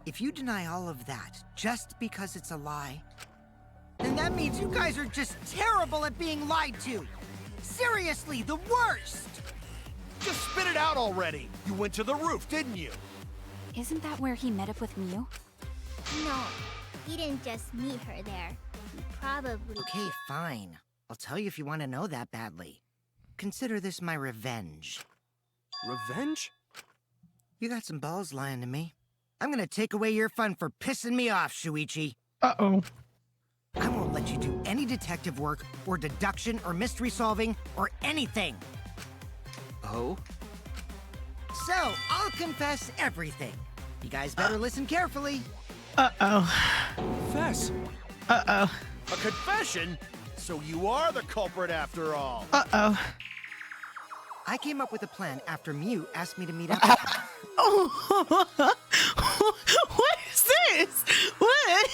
If you deny all of that just because it's a lie, then that means you guys are just terrible at being lied to. Seriously, the worst! Just spit it out already. You went to the roof, didn't you? Isn't that where he met up with Miu? No, he didn't just meet her there. He probably. Okay, fine. I'll tell you if you want to know that badly. Consider this my revenge. Revenge? You got some balls lying to me. I'm gonna take away your fun for pissing me off, Shuichi. Uh-oh. I won't let you do any detective work, or deduction, or mystery solving, or anything. Oh? So, I'll confess everything. You guys better listen carefully. Uh-oh. Fess. Uh-oh. A confession? So you are the culprit after all. Uh-oh. I came up with a plan after Mew asked me to meet up with her. Oh, what is this? What?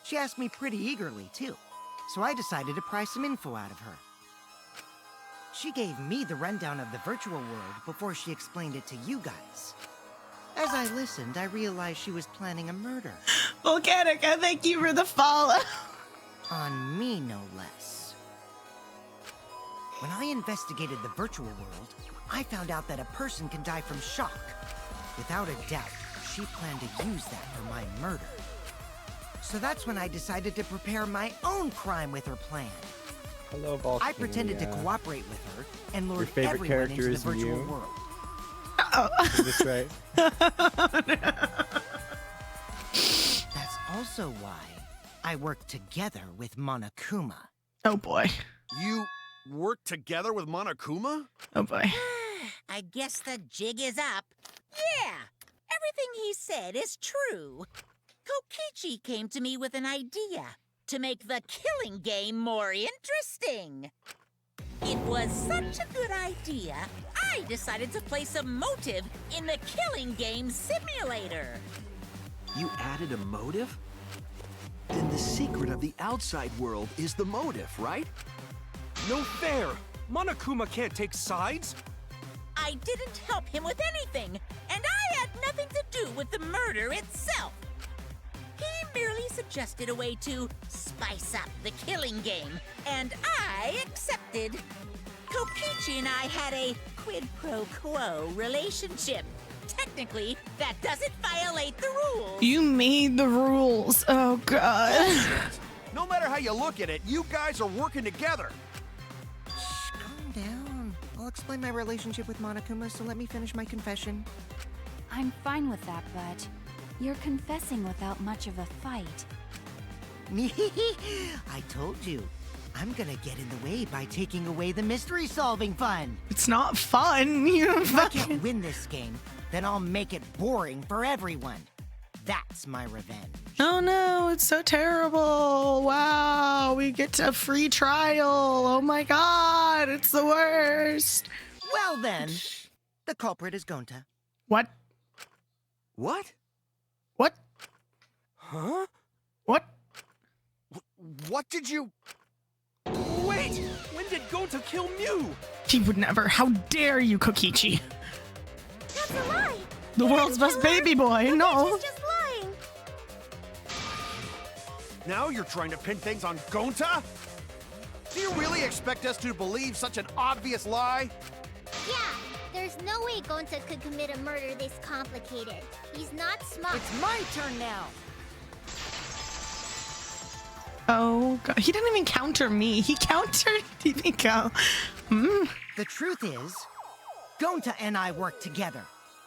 She asked me pretty eagerly, too. So I decided to pry some info out of her. She gave me the rundown of the virtual world before she explained it to you guys. As I listened, I realized she was planning a murder. Volcanica, thank you for the follow. On me, no less. When I investigated the virtual world, I found out that a person can die from shock. Without a doubt, she planned to use that for my murder. So that's when I decided to prepare my own crime with her plan. Hello, Volcania. I pretended to cooperate with her and Your lured favorite everyone character into the is virtual Mew? world. Is this right? That's also why I worked together with Monokuma. Oh boy. You work together with Monokuma? Oh boy. I guess the jig is up. Yeah, everything he said is true. Kokichi came to me with an idea to make the killing game more interesting. It was such a good idea, I decided to place a motive in the killing game simulator. You added a motive? Then the secret of the outside world is the motive, right? No fair! Monokuma can't take sides! I didn't help him with anything, and I had nothing to do with the murder itself. He merely suggested a way to spice up the killing game, and I accepted. Kokichi and I had a quid pro quo relationship. Technically, that doesn't violate the rules. You made the rules. Oh god. No matter how you look at it, you guys are working together. Shh, calm down. I'll explain my relationship with Monokuma, so let me finish my confession. I'm fine with that, but you're confessing without much of a fight. I told you. I'm gonna get in the way by taking away the mystery-solving fun. It's not fun. You If I can't win this game, then I'll make it boring for everyone. That's my revenge. Oh no, it's so terrible. Wow, we get a free trial. Oh my god, it's the worst. Well then, the culprit is Gonta. What? What? What? Huh? What? What did you... Wait! When did Gonta kill Mew? He would never. How dare you, Kokichi? That's a lie! The world's best baby boy. No. He's just lying! Now you're trying to pin things on Gonta? Do you really expect us to believe such an obvious lie? Yeah, there's no way Gonta could commit a murder this complicated. He's not smart. It's my turn now. Oh god, he didn't even counter me. He countered Himiko. The truth is, Gonta and I worked together.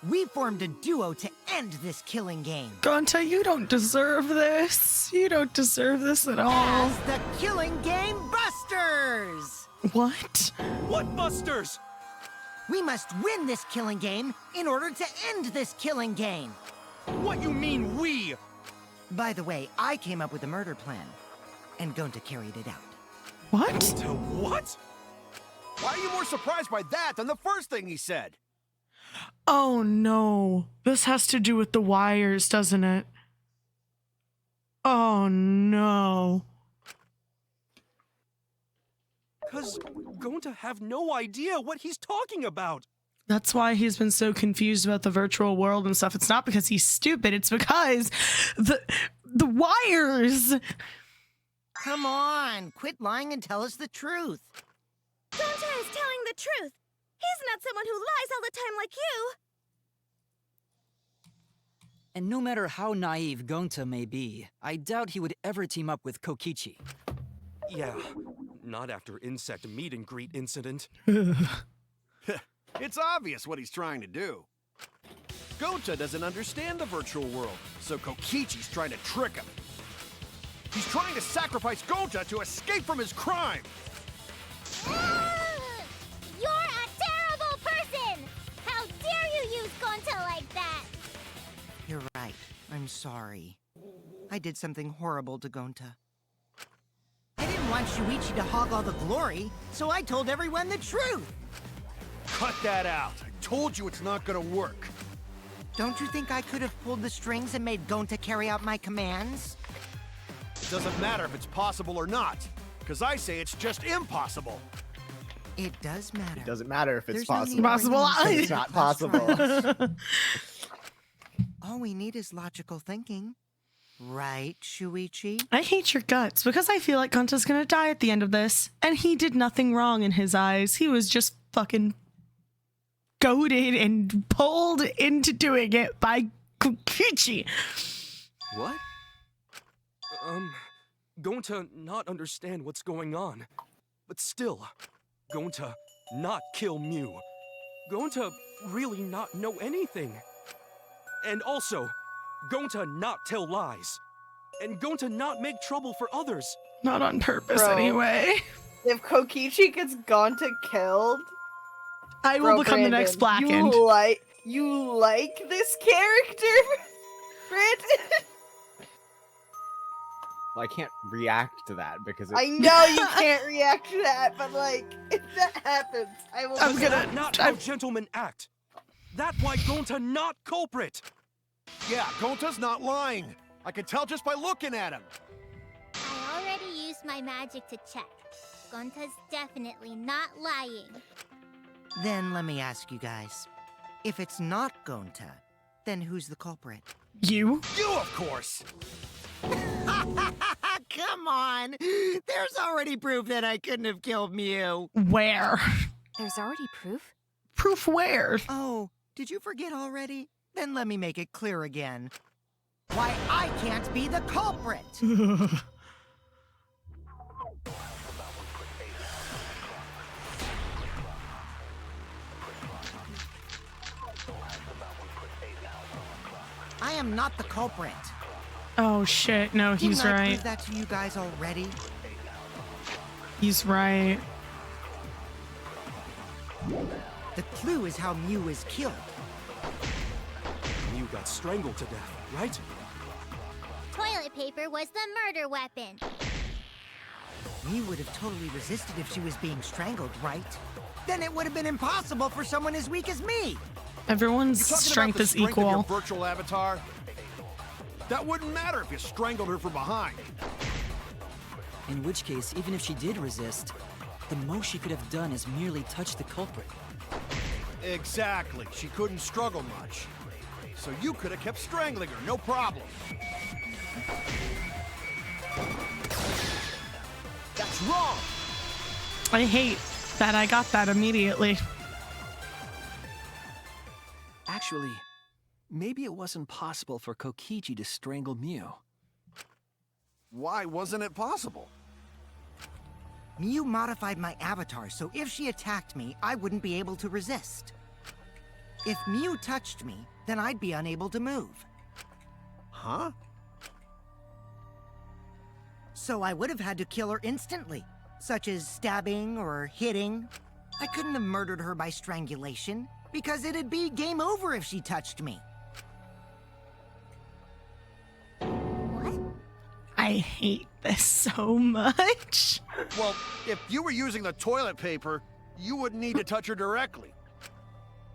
We formed a duo to end this killing game. Gonta, you don't deserve this. You don't deserve this at all. As the Killing Game Busters! What? What busters? We must win this killing game in order to end this killing game. What you mean, we? By the way, I came up with a murder plan, and Gonta carried it out. What? To what? Why are you more surprised by that than the first thing he said? Oh no. This has to do with the wires, doesn't it? Oh no. Cause Gonta have no idea what he's talking about. That's why he's been so confused about the virtual world and stuff. It's not because he's stupid, it's because the wires. Come on, quit lying and tell us the truth. Gonta is telling the truth! He's not someone who lies all the time like you! And no matter how naive Gonta may be, I doubt he would ever team up with Kokichi. Yeah, not after insect meet and greet incident. It's obvious what he's trying to do. Gonta doesn't understand the virtual world, so Kokichi's trying to trick him. He's trying to sacrifice Gonta to escape from his crime. You're a terrible person! How dare you use Gonta like that? You're right. I'm sorry. I did something horrible to Gonta. I didn't want Shuichi to hog all the glory, so I told everyone the truth. Cut that out. I told you it's not gonna work. Don't you think I could have pulled the strings and made Gonta carry out my commands? Doesn't matter if it's possible or not, because I say it's just impossible. It does matter. It doesn't matter if it's There's no possible. need to bring It's them not into class possible. trials. All we need is logical thinking. Right, Shuichi? I hate your guts because I feel like Gonta's gonna die at the end of this. And he did nothing wrong in his eyes. He was just fucking goaded and pulled into doing it by Kokichi. What? Going to not understand what's going on. But still, going to not kill Mew. Going to really not know anything. And also, going to not tell lies. And going to not make trouble for others. Not on purpose, Bro. anyway. If Kokichi gets Gonta killed, I will become the next Blackened. You like this character, Brandon? Well, I can't react to that because I know you can't react to that, but like, if that happens, I will. I'm gonna. Not how gentlemen act. That's why Gonta not culprit. Yeah, Gonta's not lying. I can tell just by looking at him. I already used my magic to check. Gonta's definitely not lying. Then let me ask you guys. If it's not Gonta, then who's the culprit? You? You, of course. Come on! There's already proof that I couldn't have killed Mew. Where? There's already proof? Proof where? Oh, did you forget already? Then let me make it clear again. Why I can't be the culprit! I am not the culprit. Oh shit, no, he's Didn't I right. prove that to you guys already? He's right. The clue is how Mew is killed. Mew got strangled to death, right? Toilet paper was the murder weapon. Mew would have totally resisted if she was being strangled, right? Then it would have been impossible for someone as weak as me. Everyone's You talking strength about the is strength equal. of your virtual avatar? That wouldn't matter if you strangled her from behind. In which case, even if she did resist, the most she could have done is merely touch the culprit. Exactly. She couldn't struggle much. So you could have kept strangling her, no problem. That's wrong! I hate that I got that immediately. Actually, maybe it wasn't possible for Kokichi to strangle Mew. Why wasn't it possible? Mew modified my avatar, so if she attacked me, I wouldn't be able to resist. If Mew touched me, then I'd be unable to move. Huh? So I would have had to kill her instantly, such as stabbing or hitting. I couldn't have murdered her by strangulation, because it'd be game over if she touched me. What? I hate this so much. Well, if you were using the toilet paper, you wouldn't need to touch her directly.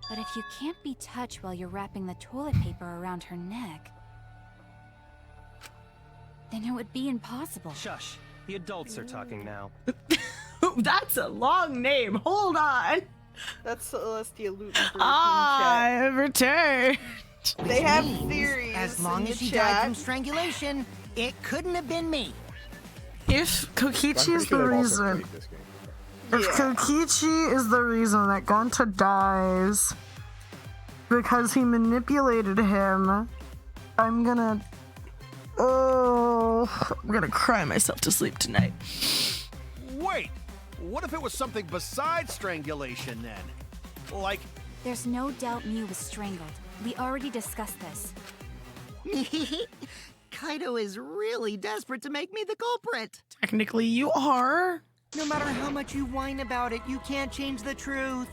But if you can't be touched while you're wrapping the toilet paper around her neck, then it would be impossible. Shush. The adults are talking now. That's a long name. Hold on. That's Celestia Lutenberg. I have returned. They have Means, theories. as long in as the she chat. died from strangulation, it couldn't have been me. If Kokichi is the reason, if Yeah. Kokichi is the reason that Gonta dies because he manipulated him, I'm gonna cry myself to sleep tonight. Wait! What if it was something besides strangulation then? Like, There's no doubt Mew was strangled. We already discussed this. Kaito is really desperate to make me the culprit. Technically, you are. No matter how much you whine about it, you can't change the truth.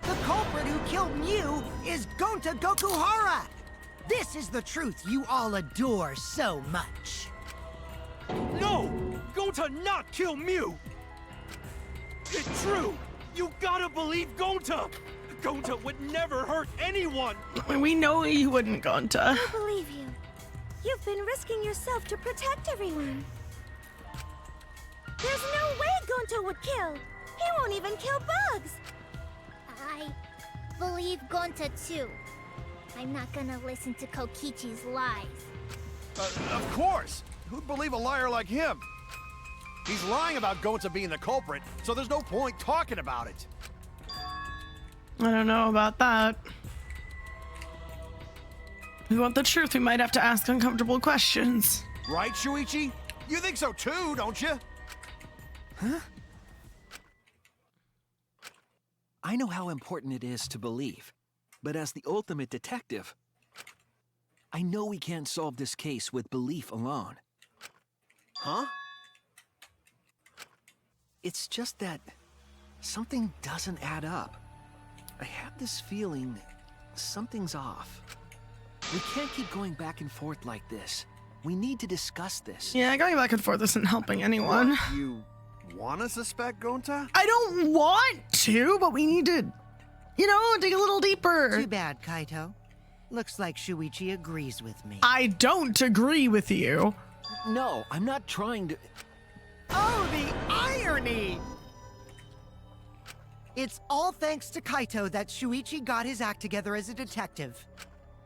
The culprit who killed Mew is Gonta Gokuhara! This is the truth you all adore so much. No! Gonta not kill Mew? It's true! You gotta believe Gonta! Gonta would never hurt anyone! We know you wouldn't, Gonta. I believe you. You've been risking yourself to protect everyone. There's no way Gonta would kill. He won't even kill bugs. I believe Gonta too. I'm not gonna listen to Kokichi's lies. Of course! Who'd believe a liar like him? He's lying about Gonta being the culprit, so there's no point talking about it. I don't know about that. If we want the truth, we might have to ask uncomfortable questions. Right, Shuichi? You think so too, don't you? Huh? I know how important it is to believe, but as the ultimate detective, I know we can't solve this case with belief alone. Huh? It's just that something doesn't add up. I have this feeling something's off. We can't keep going back and forth like this. We need to discuss this. Yeah, going back and forth isn't helping anyone. What, you wanna suspect Gonta? I don't want to, but we need to, dig a little deeper. Too bad, Kaito. Looks like Shuichi agrees with me. I don't agree with you. No, I'm not trying to... Oh, the irony! It's all thanks to Kaito that Shuichi got his act together as a detective.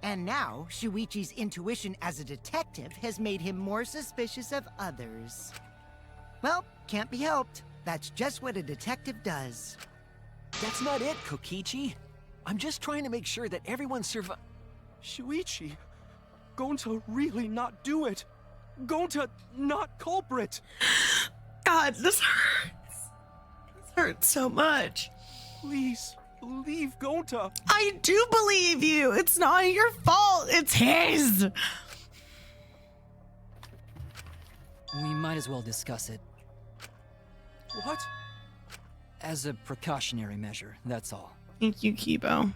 And now, Shuichi's intuition as a detective has made him more suspicious of others. Well, can't be helped. That's just what a detective does. That's not it, Kokichi. I'm just trying to make sure that everyone Shuichi, Gonta really not do it. Gonta not culprit. God, this hurts. This hurts so much. Please, believe Gonta. I do believe you. It's not your fault. It's his. We might as well discuss it. What? As a precautionary measure, that's all. Thank you, Kibo.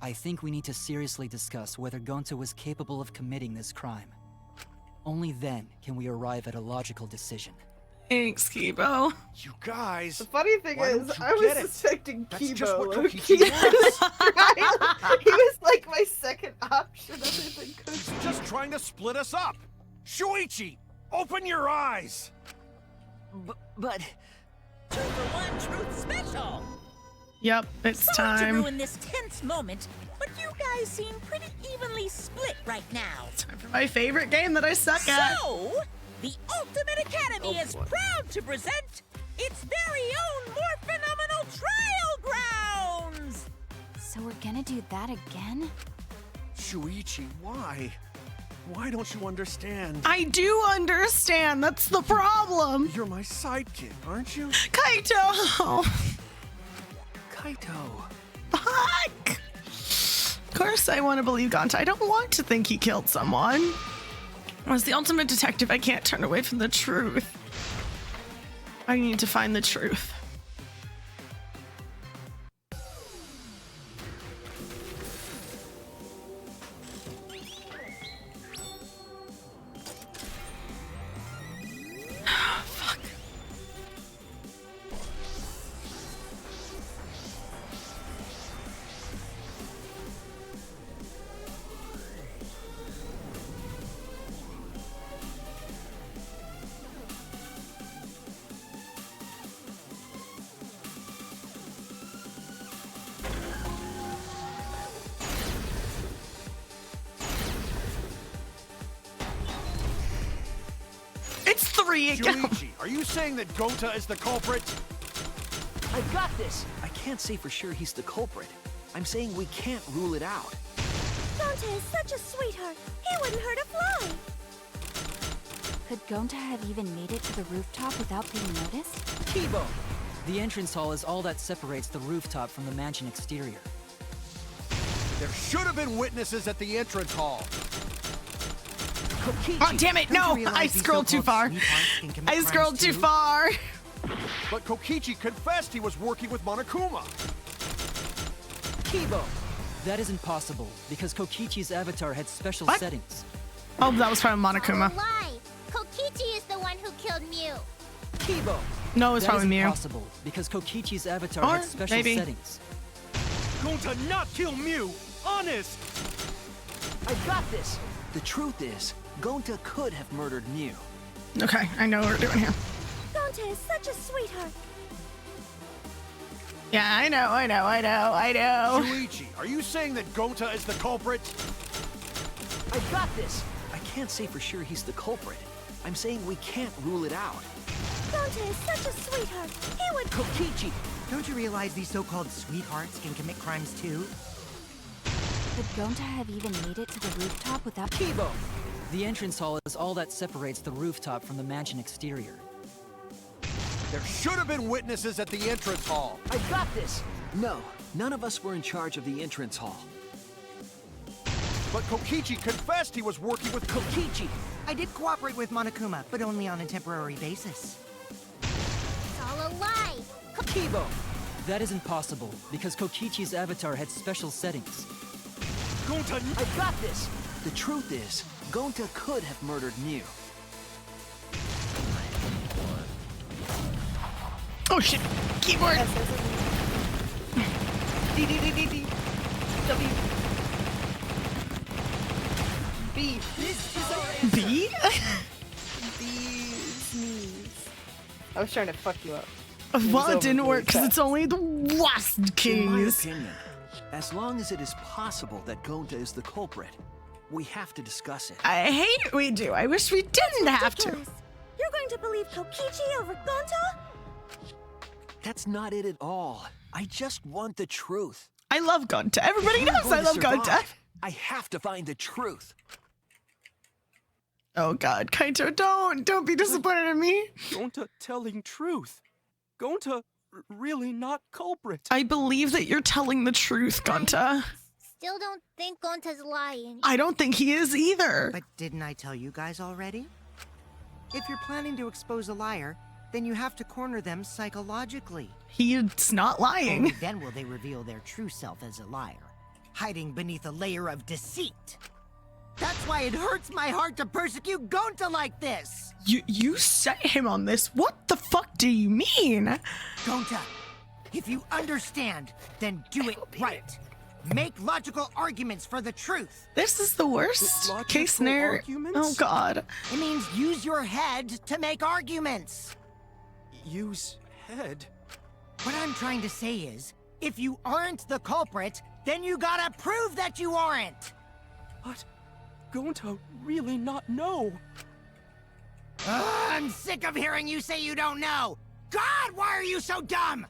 I think we need to seriously discuss whether Gonta was capable of committing this crime. Only then can we arrive at a logical decision. Thanks, Kibo. You guys. The funny thing why is, don't you I was get it? suspecting That's Kibo. just what low-key. Kokichi wants. He was like my second option other than He's Kokichi. just trying to split us up. Shuichi, open your eyes. But... 2 for 1 truth special! Yep, it's Sorry to time. ruin this tense moment, but you guys seem pretty evenly split right now. Time for my favorite game that I suck at. So, the Ultimate Academy is proud to present its very own more phenomenal trial grounds! So we're gonna do that again? Shuichi, why? Why don't you understand? I do understand. That's the problem. You're my sidekick, aren't you? Kaito. Kaito. Fuck. Of course I want to believe Gonta. I don't want to think he killed someone. As the ultimate detective, I can't turn away from the truth. I need to find the truth. Fuck. It's 3 again. Shuichi, are you saying that Gonta is the culprit? I've got this! I can't say for sure he's the culprit. I'm saying we can't rule it out. Gonta is such a sweetheart. He wouldn't hurt a fly. Could Gonta have even made it to the rooftop without being noticed? Kibo! The entrance hall is all that separates the rooftop from the mansion exterior. There should have been witnesses at the entrance hall. Kokichi, Oh, damn it. Don't you No, realize I these scrolled too far. so-called sweethearts can commit I crimes scrolled too too? far. But Kokichi confessed he was working with Monokuma. Kibo! That isn't possible, because Kokichi's avatar had special What? settings. Oh, that was from Monokuma. Lie! Kokichi is the one who killed Mew. Kibo! No, it's That probably isn't Mew. possible, because Kokichi's avatar Or had special maybe. settings. Going to not kill Mew! Honest! I got this! The truth is, Gonta could have murdered Mew. Okay, I know what we're doing here. Gonta is such a sweetheart. Yeah, I know. Shuichi, are you saying that Gonta is the culprit? I got this! I can't say for sure he's the culprit. I'm saying we can't rule it out. Gonta is such a sweetheart. He would. Kokichi! Don't you realize these so-called sweethearts can commit crimes too? Could Gonta have even made it to the rooftop without Kibo! The entrance hall is all that separates the rooftop from the mansion exterior. There should have been witnesses at the entrance hall. I got this! No, none of us were in charge of the entrance hall. But Kokichi confessed he was working with Kokichi! I did cooperate with Monokuma, but only on a temporary basis. It's all a lie. Kibo! That isn't possible, because Kokichi's avatar had special settings. Gonta, I got this! The truth is, Gonta could have murdered Mew. Oh shit! Keyboard! D D D D D W B. B? Bees knees. I was trying to fuck you up. Well, it over didn't really work because fast. it's only the last In my keys. opinion, as long as it is possible that Gonta is the culprit, we have to discuss it. I hate we do. I wish we didn't have to. Ridiculous. You're going to believe Kokichi over Gonta? That's not it at all. I just want the truth. I love Gonta. Everybody If we're knows going I to love Gonta. survive, I have to find the truth. Oh god, Kaito, don't be disappointed in me. Gonta telling truth. Gonta really not culprit. I believe that you're telling the truth, Gonta. Still don't think Gonta's lying. I don't think he is either. But didn't I tell you guys already? If you're planning to expose a liar, then you have to corner them psychologically. He's not lying. Only then will they reveal their true self as a liar, hiding beneath a layer of deceit. That's why it hurts my heart to persecute Gonta like this! You set him on this? What the fuck do you mean? Gonta, if you understand, then do it right. Make logical arguments for the truth. This is the worst Logical case scenario. arguments? Oh god. It means use your head to make arguments. Use head. What I'm trying to say is, if you aren't the culprit, then you gotta prove that you aren't. But Gonta really not know. I'm sick of hearing you say you don't know. God, why are you so dumb?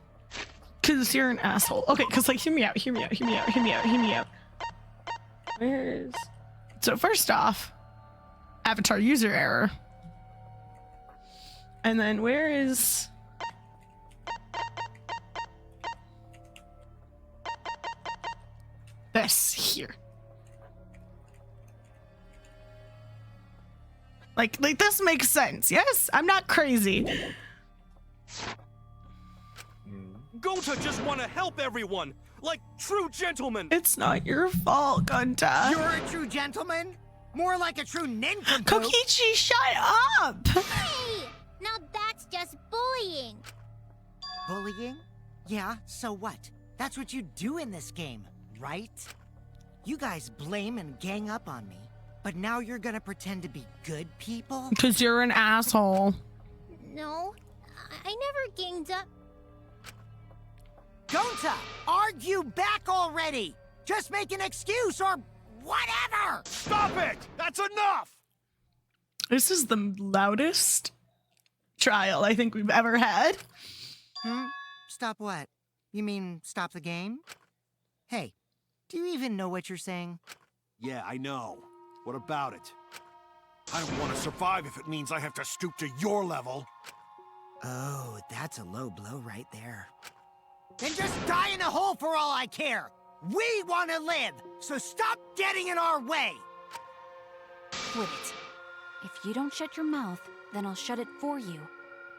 Cause you're an asshole. Okay, cause like hear me out. Where is so first off, avatar user error. And then where is this here? Like this makes sense, yes? I'm not crazy. Gonta just want to help everyone, like true gentlemen. It's not your fault, Gonta. You're a true gentleman? More like a true nincompoop. Kokichi, shut up! Hey! Now that's just bullying. Bullying? Yeah, so what? That's what you do in this game, right? You guys blame and gang up on me, but now you're gonna pretend to be good people? Because you're an asshole. No, I never ganged up. Gonta, argue back already! Just make an excuse or whatever! Stop it! That's enough! This is the loudest trial I think we've ever had. Stop what? You mean stop the game? Hey, do you even know what you're saying? Yeah, I know. What about it? I don't want to survive if it means I have to stoop to your level. Oh, that's a low blow right there. Then just die in a hole for all I care! We want to live, so stop getting in our way! Quit it. If you don't shut your mouth, then I'll shut it for you.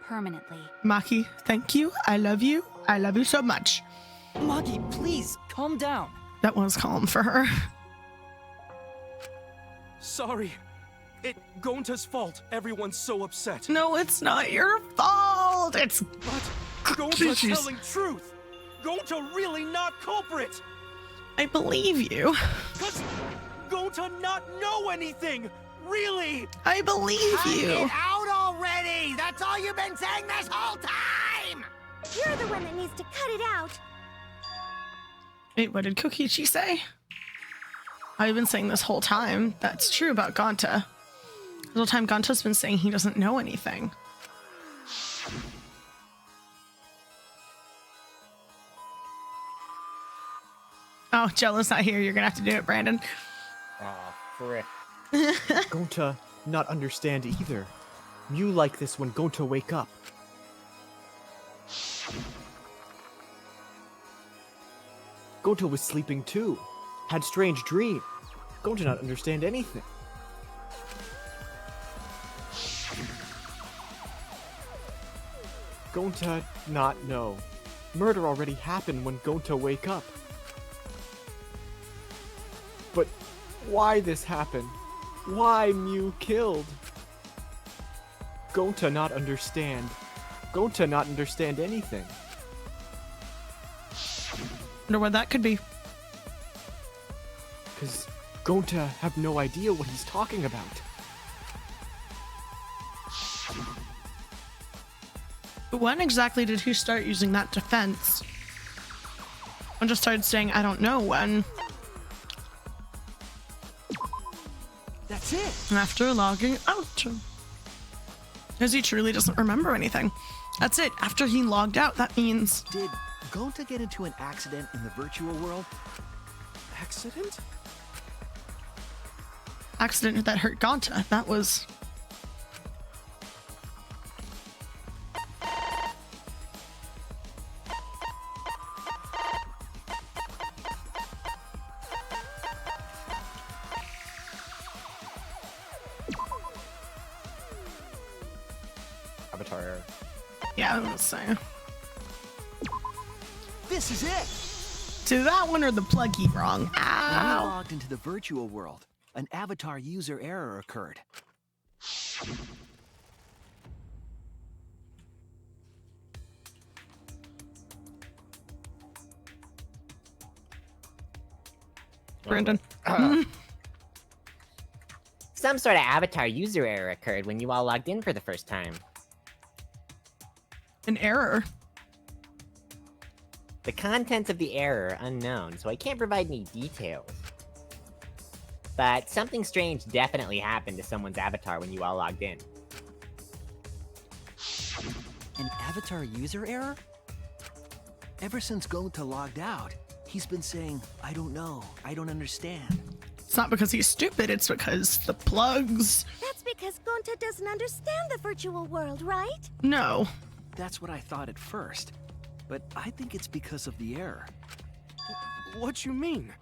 Permanently. Maki, thank you. I love you. I love you so much. Maki, please, calm down. That was calm for her. Sorry. It Gonta's fault. Everyone's so upset. No, it's not your fault. world. It's But Gonta telling truth. Gonta really not culprit. I believe you. Cause Gonta not know anything. Really. I believe Cut you. it out already! That's all you've been saying this whole time! You're the one that needs to cut it out. Wait, what did Kokichi say? I've been saying this whole time. That's true about Gonta. The whole time Gonta's been saying he doesn't know anything. Oh, Jello's not here. You're gonna have to do it, Brandon. Aw, frick. Gonta not understand either. Mew like this when Gonta wake up. Gonta was sleeping too. Had strange dream. Gonta not understand anything. Gonta not know. Murder already happened when Gonta wake up. But why this happened? Why Mew killed? Gonta not understand. Gonta not understand anything. Wonder what that could be. Cause Gonta have no idea what he's talking about. When exactly did he start using that defense? I just started saying, I don't know when. That's it! After logging out. Because he truly doesn't remember anything. That's it. After he logged out, that means... Did Gonta get into an accident in the virtual world? Accident? Accident that hurt Gonta. That was... Avatar error. Yeah, I was gonna say. This is it! To that one or the plug key wrong. When we Ow! logged into the virtual world, an avatar user error occurred. Brandon. Some sort of avatar user error occurred when you all logged in for the first time. An error. The contents of the error are unknown, so I can't provide any details. But something strange definitely happened to someone's avatar when you all logged in. An avatar user error? Ever since Gonta logged out, he's been saying, I don't know, I don't understand. It's not because he's stupid, it's because the plugs... That's because Gonta doesn't understand the virtual world, right? No. That's what I thought at first, but I think it's because of the error. What you mean?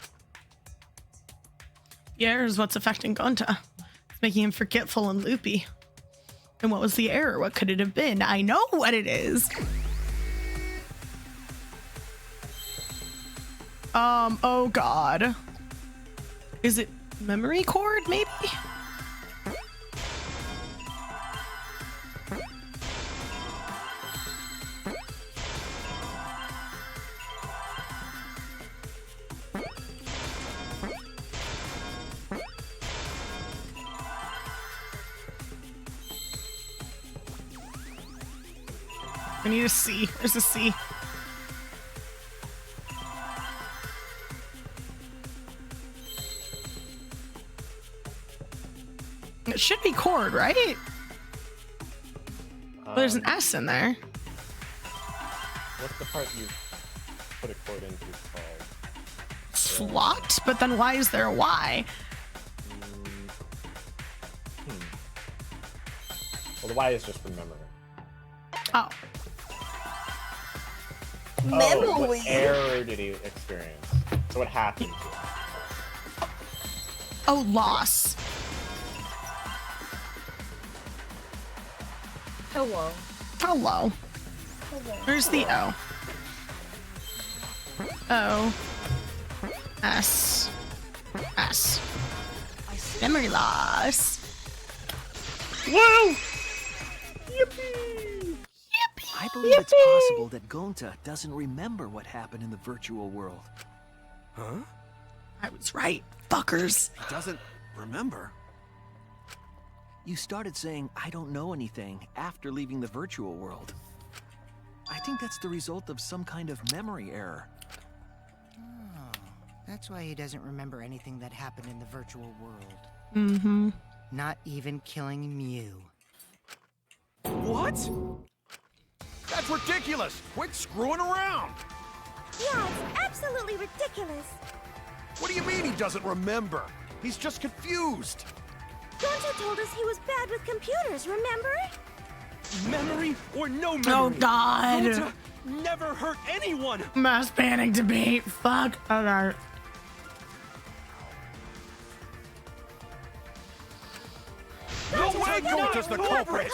The error is what's affecting Gonta. It's making him forgetful and loopy. And what was the error? What could it have been? I know what it is! Oh god. Is it memory cord, maybe? I need a C. There's a C. It should be cord, right? Well, there's an S in there. What's the part you put a cord into called? Slot? But then why is there a Y? Well, the Y is just for memory. Oh. Oh, what error did he experience? So what happened to him? Oh, loss. Hello. Hello. Where's the O? O. S. S. Memory loss. Whoa! Yippee! Yippee! I believe it's possible that Gonta doesn't remember what happened in the virtual world. Huh? I was right, fuckers. He doesn't remember. You started saying, I don't know anything, after leaving the virtual world. I think that's the result of some kind of memory error. Oh, that's why he doesn't remember anything that happened in the virtual world. Mm-hmm. Not even killing Mew. What? That's ridiculous! Quit screwing around! Yeah, it's absolutely ridiculous. What do you mean he doesn't remember? He's just confused. Gonta told us he was bad with computers, remember? Memory or no memory? Oh, God. Gonta never hurt anyone! Mass panic debate. Fuck. Okay. No way Gonta's the culprit!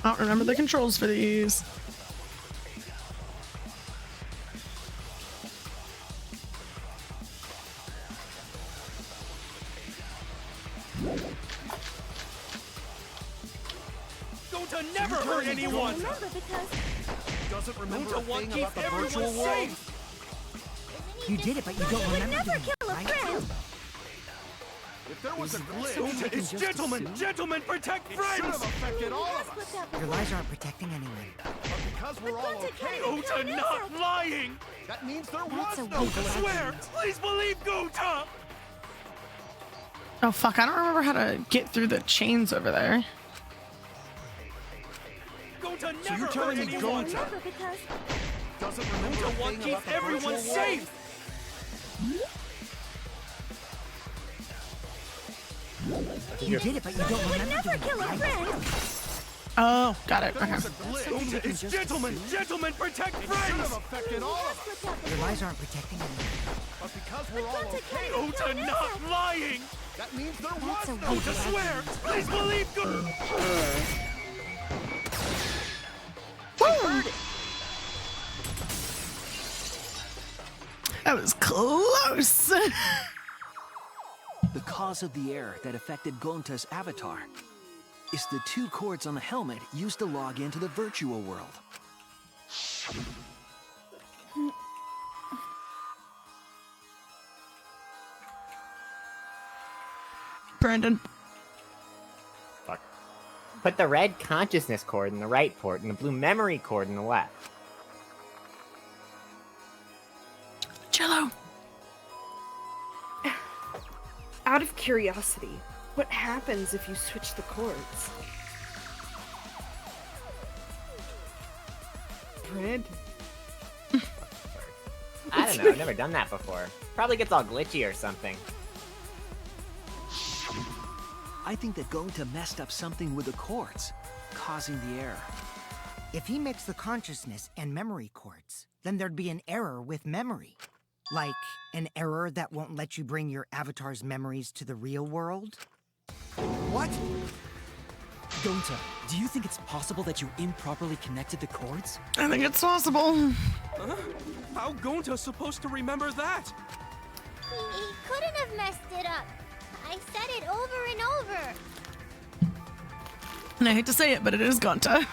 I don't remember the controls for these. Gonta never hurt anyone! Remember because Doesn't remember Gonta a won't thing keep about the everyone virtual world? safe! You did it, but you don't remember never doing kill it, a right? friend. If there was a glitch, Gonta is gentlemen! Gentlemen, protect it should have friends! affected all of us. Your lies aren't protecting anyone. But because we're all okay, Gonta not lying! that means there That's was a no weak glitch. Swear! Please believe Gonta! Oh, fuck. I don't remember how to get through the chains over there. Gonta So never you're hurt telling me anyone! Gonta Remember because doesn't remember a Gonta won't thing keep about the everyone virtual world? safe! You did it, but you don't remember never doing kill it, a right? friend. Oh, got it. There Okay. was a glitch. Gonta is gentlemen! Gentlemen, protect It should have friends! affected all of us. Your lies aren't protecting anyone. But because we're all okay, Gonta not lying! that means there That's was a no weak Gonta swear! Please believe Gonta! That was close. The cause of the error that affected Gonta's avatar is the 2 cords on the helmet used to log into the virtual world. Brandon. Fuck. Put the red consciousness cord in the right port and the blue memory cord in the left. Jello. Out of curiosity, what happens if you switch the cords? Brandon. I don't know, I've never done that before. Probably gets all glitchy or something. I think that Gonta messed up something with the cords, causing the error. If he mixed the consciousness and memory cords, then there'd be an error with memory. Like an error that won't let you bring your avatar's memories to the real world? What? Gonta, do you think it's possible that you improperly connected the cords? I think it's possible. Huh? How Gonta's supposed to remember that? He couldn't have messed it up. I said it over and over. And I hate to say it, but it is Gonta. Right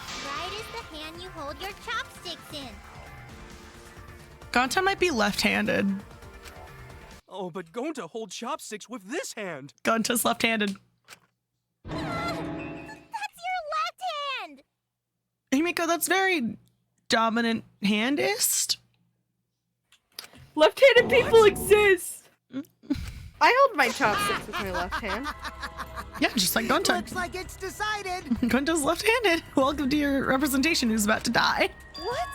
is the hand you hold your chopsticks in. Gonta might be left-handed. Oh, but Gonta holds chopsticks with this hand. Gonta's left-handed. That's your left hand! Himiko, that's very dominant-handist. Left-handed people exist! I hold my chopsticks with my left hand. Yeah, just like Gonta. Looks like it's decided. Gonta's left-handed. Welcome to your representation who's about to die. What?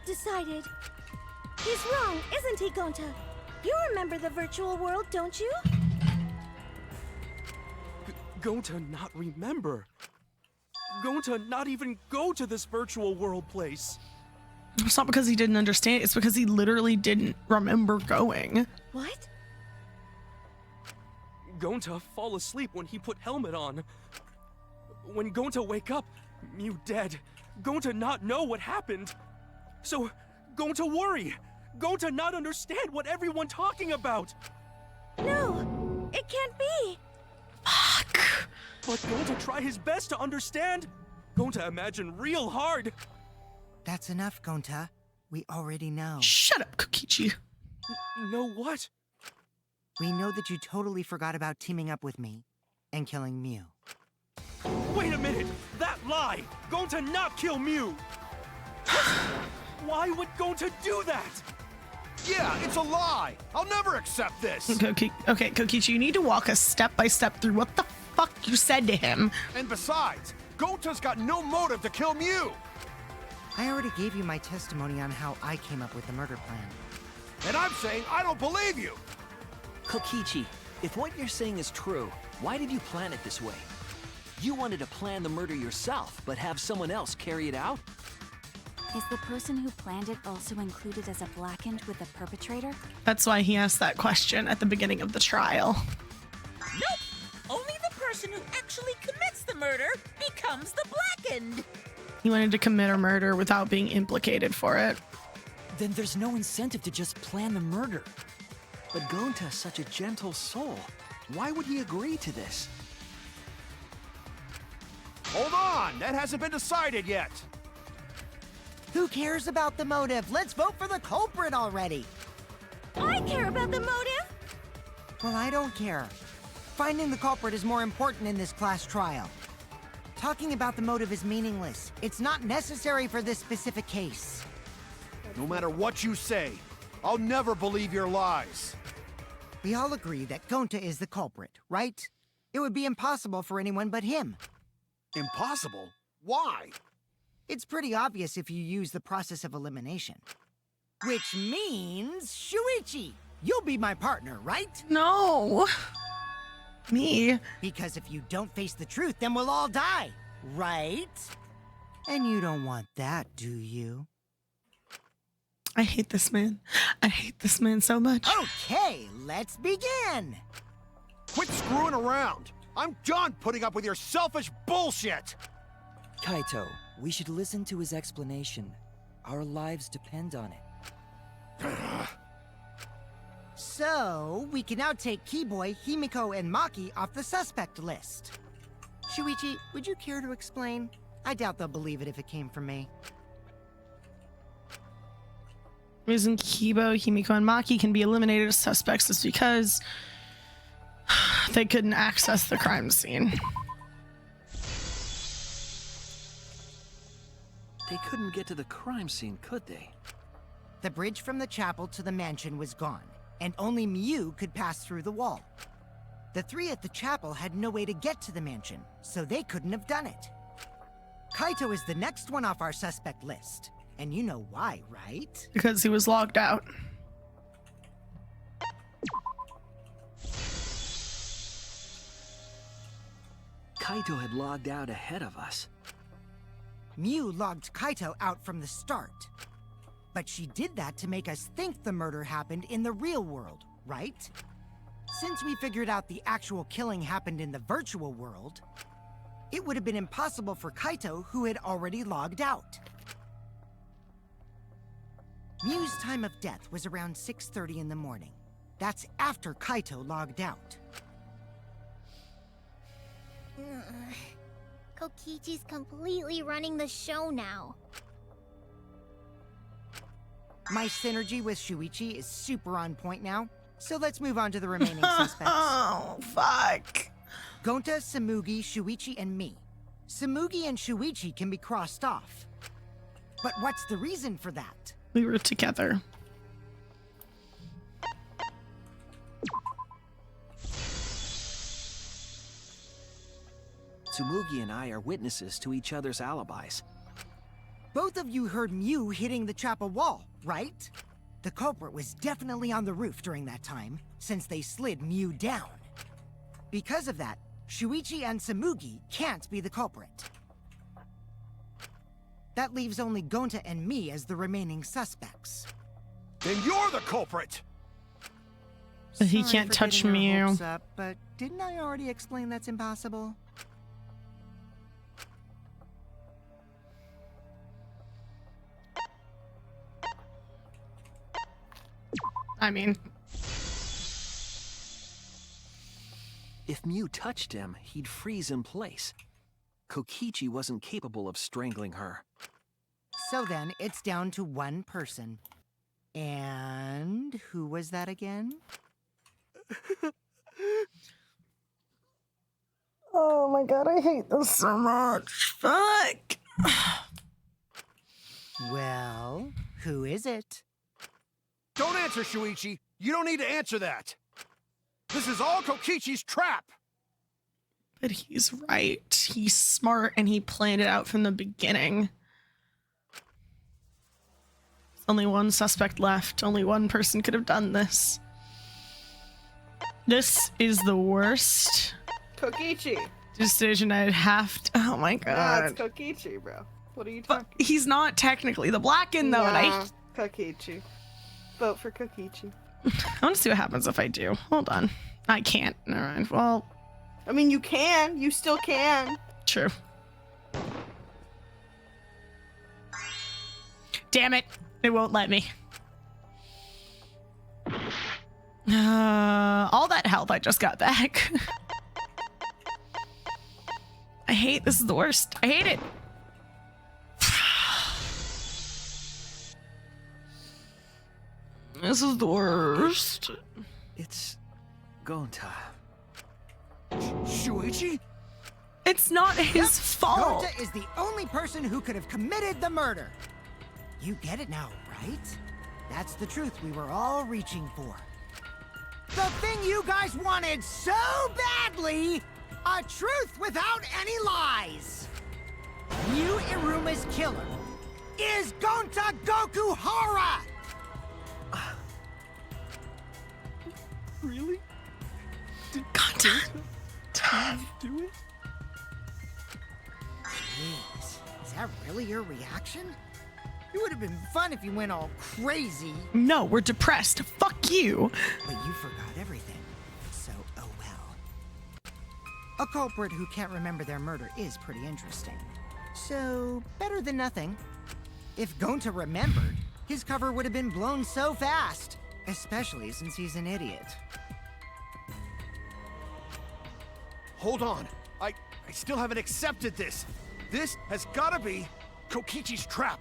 Decided. He's wrong, isn't he, Gonta? You remember the virtual world, don't you? Gonta not remember. Gonta not even go to this virtual world place. It's not because he didn't understand. It's because he literally didn't remember going. What? Gonta fall asleep when he put helmet on. When Gonta wake up, Mew dead. Gonta not know what happened. So, Gonta worry. Gonta not understand what everyone talking about. No! It it can't be. But Gonta try his best to understand. Gonta imagine real hard. That's enough, Gonta. We already know. Shut up, Kokichi. Know what? We know that you totally forgot about teaming up with me and killing Mew. Wait a minute! That lie! Gonta not kill Mew! Why would Gonta do that? Yeah, it's a lie! I'll never accept this! Okay, Kokichi, you need to walk us step by step through what the fuck you said to him. And besides, Gonta's got no motive to kill Mew! I already gave you my testimony on how I came up with the murder plan. And I'm saying I don't believe you! Kokichi, if what you're saying is true, why did you plan it this way? You wanted to plan the murder yourself, but have someone else carry it out? Is the person who planned it also included as a blackened with the perpetrator? That's why he asked that question at the beginning of the trial. Nope! Only the person who actually commits the murder becomes the blackened. He wanted to commit a murder without being implicated for it. Then there's no incentive to just plan the murder. But Gonta's such a gentle soul. Why would he agree to this? Hold on! That hasn't been decided yet! Who cares about the motive? Let's vote for the culprit already! I care about the motive! Well, I don't care. Finding the culprit is more important in this class trial. Talking about the motive is meaningless. It's not necessary for this specific case. No matter what you say, I'll never believe your lies. We all agree that Gonta is the culprit, right? It would be impossible for anyone but him. Impossible? Why? It's pretty obvious if you use the process of elimination. Which means, Shuichi, you'll be my partner, right? No. Me? Because if you don't face the truth, then we'll all die, right? And you don't want that, do you? I hate this man. I hate this man so much. Okay, let's begin. Quit screwing around. I'm done putting up with your selfish bullshit. Kaito, we should listen to his explanation. Our lives depend on it. So, we can now take Keyboy, Himiko, and Maki off the suspect list. Shuichi, would you care to explain? I doubt they'll believe it if it came from me. The reason Kibo, Himiko, and Maki can be eliminated as suspects is because they couldn't access the crime scene. They couldn't get to the crime scene, could they? The bridge from the chapel to the mansion was gone, and only Mew could pass through the wall. The three at the chapel had no way to get to the mansion, so they couldn't have done it. Kaito is the next one off our suspect list. And you know why, right? Because he was logged out. Kaito had logged out ahead of us. Mew logged Kaito out from the start. But she did that to make us think the murder happened in the real world, right? Since we figured out the actual killing happened in the virtual world, it would have been impossible for Kaito, who had already logged out. Mew's time of death was around 6:30 in the morning. That's after Kaito logged out. Kokichi's completely running the show now. My synergy with Shuichi is super on point now, so let's move on to the remaining suspects. Oh, fuck. Gonta, Samugi, Shuichi, and me. Samugi and Shuichi can be crossed off. But what's the reason for that? We were together. Tsumugi and I are witnesses to each other's alibis. Both of you heard Mew hitting the chapel wall, right? The culprit was definitely on the roof during that time, since they slid Mew down. Because of that, Shuichi and Samugi can't be the culprit. That leaves only Gonta and me as the remaining suspects. Then you're the culprit! But he Sorry can't for touch getting your Mew. hopes up, but didn't I already explain that's impossible? I mean... if Mew touched him, he'd freeze in place. Kokichi wasn't capable of strangling her. So then, it's down to one person. And who was that again? Oh my god, I hate this so much. Fuck. Well, who is it? Don't answer, Shuichi. You don't need to answer that. This is all Kokichi's trap. But he's right. He's smart and he planned it out from the beginning. There's only one suspect left. Only one person could have done this. This is the worst Kokichi. decision I'd have to. Oh my Nah, god. it's Kokichi, bro. What are you But talking? he's not technically the Blackened though, and I Kokichi. Vote for Kokichi. want to see what happens if I do. Hold on. I can't. All right. Well, I mean, you can. You still can. true. Damn it. It won't let me. All that health I just got back. I hate this is the worst. I hate it. This is the worst. It's Gonta. Shuichi? It's not his fault. Gonta is the only person who could have committed the murder. You get it now, right? That's the truth we were all reaching for. The thing you guys wanted so badly! A truth without any lies! Mew Iruma's killer is Gonta Gokuhara! Really? Gonta. Do it? Jeez, is that really your reaction? It would have been fun if you went all crazy. No, we're depressed. Fuck you. But you forgot everything. So, oh well. A culprit who can't remember their murder is pretty interesting. So, better than nothing. If Gonta remembered, his cover would have been blown so fast. Especially since he's an idiot. Hold on. I still haven't accepted this. This has gotta be Kokichi's trap.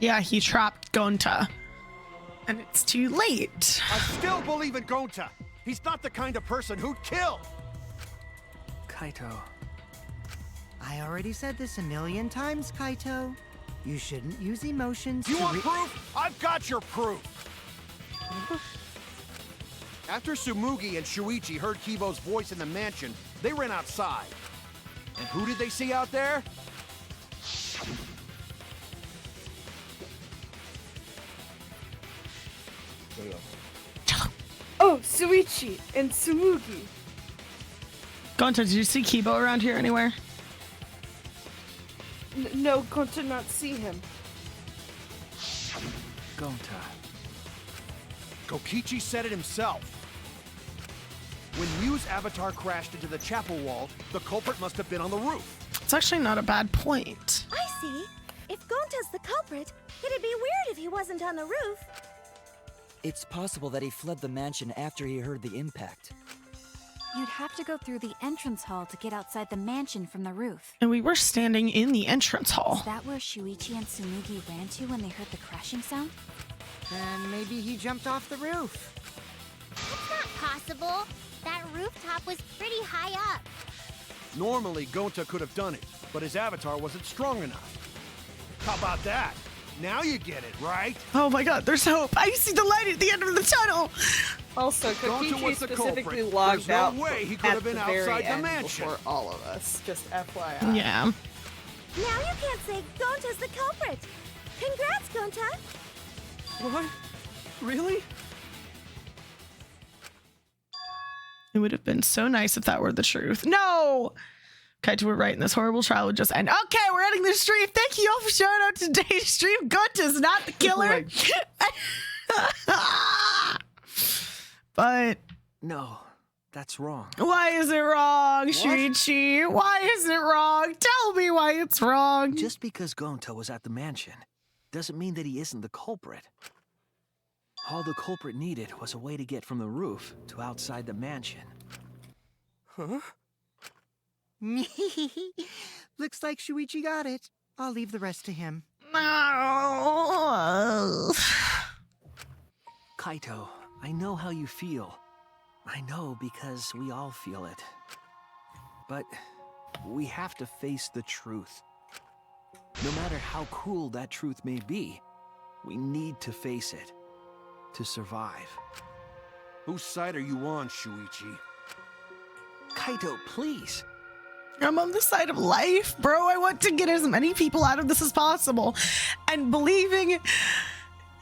Yeah, he trapped Gonta. And it's too late. I still believe in Gonta. He's not the kind of person who'd kill. Kaito. I already said this a million times, Kaito. You shouldn't use emotions You to want proof? I've got your proof. After Tsumugi and Shuichi heard Kibo's voice in the mansion, they ran outside. And who did they see out there? Oh, Suichi and Tsumugi. Gonta, did you see Kibo around here anywhere? No, Gonta not see him. Gonta. Kokichi said it himself. When Mew's avatar crashed into the chapel wall, the culprit must have been on the roof. It's actually not a bad point. I see. If Gonta's the culprit, it'd be weird if he wasn't on the roof. It's possible that he fled the mansion after he heard the impact. You'd have to go through the entrance hall to get outside the mansion from the roof. And we were standing in the entrance hall. Is that where Shuichi and Tsumugi ran to when they heard the crashing sound? Then maybe he jumped off the roof. That's not possible. That rooftop was pretty high up. Normally, Gonta could have done it, but his avatar wasn't strong enough. How about that? Now you get it, right? Oh my god, there's hope. I see the light at the end of the tunnel. Also, Gonta Kokichi was the specifically culprit. logged There's no out way he could at have been the very outside the end mansion. before all of us. Just FYI. Yeah. Now you can't say Gonta's the culprit. Congrats, Gonta. What? Really? It would have been so nice if that were the truth. No! Kaito, we're right, and this horrible trial would just end. Okay, we're ending the stream. Thank you all for showing up to today's stream. Gonta's not the killer. But No, that's wrong. why is it wrong, Shuichi? Why is it wrong? Tell me why it's wrong. Just because Gonta was at the mansion doesn't mean that he isn't the culprit. All the culprit needed was a way to get from the roof to outside the mansion. Huh? Looks like Shuichi got it. I'll leave the rest to him. No. Kaito, I know how you feel. I know because we all feel it. But we have to face the truth. No matter how cruel that truth may be, we need to face it. To survive. Whose side are you on, Shuichi? Kaito, please. I'm on the side of life, bro. I want to get as many people out of this as possible. And believing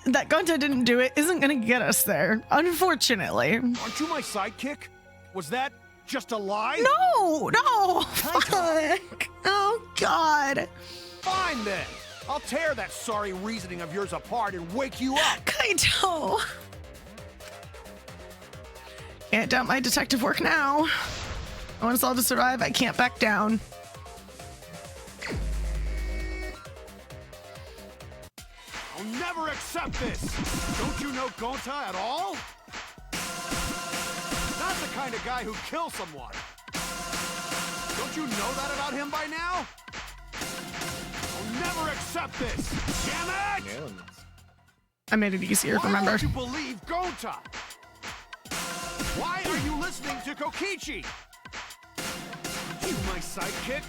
that Gonta didn't do it isn't going to get us there, unfortunately. Aren't you my sidekick? Was that just a lie? No. Fuck. Oh, God. Fine then. I'll tear that sorry reasoning of yours apart and wake you up. Kaito. Can't doubt my detective work now. I want us all to survive. I can't back down. I'll never accept this. Don't you know Gonta at all? Not the kind of guy who kills someone. Don't you know that about him by now? I'll never accept this. Damn it! I made it easier, remember? Why don't you believe Gonta? Why are you listening to Kokichi? You my sidekick?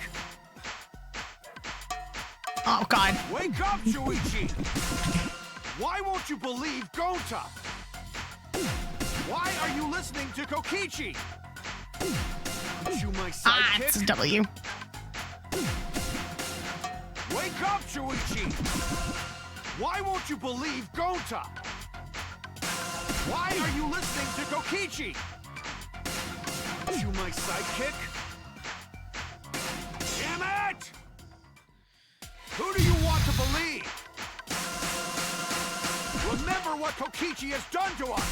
Oh, God. Wake up, Shuichi! Why won't you believe Gonta? Why are you listening to Kokichi? You my sidekick? It's a W. Wake up, Shuichi! Why won't you believe Gonta? Why are you listening to Kokichi? You my sidekick? Damn it! Who do you want to believe? Remember what Kokichi has done to us!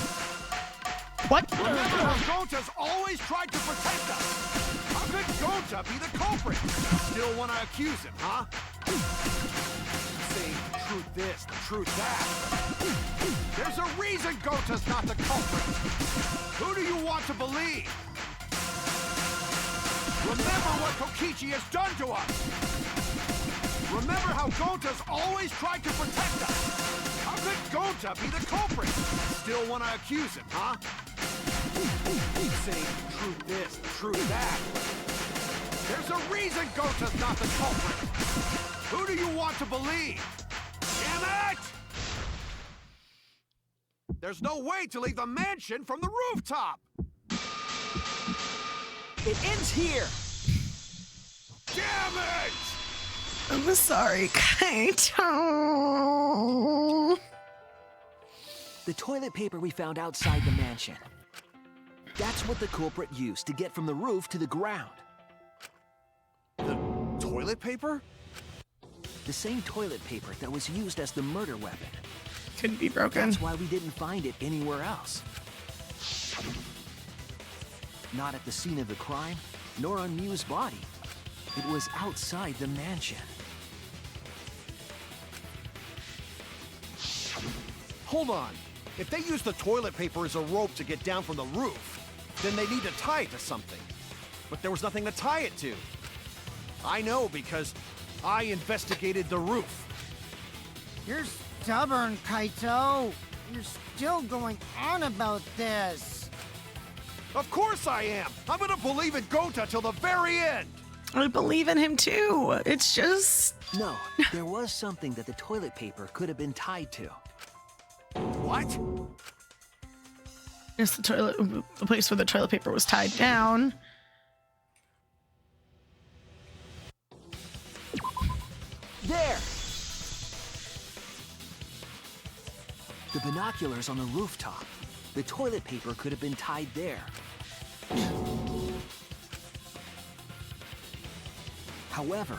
What? Remember how Gonta's always tried to protect us! How could Gonta be the culprit? Still want to accuse him, huh? Saying the truth this, the truth that. There's a reason Gonta's not the culprit! Who do you want to believe? Remember what Kokichi has done to us! Remember how Gonta's always tried to protect us! How could Gonta be the culprit? Still want to accuse him, huh? Saying the truth this, the truth that. There's a reason Gonta's not the culprit! Who do you want to believe? Damn it! There's no way to leave the mansion from the rooftop! It ends here! Damn it! I'm sorry, Kaito. The toilet paper we found outside the mansion. That's what the culprit used to get from the roof to the ground. The toilet paper? The same toilet paper that was used as the murder weapon. Couldn't be broken. That's why we didn't find it anywhere else. Not at the scene of the crime, nor on Miu's body. It was outside the mansion. Hold on. If they use the toilet paper as a rope to get down from the roof, then they need to tie it to something. But there was nothing to tie it to. I know because I investigated the roof. You're stubborn, Kaito. You're still going on about this. Of course I am. I'm gonna believe in Gonta till the very end. I believe in him too. It's just... No, there was something that the toilet paper could have been tied to. What? It's the place where the toilet paper was tied down. There! The binoculars on the rooftop. The toilet paper could have been tied there. However,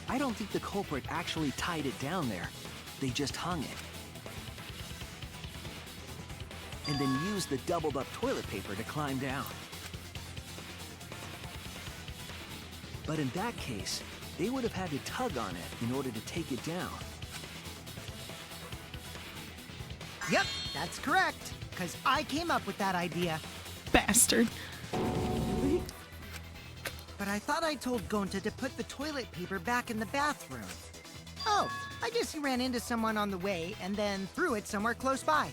I don't think the culprit actually tied it down there. They just hung it. And then used the doubled up toilet paper to climb down. But in that case, they would have had to tug on it in order to take it down. Yep, that's correct. Because I came up with that idea. Bastard. but I thought I told Gonta to put the toilet paper back in the bathroom. Oh, I guess he ran into someone on the way and then threw it somewhere close by.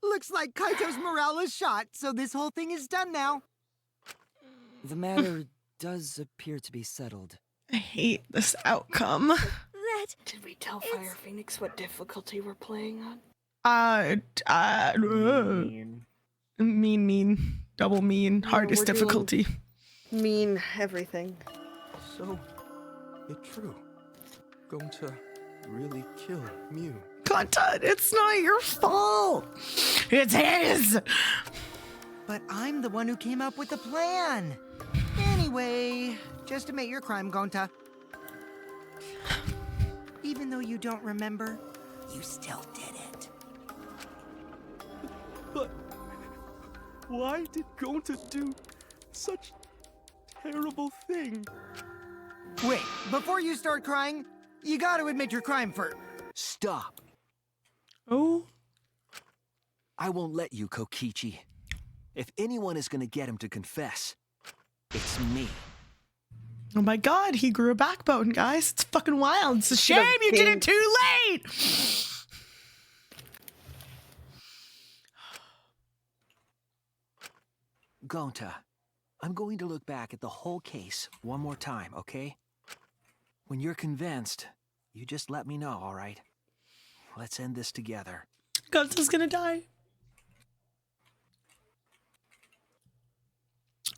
Looks like Kaito's morale is shot, so this whole thing is done now. The matter does appear to be settled. I hate this outcome. Did we tell Fire Phoenix what difficulty we're playing on? Mean. Double mean. Hardest we're doing difficulty. Mean everything. So, it's true. Going to really kill Mew. Content, it's not your fault. It's his. But I'm the one who came up with the plan. Anyway, just admit your crime, Gonta. Even though you don't remember, you still did it. But why did Gonta do such terrible thing? Wait, before you start crying, you gotta admit your crime first. Stop. Oh? I won't let you, Kokichi. If anyone is gonna get him to confess, it's me. Oh my god, he grew a backbone, guys. It's fucking wild. It's a shame you did it too late. Gonta, I'm going to look back at the whole case one more time, okay? When you're convinced, you just let me know, all right? Let's end this together. Gonta's gonna die.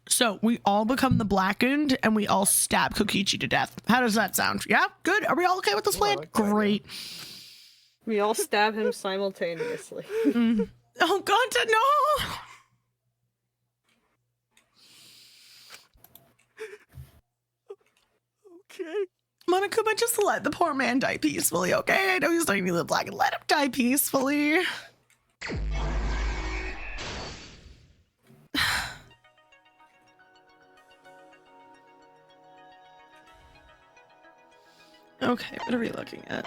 So we all become the Blackened and we all stab Kokichi to death. How does that sound? Yeah? Good? Are we all okay with this plan? Great. We all stab him simultaneously. Oh, Gonta, no! Okay. Monokuma, just let the poor man die peacefully, okay? I know he's not gonna be the Blackened. Let him die peacefully. Okay, what are we looking at?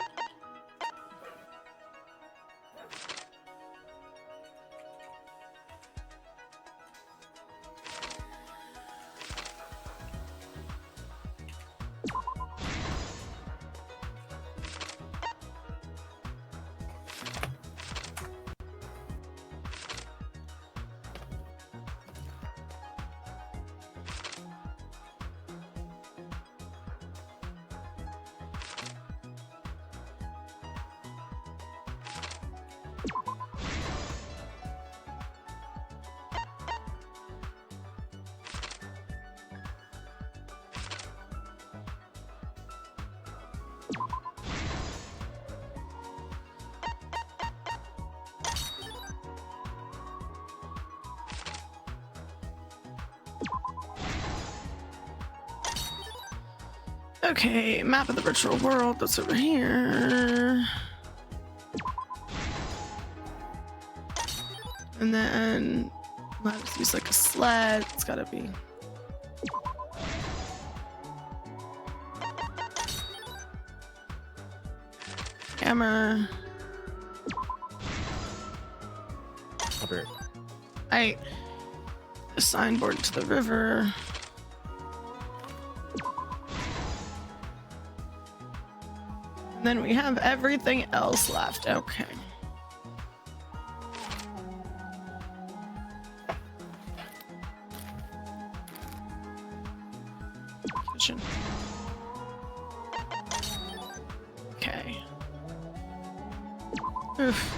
Okay, map of the virtual world, that's over here. And then let's use like a sled. It's gotta be. Hammer. I assign board to the river. And then we have everything else left. Okay. Kitchen. Okay. Oof.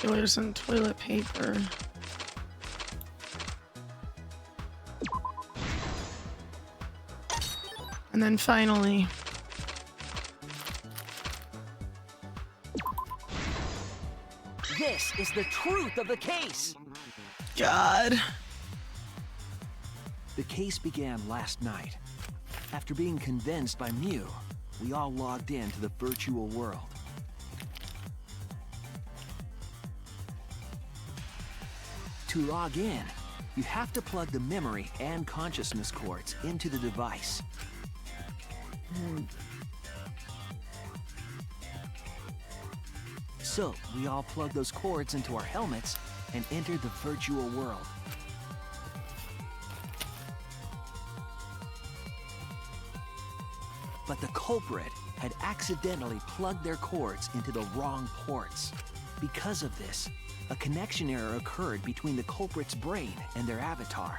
There's some toilet paper. And then finally... This is the truth of the case! God. The case began last night. After being convinced by Mew, we all logged into the virtual world. To log in, you have to plug the memory and consciousness cords into the device. So, we all plugged those cords into our helmets and entered the virtual world. But the culprit had accidentally plugged their cords into the wrong ports. Because of this, a connection error occurred between the culprit's brain and their avatar.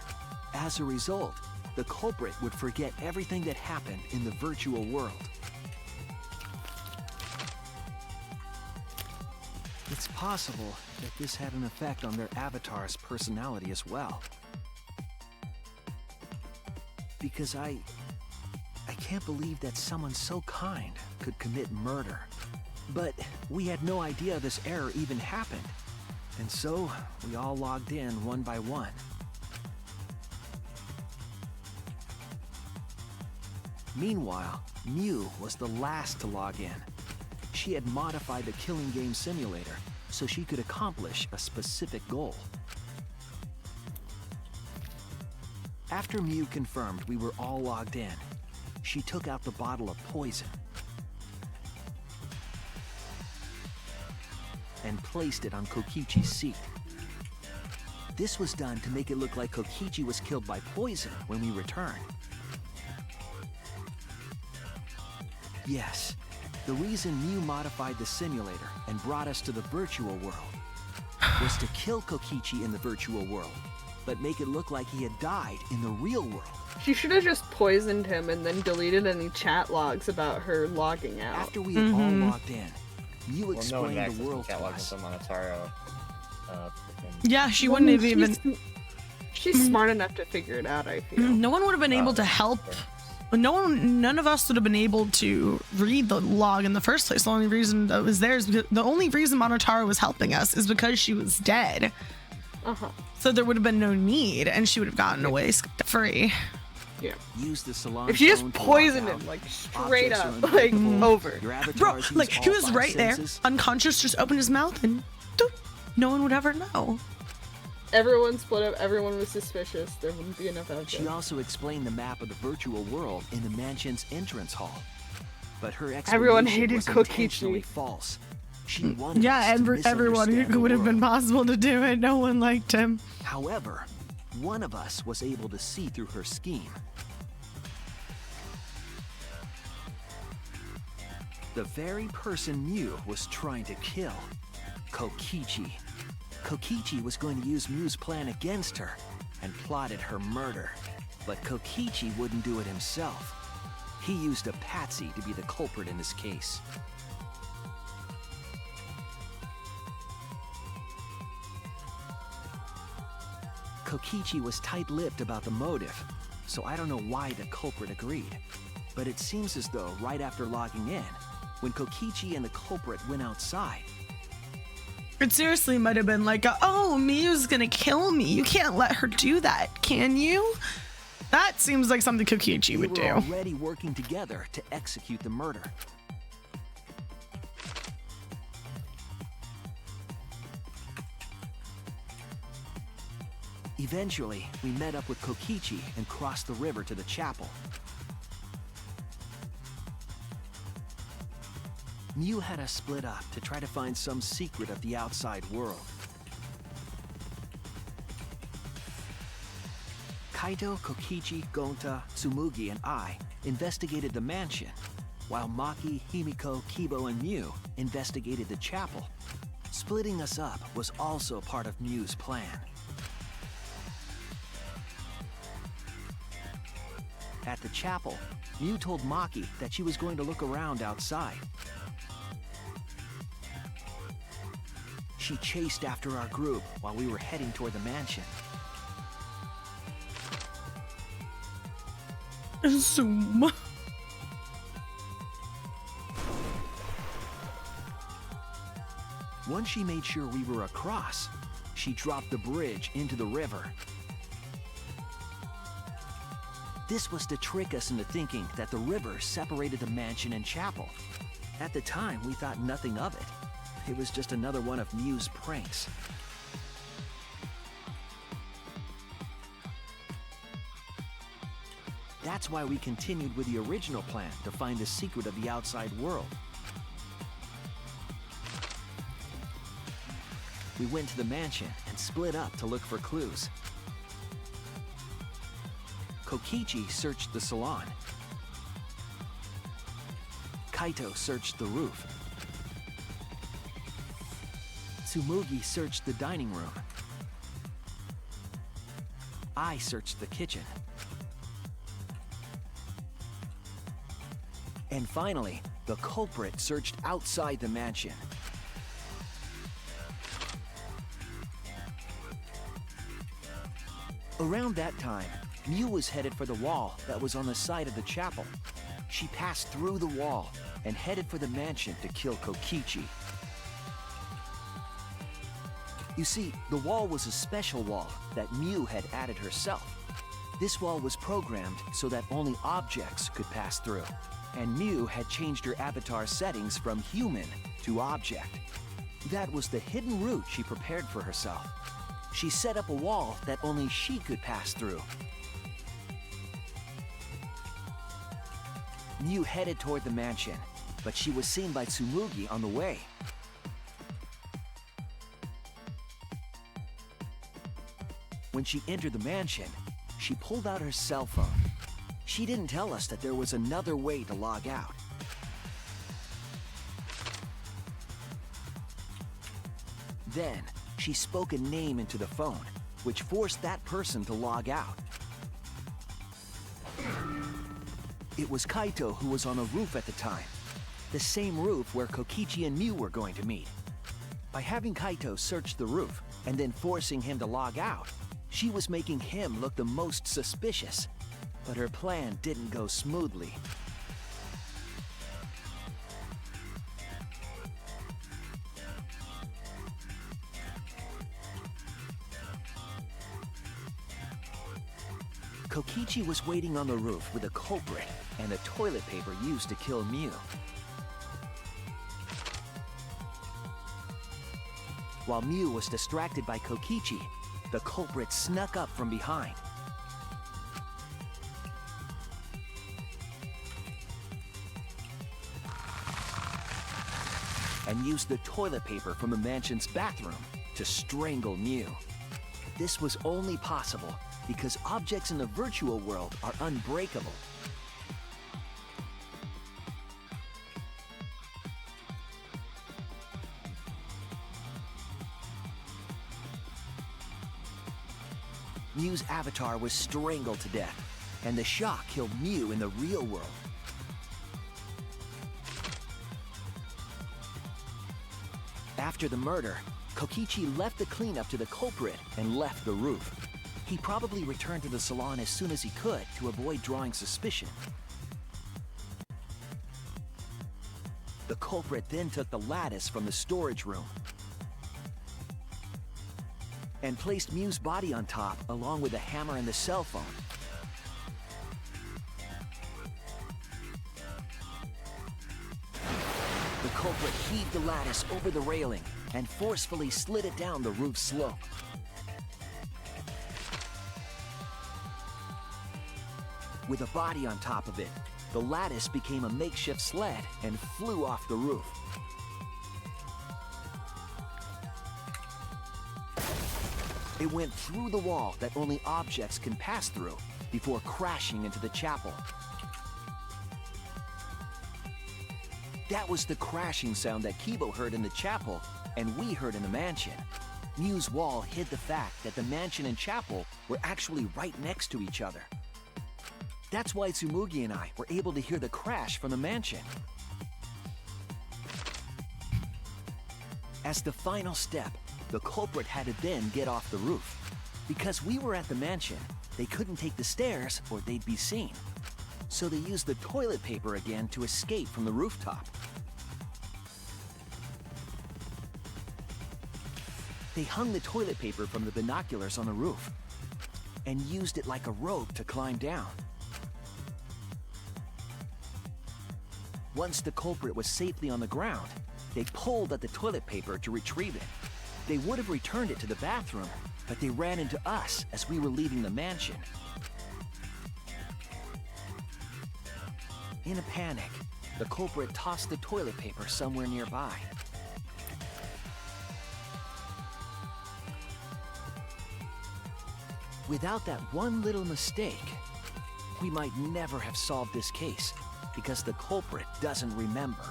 As a result, the culprit would forget everything that happened in the virtual world. It's possible that this had an effect on their avatar's personality as well. Because I can't believe that someone so kind could commit murder. But we had no idea this error even happened. And so, we all logged in one by one. Meanwhile, Mew was the last to log in. She had modified the killing game simulator so she could accomplish a specific goal. After Mew confirmed we were all logged in, she took out the bottle of poison and placed it on Kokichi's seat. This was done to make it look like Kokichi was killed by poison when we returned. Yes, the reason Mew modified the simulator and brought us to the virtual world was to kill Kokichi in the virtual world, but make it look like he had died in the real world. She should have just poisoned him and then deleted any chat logs about her logging out. After we had all logged in, Mew explained the world to us. Yeah, she wouldn't have even... She's smart enough to figure it out, I feel. No one would have been able to help. None of us would have been able to read the log in the first place. The only reason that was there is because the only reason Monotaro was helping us is because she was dead. So there would have been no need, and she would have gotten away scot-free. Yeah. Use the salon if she just poisoned him, like straight up, like over. Bro, like he was right there, unconscious, just opened his mouth, and doop, no one would ever know. Everyone split up, everyone was suspicious, there wouldn't be enough out there. She also explained the map of the virtual world in the mansion's entrance hall. But her everyone explanation hated was intentionally false. She wanted us to everyone misunderstand who would the have been world. possible to do it. No one liked him. However, one of us was able to see through her scheme. The very person Mew was trying to kill, Kokichi. Kokichi was going to use Mew's plan against her and plotted her murder. But Kokichi wouldn't do it himself. He used a patsy to be the culprit in this case. Kokichi was tight-lipped about the motive, so I don't know why the culprit agreed. But it seems as though right after logging in, when Kokichi and the culprit went outside, It seriously might have been like, oh, Miyu's gonna kill me. You can't let her do that, can you? That seems like something Kokichi would we do. were already working together to execute the murder. Eventually, we met up with Kokichi and crossed the river to the chapel. Mew had us split up to try to find some secret of the outside world. Kaito, Kokichi, Gonta, Tsumugi, and I investigated the mansion, while Maki, Himiko, Kibo, and Mew investigated the chapel. Splitting us up was also part of Mew's plan. At the chapel, Mew told Maki that she was going to look around outside. She chased after our group while we were heading toward the mansion. Zoom. Once she made sure we were across, she dropped the bridge into the river. This was to trick us into thinking that the river separated the mansion and chapel. At the time, we thought nothing of it. It was just another one of Mew's pranks. That's why we continued with the original plan to find the secret of the outside world. We went to the mansion and split up to look for clues. Kokichi searched the salon. Kaito searched the roof. Tsumugi searched the dining room. I searched the kitchen. And finally, the culprit searched outside the mansion. Around that time, Mew was headed for the wall that was on the side of the chapel. She passed through the wall and headed for the mansion to kill Kokichi. You see, the wall was a special wall that Mew had added herself. This wall was programmed so that only objects could pass through, and Mew had changed her avatar settings from human to object. That was the hidden route she prepared for herself. She set up a wall that only she could pass through. Mew headed toward the mansion, but she was seen by Tsumugi on the way. When she entered the mansion, she pulled out her cell phone. She didn't tell us that there was another way to log out. Then, she spoke a name into the phone, which forced that person to log out. It was Kaito who was on the roof at the time, the same roof where Kokichi and Mew were going to meet. By having Kaito search the roof and then forcing him to log out, she was making him look the most suspicious. But her plan didn't go smoothly. Kokichi was waiting on the roof with a culprit and the toilet paper used to kill Mew. While Mew was distracted by Kokichi, the culprit snuck up from behind. And used the toilet paper from the mansion's bathroom to strangle Mew. This was only possible because objects in the virtual world are unbreakable. Mew's avatar was strangled to death, and the shock killed Mew in the real world. After the murder, Kokichi left the cleanup to the culprit and left the roof. He probably returned to the salon as soon as he could to avoid drawing suspicion. The culprit then took the lattice from the storage room and placed Mew's body on top along with the hammer and the cell phone. The culprit heaved the lattice over the railing and forcefully slid it down the roof slope. With a body on top of it, the lattice became a makeshift sled and flew off the roof. It went through the wall that only objects can pass through before crashing into the chapel. That was the crashing sound that Kibo heard in the chapel and we heard in the mansion. Mew's wall hid the fact that the mansion and chapel were actually right next to each other. That's why Tsumugi and I were able to hear the crash from the mansion. As the final step, the culprit had to then get off the roof. Because we were at the mansion, they couldn't take the stairs or they'd be seen. So they used the toilet paper again to escape from the rooftop. They hung the toilet paper from the binoculars on the roof and used it like a rope to climb down. Once the culprit was safely on the ground, they pulled at the toilet paper to retrieve it. They would have returned it to the bathroom, but they ran into us as we were leaving the mansion. In a panic, the culprit tossed the toilet paper somewhere nearby. Without that one little mistake, we might never have solved this case because the culprit doesn't remember.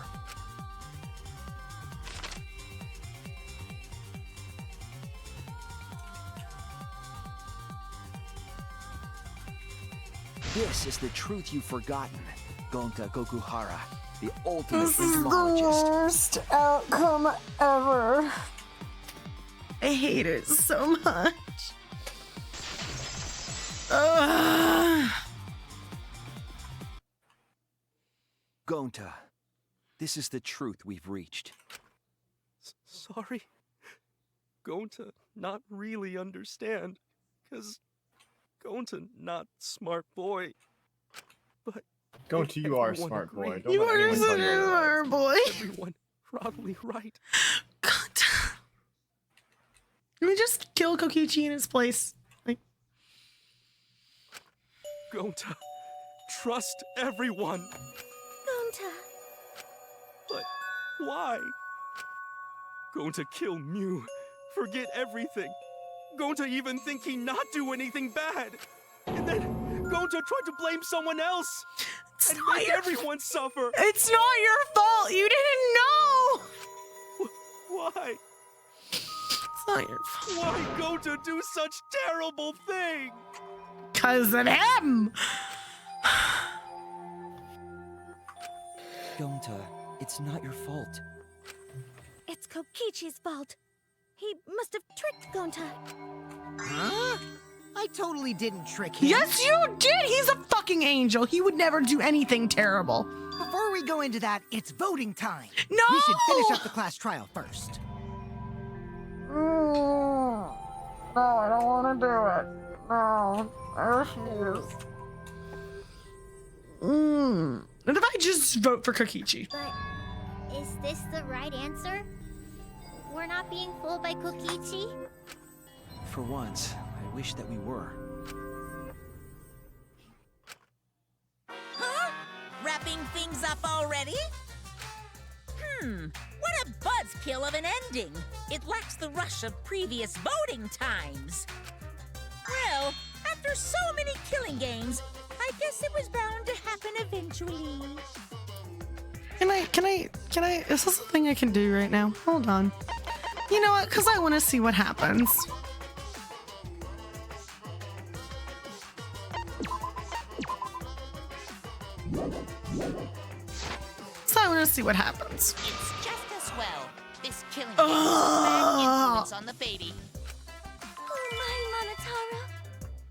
This is the truth you've forgotten, Gonta Gokuhara, the ultimate This is the entomologist. worst outcome ever. I hate it so much. Ugh. Gonta, this is the truth we've reached. Sorry. Going to not really understand, 'cause going to not smart boy. But Gonta, you are a everyone smart boy. agreed. Don't You let are anyone such tell you a otherwise. smart boy. Everyone probably right. Can we just kill Kokichi in his place? Like, Gonta, trust everyone. Gonta. But why? Going to kill Mew. Forget everything. Going to even think he not do anything bad. And then going to try to blame someone else. It's and not make your everyone suffer. it's not your fault. You didn't know. Why? It's not your fault. Why go to do such terrible thing? 'Cause of him. Gonta, it's not your fault. It's Kokichi's fault. He must have tricked Gonta. Huh? I totally didn't trick him. Yes, you did. He's a fucking angel. He would never do anything terrible. Before we go into that, it's voting time. No! We should finish up the class trial first. No, I don't want to do it. No, I refuse. What if I just vote for Kokichi? But is this the right answer? We're not being fooled by Kokichi? For once, I wish that we were. Huh? Wrapping things up already? What a buzzkill of an ending. It lacks the rush of previous voting times. Well, after so many killing games, I guess it was bound to happen eventually. Can I, is this a thing I can do right now? Hold on. You know what? Because I want to see what happens. So I want to see what happens. It's just as well. This killing game has a bad influence on the baby. Oh my, Monotaro.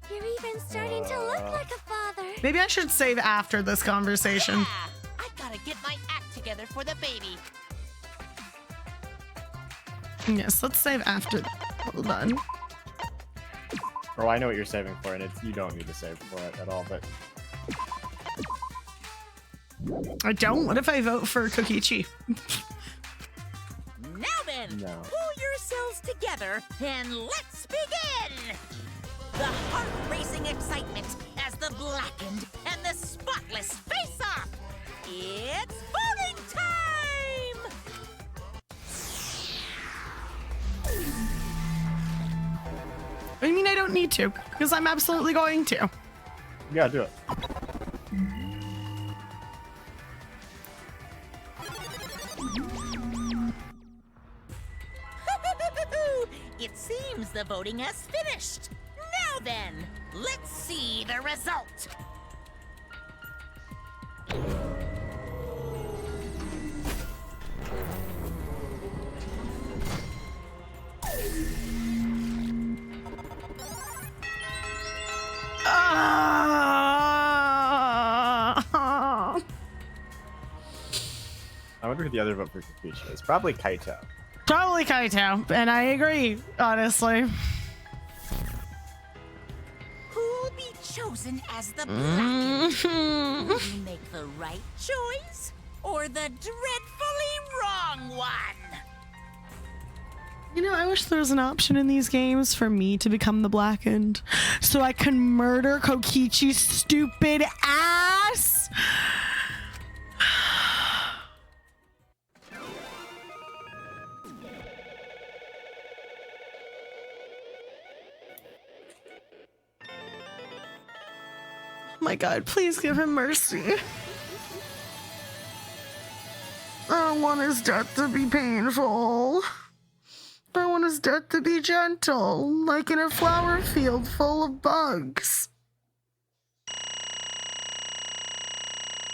You're even starting to look like a father. Maybe I should save after this conversation. Yeah, I gotta get my act together for the baby. Yes, let's save after that. Hold on. Bro, I know what you're saving for, and you don't need to save for it at all, but... I don't? What if I vote for Kokichi? Now then, No. pull yourselves together and let's begin! The heart-racing excitement as the blackened and the spotless face off! It's voting time! I mean, I don't need to, because I'm absolutely going to. Yeah, do it. It seems the voting has finished. Now then, let's see the result. I wonder who the other vote for Kokichi is. Probably Kaito. Probably totally Kaito, and I agree, honestly. Who'll be chosen as the Blackened? Will you make the right choice or the dreadfully wrong one? You know, I wish there was an option in these games for me to become the Blackened, so I can murder Kokichi's stupid ass. Oh my god, please give him mercy. I don't want his death to be painful. I want his death to be gentle, like in a flower field full of bugs.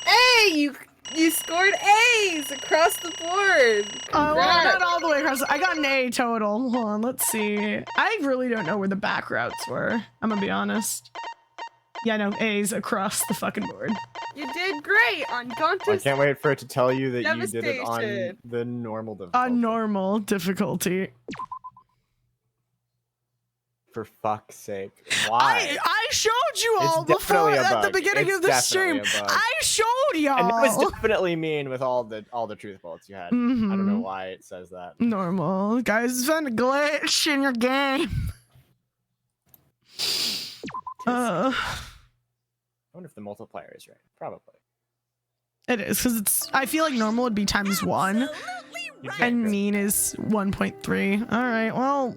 Hey, you scored A's across the board. Well, I Congrats. got all the way across. I got an A total. Hold on, let's see. I really don't know where the back routes were. I'm gonna be honest. Yeah, no, A's across the fucking board. You did great on Gonta's. I can't wait for it to tell you that you did it on Devastation. the normal difficulty. On normal difficulty. For fuck's sake. Why? I showed you It's all before definitely a at the bug. beginning It's of the stream. definitely a bug. I showed y'all. And that was definitely mean with all the truth bullets you had. I don't know Mhm. why it says that. Normal. Guys, found a glitch in your game. I wonder if the multiplier is right. Probably. It is, because it's. I feel like normal would be times1, and mean is 1.3. All right, well,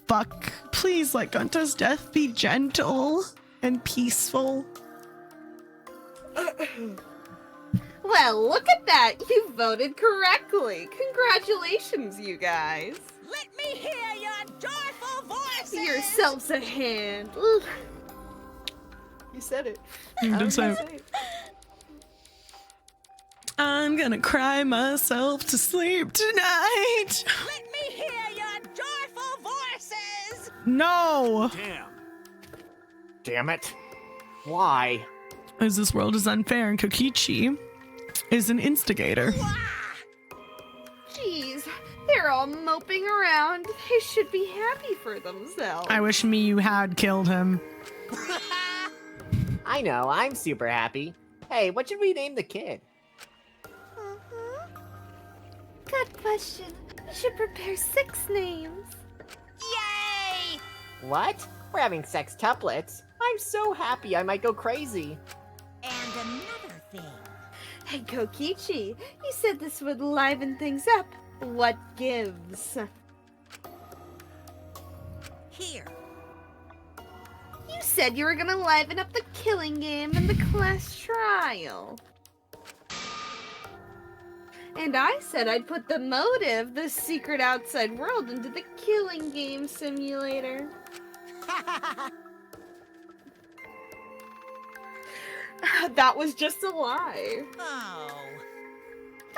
fuck. Please let Gunta's death be gentle and peaceful. Well, look at that. You voted correctly. Congratulations, you guys. Let me hear your joyful voices. Yourselves a hand. Ooh. You said it. You did say Okay. it. I'm gonna cry myself to sleep tonight. Let me hear your joyful voices. No. Damn it. Why? As this world is unfair and Kokichi is an instigator. Jeez, they're all moping around. They should be happy for themselves. I wish Miyu had killed him. I know, I'm super happy. Hey, what should we name the kid? Good question. We should prepare 6 names. Yay! What? We're having sextuplets? I'm so happy I might go crazy. And another thing. Hey, Kokichi, you said this would liven things up. What gives? Here. You said you were gonna liven up the killing game and the class trial. And I said I'd put the motive, the secret outside world, into the killing game simulator. That was just a lie. Oh.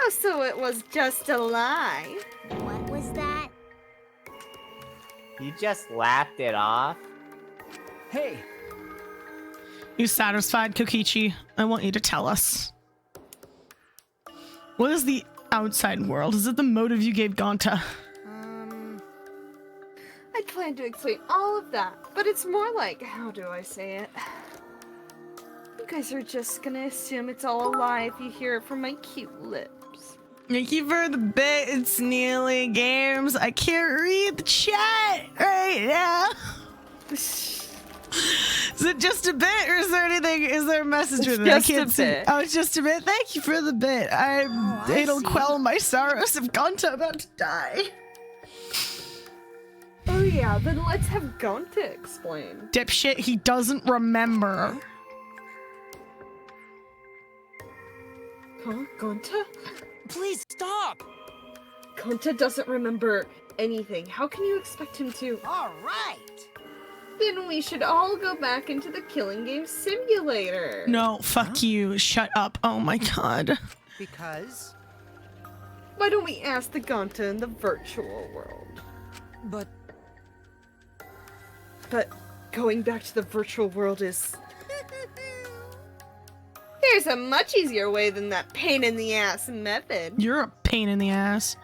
Oh, so it was just a lie. What was that? You just laughed it off? Hey! You satisfied, Kokichi? I want you to tell us. What is the outside world? Is it the motive you gave Gonta? I plan to explain all of that, but it's more like, how do I say it? You guys are just gonna assume it's all a lie if you hear it from my cute lips. Thank you for the bit. It's Neely Games. I can't read the chat right now. Is it just a bit, or is there anything? Is there a message It's with it? I just can't a see. bit. Oh, it's just a bit. Thank you for the bit. It'll quell my sorrows if Gonta about to die. Oh yeah, then let's have Gonta explain. Dipshit, he doesn't remember. Huh? Gonta? Please stop! Gonta doesn't remember anything. How can you expect him to? All right. Then we should all go back into the killing game simulator. No, fuck you. Shut up. Oh my god. Because? Why don't we ask the Gonta in the virtual world? But going back to the virtual world is... There's a much easier way than that pain in the ass method. You're a pain in the ass.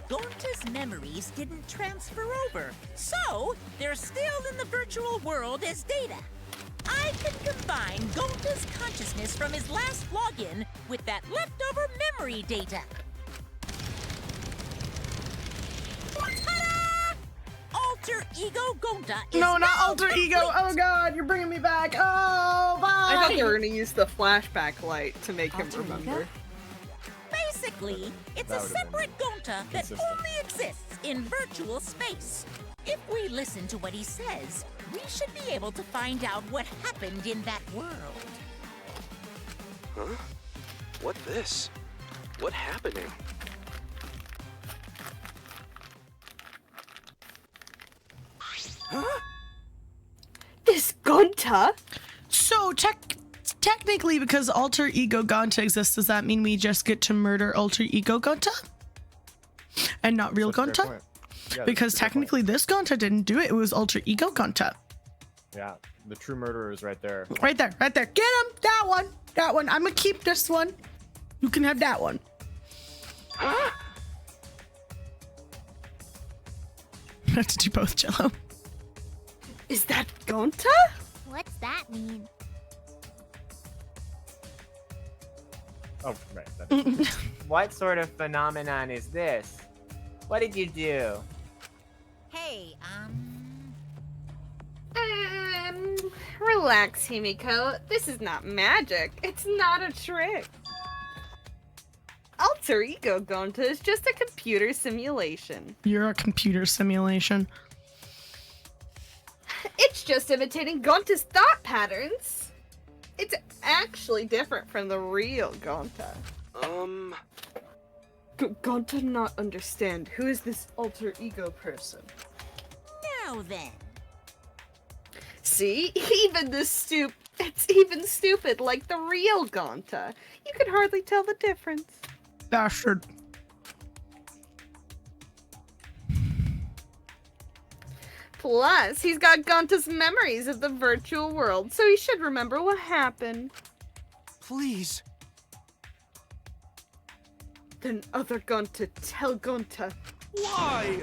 Gonta's memories didn't transfer over, so they're still in the virtual world as data. I can combine Gonta's consciousness from his last login with that leftover memory data. Ta-da! Alter Ego Gonta is No, not now alter complete. ego. Oh god, you're bringing me back. Oh, I thought bye. they were gonna use the flashback light to make him Alter ego? remember. Basically, it's That a would've been separate Gonta that consistent. only exists in virtual space. If we listen to what he says, we should be able to find out what happened in that world. Huh? What this? What happening? Huh? This Gonta? So technically, because alter ego Gonta exists, does that mean we just get to murder alter ego Gonta? And not real That's a fair Gonta? point. Yeah, that's Because a fair point. technically this Gonta didn't do it, it was alter ego Gonta. Yeah, the true murderer is right there. Right there, right there. Get him! That one. I'm gonna keep this one. You can have that one. Huh? I have to do both, Jello. Is that Gonta? What's that mean? Oh, right. That What sort of phenomenon is this? What did you do? Hey, Relax, Himiko. This is not magic. It's not a trick. Alter Ego Gonta is just a computer simulation. You're a computer simulation. It's just imitating Gonta's thought patterns. It's actually different from the real Gonta. Gonta not understand. Who is this alter ego person? now then. See? It's even stupid like the real Gonta. You can hardly tell the difference. Bastard. Plus, he's got Gonta's memories of the virtual world, so he should remember what happened. Please. Then other Gonta tell Gonta. Why?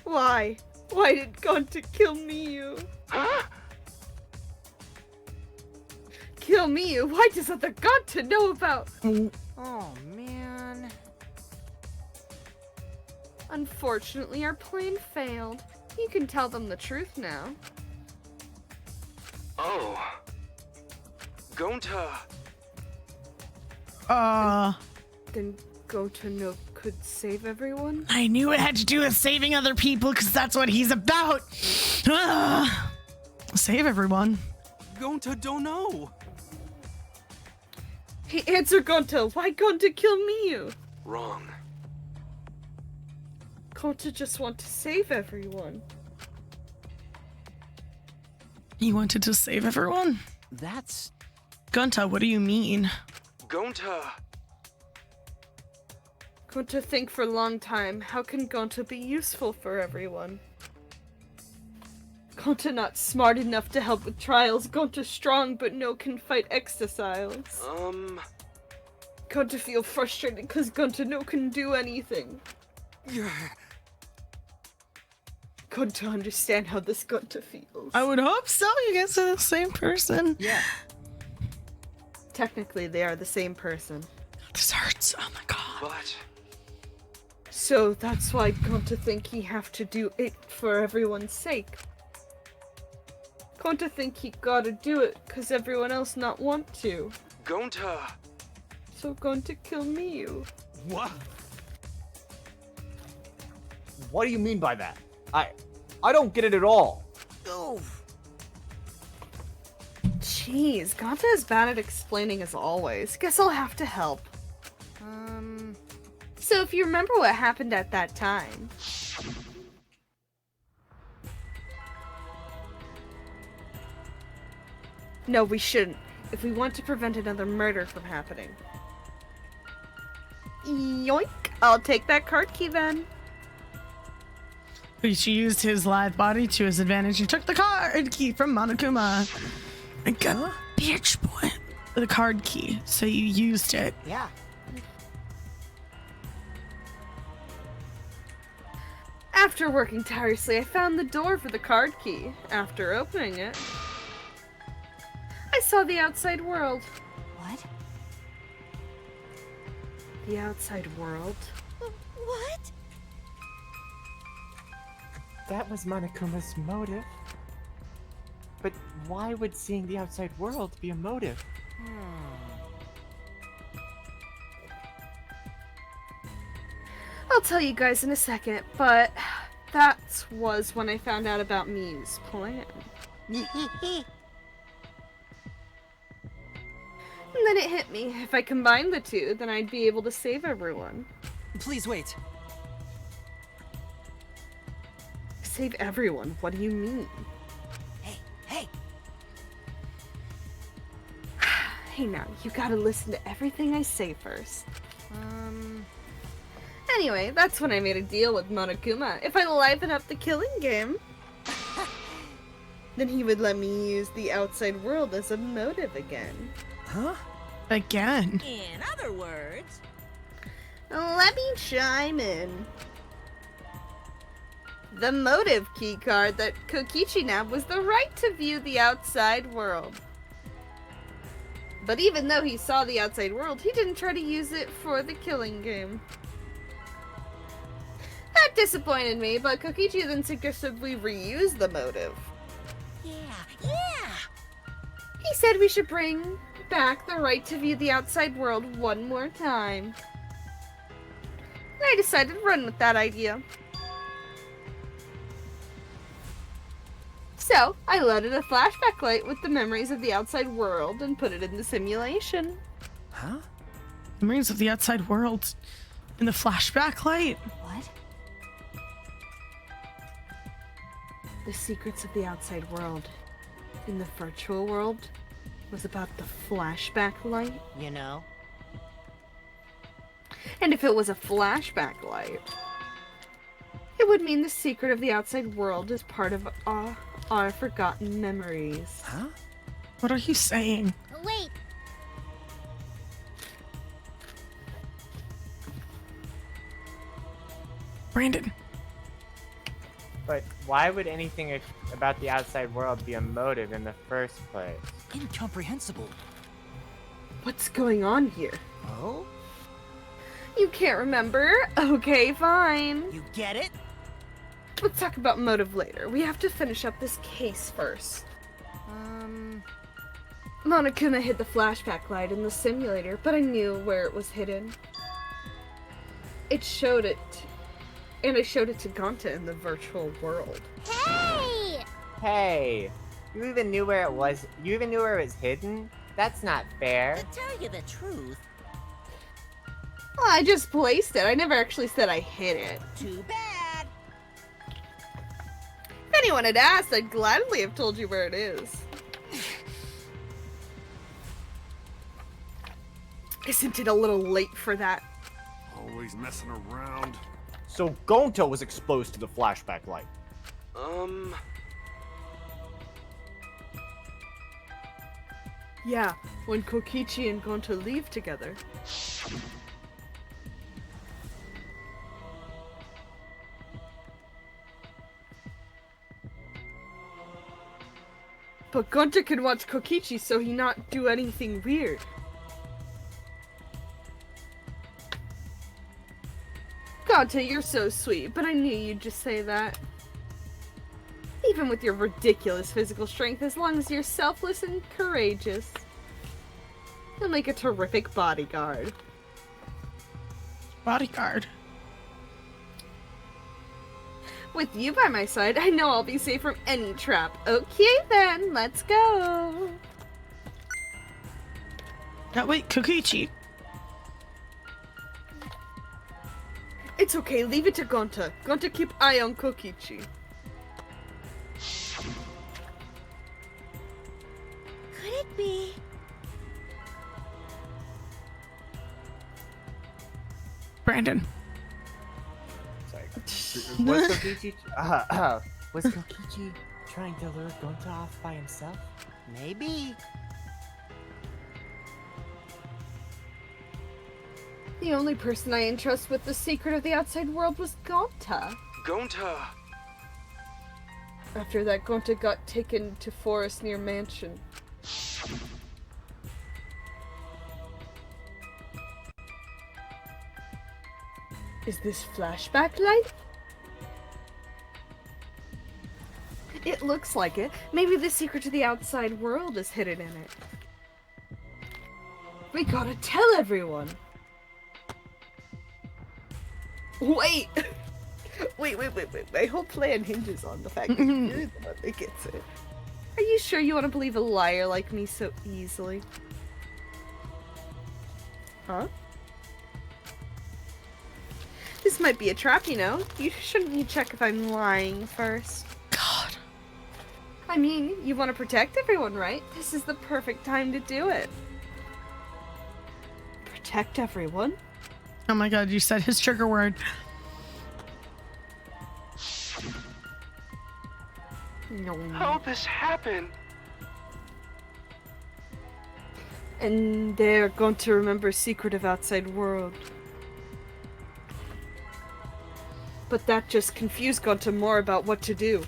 Why? Why did Gonta kill Miyu? Huh? Kill Miyu? Why does other Gonta know about? Oh, man. Unfortunately, our plan failed. You can tell them the truth now. Oh. Gonta. Then Gonta no could save everyone? I knew it had to do with saving other people because that's what he's about. Save everyone. Gonta don't know. Hey, answer Gonta. Why Gonta kill Miyu? Wrong. Gonta just want to save everyone. He wanted to save everyone? That's... Gonta, what do you mean? Gonta. Gonta think for a long time, how can Gonta be useful for everyone? Gonta not smart enough to help with trials. Gonta strong but no can fight exerciles. Gonta feel frustrated cause Gonta no can do anything. Gonta understand how this Gonta feels. I would hope so. You guys are the same person. Yeah. Technically, they are the same person. This hurts. Oh my god. But... So that's why Gonta think he have to do it for everyone's sake. Gonta think he gotta do it cause everyone else not want to. Gonta. So Gonta kill Miyu. What? What do you mean by that? I don't get it at all. Jeez, Gonta is bad at explaining as always. Guess I'll have to help. So if you remember what happened at that time. No, we shouldn't. If we want to prevent another murder from happening. Yoink! I'll take that card key then. She used his live body to his advantage and took the card key from Monokuma. And got bitch boy. The card key. So you used it. Yeah. After working tirelessly, I found the door for the card key. After opening it, I saw the outside world. What? The outside world? What? That was Monokuma's motive. But why would seeing the outside world be a motive? I'll tell you guys in a second, but that was when I found out about Miu's plan. And then it hit me. If I combined the two, then I'd be able to save everyone. Please wait. Save everyone? What do you mean? Hey! Hey now, you gotta listen to everything I say first. Anyway, that's when I made a deal with Monokuma. If I liven up the killing game, then he would let me use the outside world as a motive again. Huh? Again? In other words... Let me chime in. The motive keycard that Kokichi nabbed was the right to view the outside world. But even though he saw the outside world, he didn't try to use it for the killing game. That disappointed me, but Kokichi then suggested we reuse the motive. Yeah! He said we should bring back the right to view the outside world one more time. And I decided to run with that idea. So, I loaded a flashback light with the memories of the outside world and put it in the simulation. Huh? Memories of the outside world in the flashback light? What? The secrets of the outside world in the virtual world was about the flashback light. You know? And if it was a flashback light, it would mean the secret of the outside world is part of our forgotten memories. Huh? What are you saying? Wait, Brandon. But why would anything about the outside world be a motive in the first place? Incomprehensible. What's going on here? Oh? You can't remember? Okay, fine. You get it? Let's talk about motive later. We have to finish up this case first. Monokuma hid the flashback light in the simulator, but I knew where it was hidden. It showed it, and I showed it to Gonta in the virtual world. hey! Hey, you even knew where it was. You even knew where it was hidden? That's not fair. To tell you the truth, Well, I just placed it. I never actually said I hid it. too bad. If anyone had asked, I'd gladly have told you where it is. Isn't it a little late for that? Always messing around. So Gonto was exposed to the flashback light. Yeah, when Kokichi and Gonta leave together. But Gonta can watch Kokichi so he not do anything weird. Gonta, you're so sweet, but I knew you'd just say that. Even with your ridiculous physical strength, as long as you're selfless and courageous, you'll make a terrific bodyguard. Bodyguard. With you by my side, I know I'll be safe from any trap. Okay then, let's go. Now wait, Kokichi. It's okay, leave it to Gonta. Gonta, keep eye on Kokichi. Could it be? Brandon. Sorry. Was Kokichi trying to lure Gonta off by himself? Maybe. The only person I entrust with the secret of the outside world was Gonta. Gonta. After that, Gonta got taken to forest near mansion. Is this flashback light? It looks like it. Maybe the secret to the outside world is hidden in it. We gotta tell everyone. Wait! Wait. My whole plan hinges on the fact that you're the one that gets it. Are you sure you want to believe a liar like me so easily? Huh? This might be a trap, you know? Shouldn't you check if I'm lying first? God. I mean, you want to protect everyone, right? This is the perfect time to do it. Protect everyone? Oh my god, you said his trigger word. No. How'd this happen? And they're going to remember secret of outside world. But that just confused Gonta more about what to do.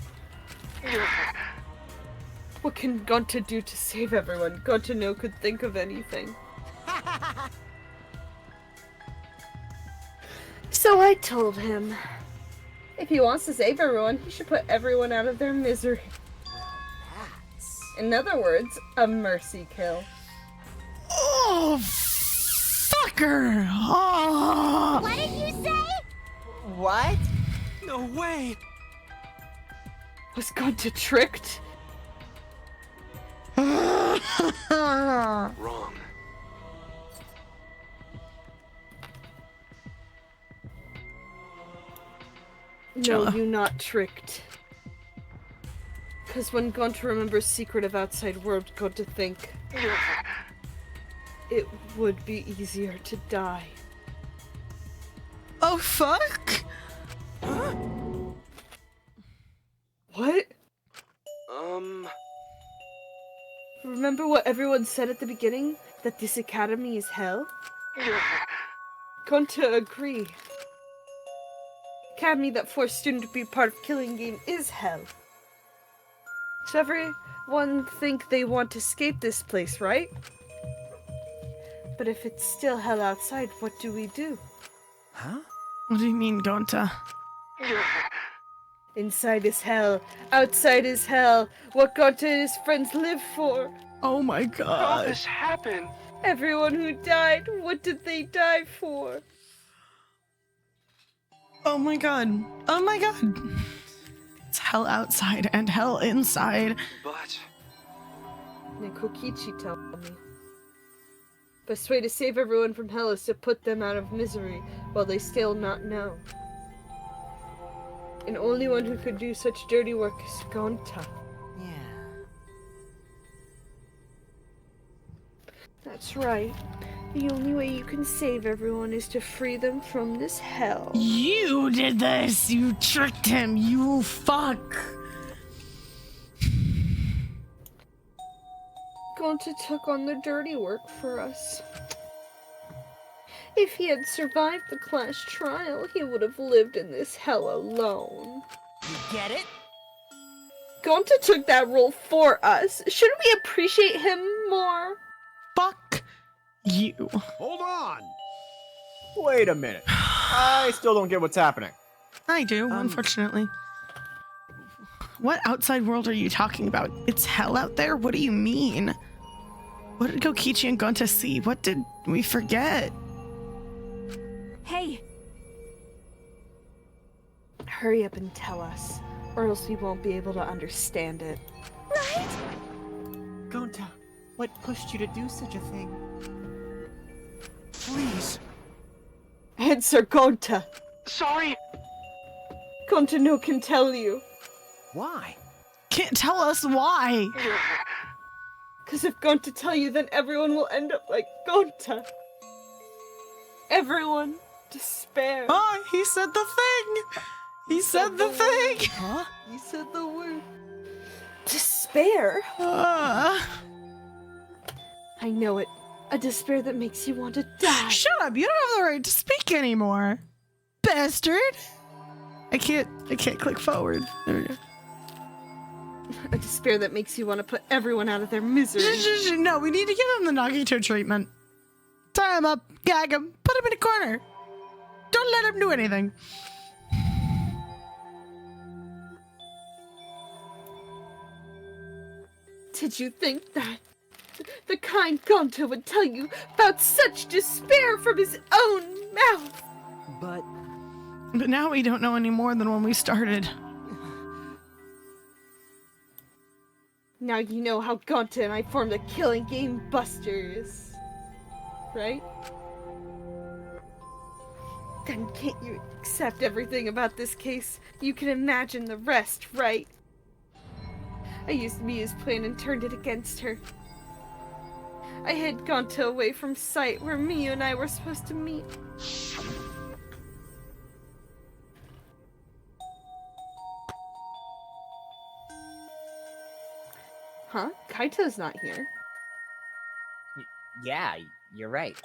What can Gonta do to save everyone? Gonta no could think of anything. So I told him, if he wants to save everyone, he should put everyone out of their misery. In other words, a mercy kill. Oh, fucker! Oh. What did you say? What? No way! Was Gonta tricked? Wrong. No, you not tricked. Because when Gonta remembers secret of outside world, Gonta think it would be easier to die. Oh, fuck? What? Remember what everyone said at the beginning? That this academy is hell? Gonta agree. Academy that forced student to be part of killing game is hell. So everyone think they want to escape this place, right? But if it's still hell outside, what do we do? Huh? What do you mean, Gonta? Inside is hell. Outside is hell. What Gonta and his friends live for. Oh my god. How'd this happen? Everyone who died, what did they die for? Oh my god. Oh my god. It's hell outside and hell inside. But... Nikokichi told me. Best way to save everyone from hell is to put them out of misery while they still not know. And only one who could do such dirty work is Gonta. Yeah. That's right. The only way you can save everyone is to free them from this hell. You did this! You tricked him! You fuck! Gonta took on the dirty work for us. If he had survived the class trial, he would have lived in this hell alone. You get it? Gonta took that role for us. Shouldn't we appreciate him more? Fuck you. Hold on! Wait a minute. I still don't get what's happening. I do, unfortunately. What outside world are you talking about? It's hell out there? What do you mean? What did Kokichi and Gonta see? What did we forget? Hey! Hurry up and tell us, or else we won't be able to understand it. Right? Gonta, what pushed you to do such a thing? Please. Answer, Gonta! Sorry! Gonta no can tell you. Why? Can't tell us why! Because if Gonta tell you, then everyone will end up like Gonta. Everyone. Despair. Oh, he said the thing! He said the thing! Huh? He said the word. Despair? Uh. I know it. A despair that makes you want to die. Shut up! You don't have the right to speak anymore, bastard! I can't click forward. There we go. A despair that makes you want to put everyone out of their misery. No, we need to give him the Nagito treatment. Tie him up, gag him, put him in a corner. Don't let him do anything. Did you think that the kind Gonta would tell you about such despair from his own mouth? But now we don't know any more than when we started. Now you know how Gonta and I formed the Killing Game Busters. Right? Then can't you accept everything about this case? You can imagine the rest, right? I used Mia's plan and turned it against her. I hid Gonta away from sight where Miu and I were supposed to meet. Huh? Kaito's not here. Yeah, you're right.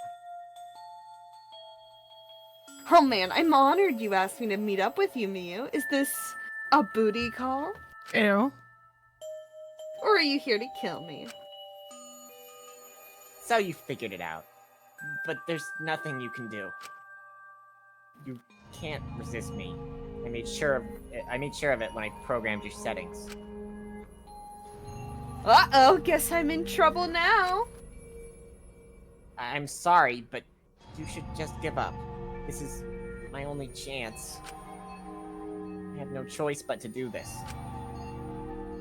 Oh man, I'm honored you asked me to meet up with you, Miu. Is this a booty call? Ew. Or are you here to kill me? So you figured it out. But there's nothing you can do. You can't resist me. I made sure of it when I programmed your settings. Uh-oh, guess I'm in trouble now. I'm sorry, but you should just give up. This is my only chance. I have no choice but to do this.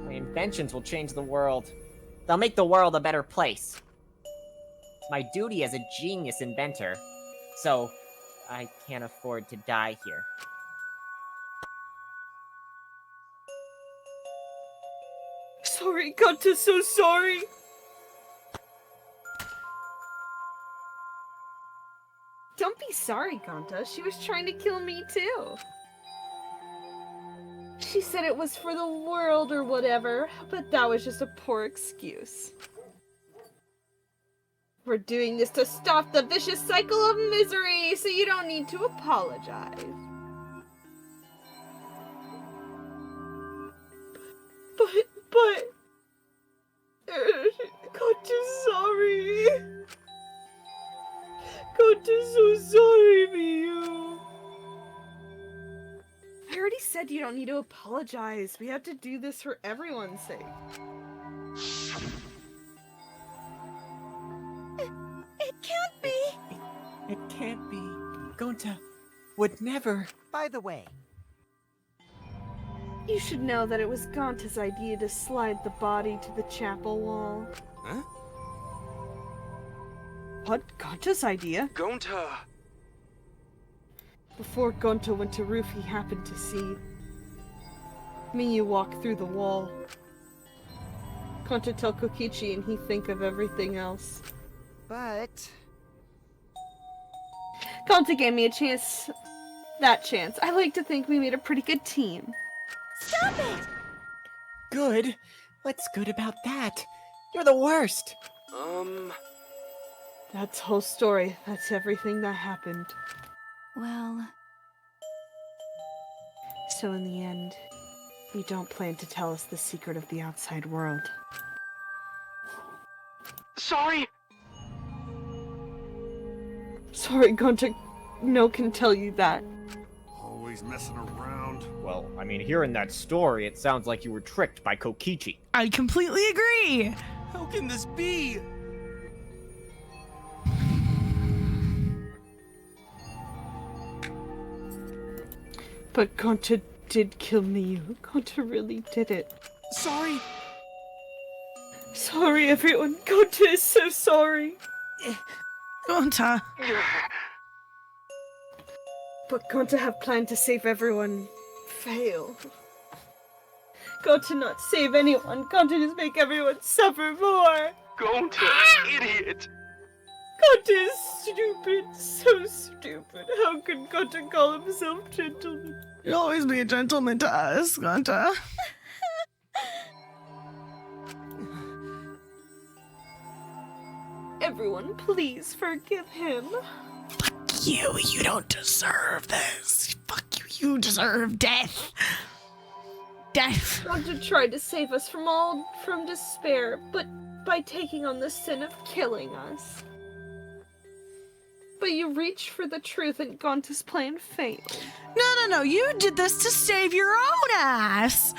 My inventions will change the world. They'll make the world a better place. It's my duty as a genius inventor, so I can't afford to die here. Sorry, Gonta, so sorry. Don't be sorry, Gonta. She was trying to kill me too. She said it was for the world or whatever, but that was just a poor excuse. We're doing this to stop the vicious cycle of misery, so you don't need to apologize. But... Gonta's sorry. Gonta's so sorry, Miu. I already said you don't need to apologize. We have to do this for everyone's sake. It can't be. It can't be. Gonta would never. By the way, You should know that it was Gonta's idea to slide the body to the chapel wall. Huh? What? Gonta's idea? Gonta! Before Gonta went to roof, he happened to see Miu walk through the wall. Gonta tell Kokichi and he think of everything else. but Gonta gave me a chance. That chance. I like to think we made a pretty good team. Stop it! Good? What's good about that? You're the worst. That's the whole story. That's everything that happened. Well, So in the end, you don't plan to tell us the secret of the outside world. Sorry! Sorry, Gonta. No can tell you that. Always messing around. Well, I mean, hearing that story, it sounds like you were tricked by Kokichi. I completely agree. How can this be? But Gonta did kill Miu. Gonta really did it. Sorry. Sorry, everyone. Gonta is so sorry. Gonta. But Gonta have planned to save everyone. Fail. Gonta not save anyone. Gonta just make everyone suffer more. Gonta, idiot! Gonta is stupid. So stupid. How could Gonta call himself gentleman? You'll always be a gentleman to us, Gonta. Everyone, please forgive him. You don't deserve this. Fuck you, You deserve death. Death. Gonta tried to save us from despair, but by taking on the sin of killing us. But you reached for the truth and Gonta's plan failed. No. You did this to save your own ass.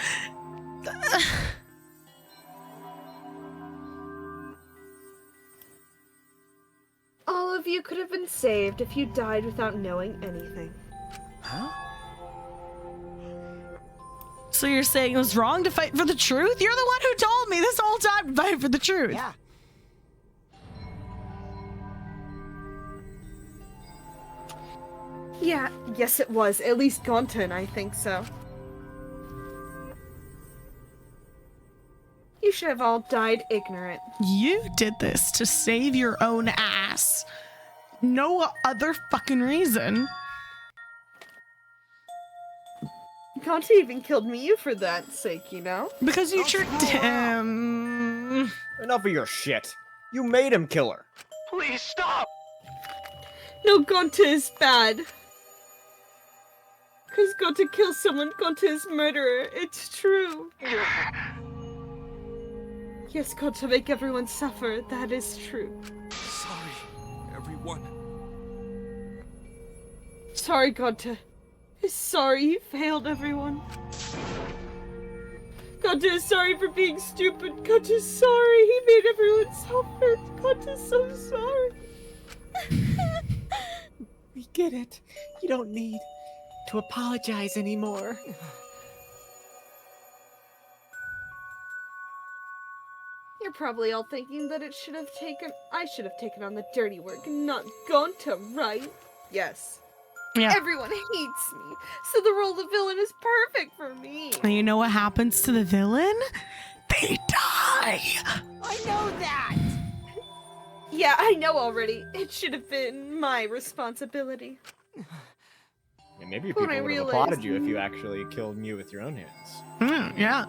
All of you could have been saved if you died without knowing anything. Huh? So you're saying it was wrong to fight for the truth? You're the one who told me this whole time to fight for the truth. Yeah. Yeah, yes it was. At least Gonta and I think so. You should have all died ignorant. You did this to save your own ass. No other fucking reason. Gonta even killed me for that sake, you know? Because you tricked him. Enough of your shit. You made him kill her. Please stop! No, Gonta is bad. Because Gonta kills someone, Gonta is murderer. It's true. Yes, Gonta make everyone suffer. That is true. Sorry, everyone. Sorry, Gonta. Is sorry he failed everyone. Gonta is sorry for being stupid. Gonta is sorry he made everyone suffer. Gonta is so sorry. We get it. You don't need to apologize anymore. You're probably all thinking that I should have taken on the dirty work and not Gonta, right? Yes. Yeah. Everyone hates me, so the role of villain is perfect for me. And you know what happens to the villain? They die. I know that! Yeah, I know already. It should have been my responsibility. And maybe When people I would have realized- applauded you if you actually killed Mew with your own hands. Yeah.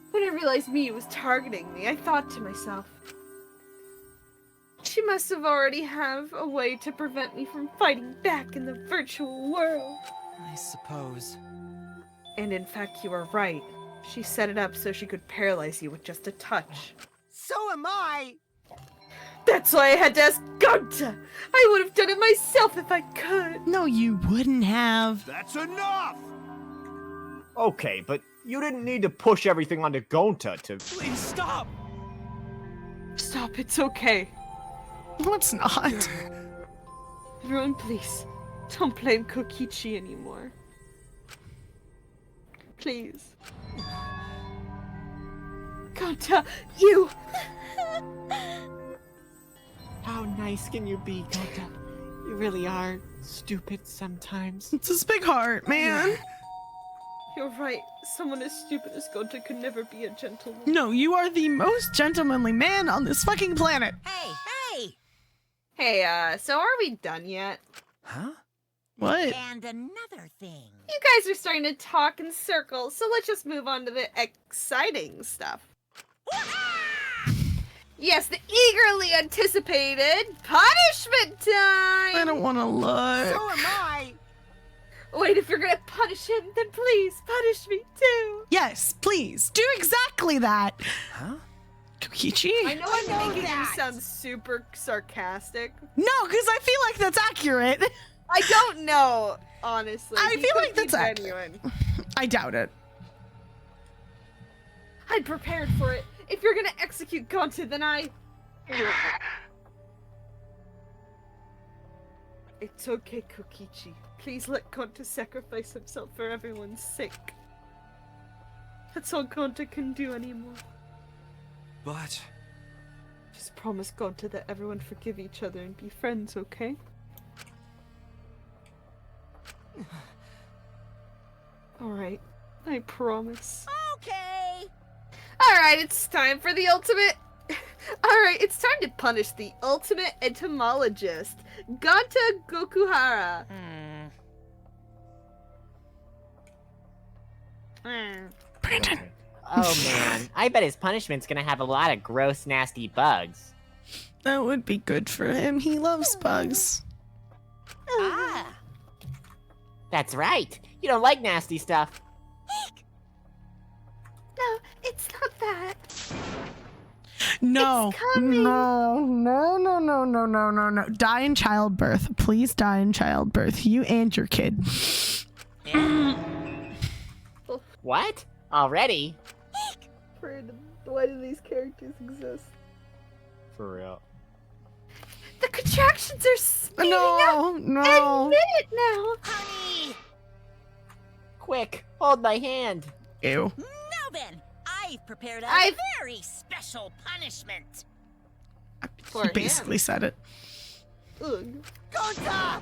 When I realized Miyu was targeting me, I thought to myself, she must have already have a way to prevent me from fighting back in the virtual world. I suppose. And in fact, you were right. She set it up so she could paralyze you with just a touch. So am I! That's why I had to ask Gonta! I would have done it myself if I could! No, you wouldn't have. That's enough! Okay, but you didn't need to push everything onto Gonta to... Please stop! Stop, it's okay. No, it's not. Everyone, please, don't blame Kokichi anymore. Please. Gonta, you! How nice can you be, Gonta? You really are stupid sometimes. It's his big heart, man. You're right. Someone as stupid as Gonta could never be a gentleman. No, you are the most gentlemanly man on this fucking planet. Hey, hey! Hey, so are we done yet? Huh? What? And another thing. You guys are starting to talk in circles, so let's just move on to the exciting stuff. Yes, the eagerly anticipated punishment time! I don't want to look. So am I! Wait, if you're gonna punish him, then please punish me too! Yes, please. Do exactly that. Huh? Kokichi? I know I'm making him sound super sarcastic. No, because I feel like that's accurate. I don't know, honestly. I He feel could like that's be accurate. genuine. I doubt it. I'm prepared for it. If you're gonna execute Gonta, then I... It's okay, Kokichi. Please let Gonta sacrifice himself for everyone's sake. That's all Gonta can do anymore. But... Just promise Gonta that everyone forgive each other and be friends, okay? Alright, I promise. Okay. Alright, it's time for the ultimate... Alright, it's time to punish the ultimate entomologist, Gonta Gokuhara. Brandon. Oh man, I bet his punishment's gonna have a lot of gross, nasty bugs. That would be good for him. He loves bugs. Ah. That's right. You don't like nasty stuff. No, it's not that. No, It's coming. no. Die in childbirth. Please die in childbirth. You and your kid. What? Already? Why do these characters exist? For real. The contractions are speeding up. No. Admit it now. Honey! Quick, hold my hand. Ew. Now then, I've prepared a very special punishment. He basically said it. Ugh. Gonta!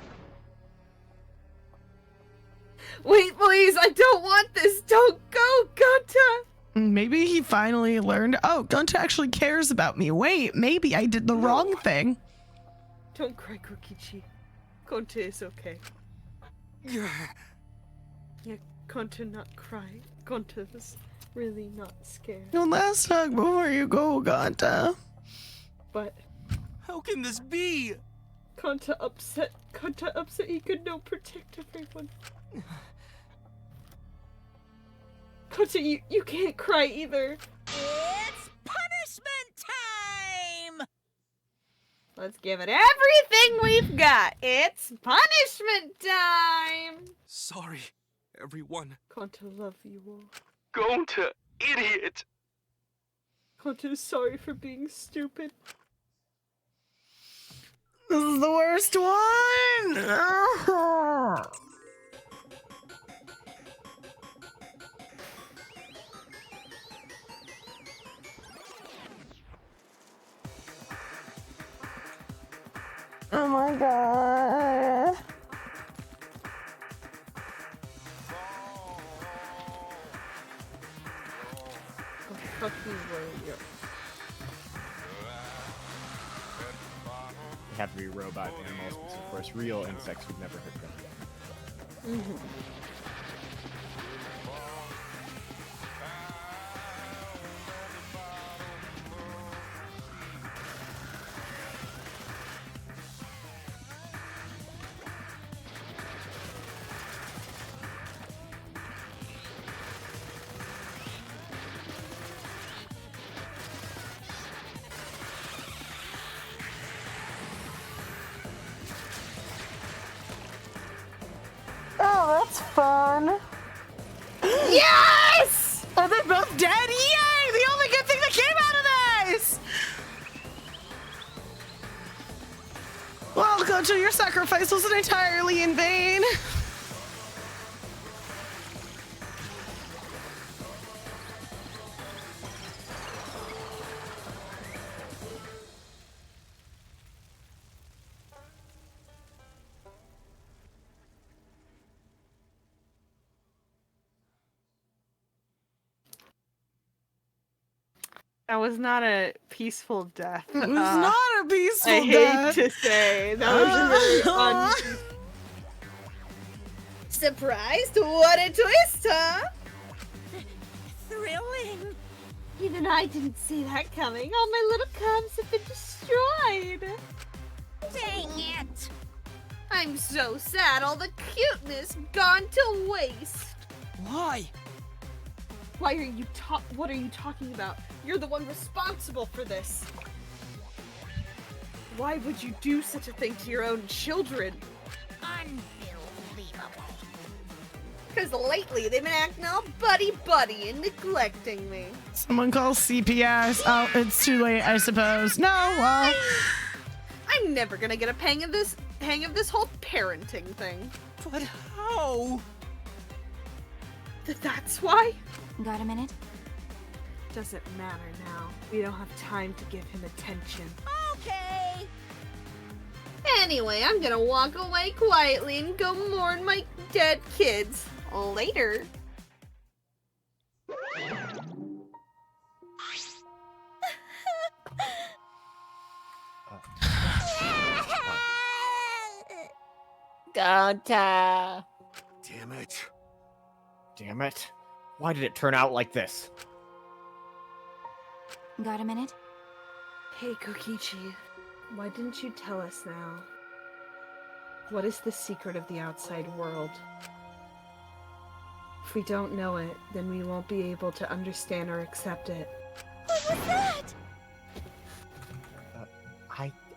Wait, please, I don't want this. Don't go, Gonta. Maybe he finally learned, oh, Gunta actually cares about me. Wait, maybe I did the wrong thing. Don't cry, Kokichi. Gonta is okay. Yeah, Gonta not cry. Gonta's really not scared. One last hug before you go, Gunta. But How can this be? Gonta upset he could no protect everyone. Gonta, you can't cry either. It's punishment time! Let's give it everything we've got. It's punishment time. Sorry, everyone. Gonta, love you all. Gonta, idiot! Gonta is sorry for being stupid. This is the worst one. Oh my god. They have to be robot animals, because of course real insects would never hurt them. Oh, that's fun. Yes! Are they both dead? Yay! The only good thing that came out of this! Well, Gojo, your sacrifice wasn't entirely in vain. That was not a peaceful death. It was not a peaceful I death. hate to say. That was really Surprised? What a twist, huh? Thrilling. Even I didn't see that coming. All my little cubs have been destroyed. Dang it. I'm so sad. All the cuteness gone to waste. Why? Why are you what are you talking about? You're the one responsible for this. Why would you do such a thing to your own children? Unbelievable. Because lately they've been acting all buddy-buddy and neglecting me. Someone call CPS. Oh, it's too late, I suppose. No, well. I'm never gonna get a hang of this whole parenting thing. But how? That's why? Got a minute? Doesn't matter now. We don't have time to give him attention. Okay. Anyway, I'm gonna walk away quietly and go mourn my dead kids. Later. Gonta. Damn it. Damn it. Why did it turn out like this? Got a minute? Hey, Kokichi. Why didn't you tell us now? What is the secret of the outside world? If we don't know it, then we won't be able to understand or accept it. What was that?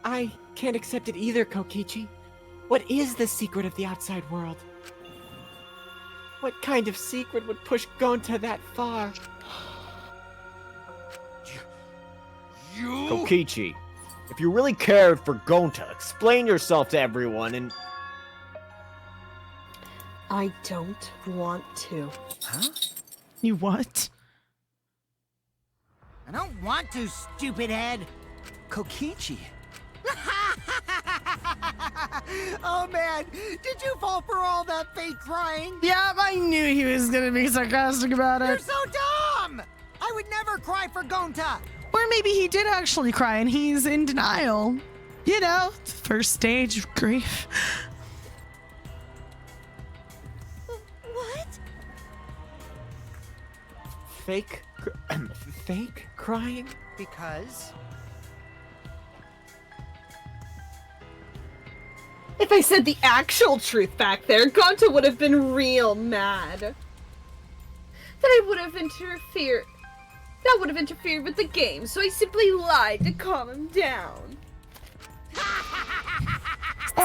I can't accept it either, Kokichi. What is the secret of the outside world? What kind of secret would push Gonta that far? Kokichi, if you really cared for Gonta, explain yourself to everyone and... I don't want to. Huh? You what? I don't want to, stupid head. Kokichi. Oh man, did you fall for all that fake crying? Yeah, I knew he was gonna be sarcastic about You're it. so dumb! I would never cry for Gonta. Or maybe he did actually cry and he's in denial. You know, first stage of grief. What? Fake crying? Because... If I said the actual truth back there, Gonta would have been real mad. That I would have interfered. That would have interfered with the game, so I simply lied to calm him down.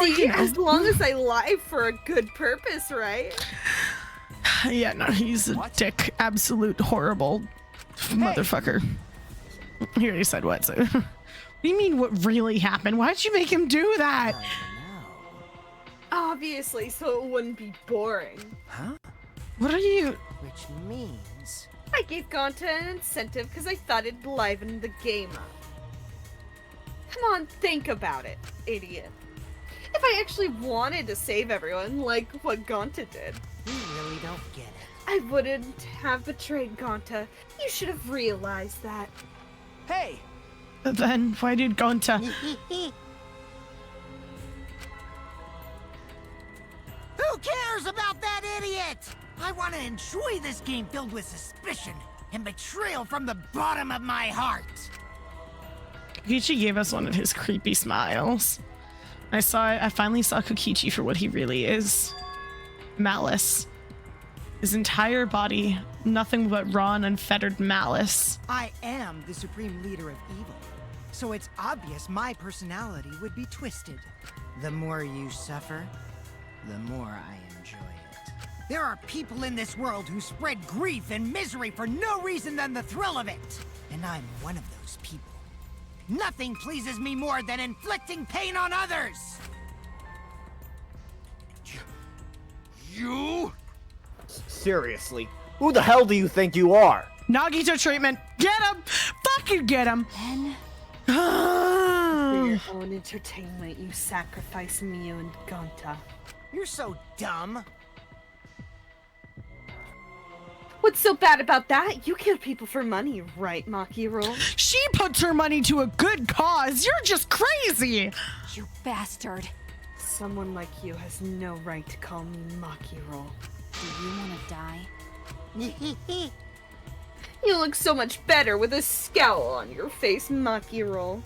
See, as long as I lie for a good purpose, right? Yeah, no, he's a dick. Absolute horrible motherfucker. He already said what, so... What do you mean what really happened? Why'd you make him do that? Obviously, so it wouldn't be boring. Huh? What are you... Which means... I gave Gonta an incentive because I thought it'd liven the game up. Come on, think about it, idiot. If I actually wanted to save everyone, like what Gonta did, You really don't get it. I wouldn't have betrayed Gonta. You should have realized that. Hey! Then why did Gonta... Who cares about that idiot? I want to enjoy this game filled with suspicion and betrayal from the bottom of my heart. Kokichi gave us one of his creepy smiles. I finally saw Kokichi for what he really is. Malice. His entire body, nothing but raw and unfettered malice. I am the supreme leader of evil, so it's obvious my personality would be twisted. The more you suffer, the more I enjoy it. There are people in this world who spread grief and misery for no reason than the thrill of it. And I'm one of those people. Nothing pleases me more than inflicting pain on others! You? Seriously, who the hell do you think you are? Nagito treatment. Get him! Fucking get him! For your own entertainment, you sacrifice Miu and Gonta. You're so dumb. What's so bad about that? You kill people for money, right, Maki-Roll? She puts her money to a good cause. You're just crazy. You bastard. Someone like you has no right to call me Maki-Roll. Do you want to die? You look so much better with a scowl on your face, Maki-Roll.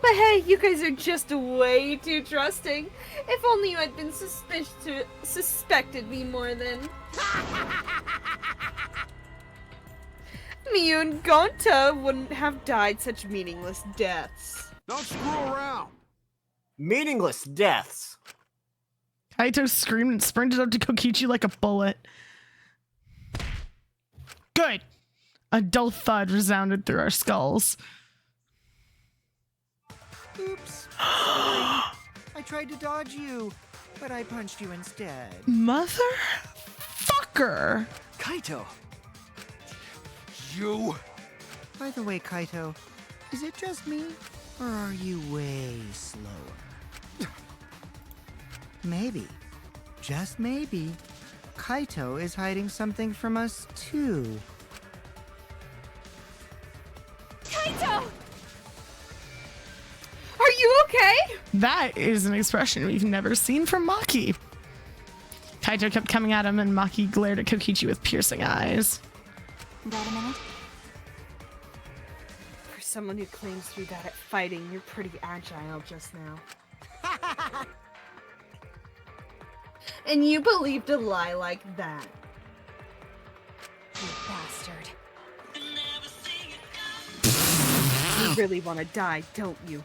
But hey, you guys are just way too trusting. If only you had been suspected me more than... Miu and Gonta wouldn't have died such meaningless deaths. Don't screw around. Meaningless deaths. Kaito screamed and sprinted up to Kokichi like a bullet. Good. A dull thud resounded through our skulls. Oops. I tried to dodge you, but I punched you instead. Motherfucker. Kaito. You. By the way, Kaito, is it just me, or are you way slower? Maybe, just maybe, Kaito is hiding something from us too. Kaito! Are you okay? That is an expression we've never seen from Maki. Kaito kept coming at him and Maki glared at Kokichi with piercing eyes. Got a minute? For someone who claims to be bad at fighting, you're pretty agile just now. And you believed a lie like that. You bastard. You really want to die, don't you?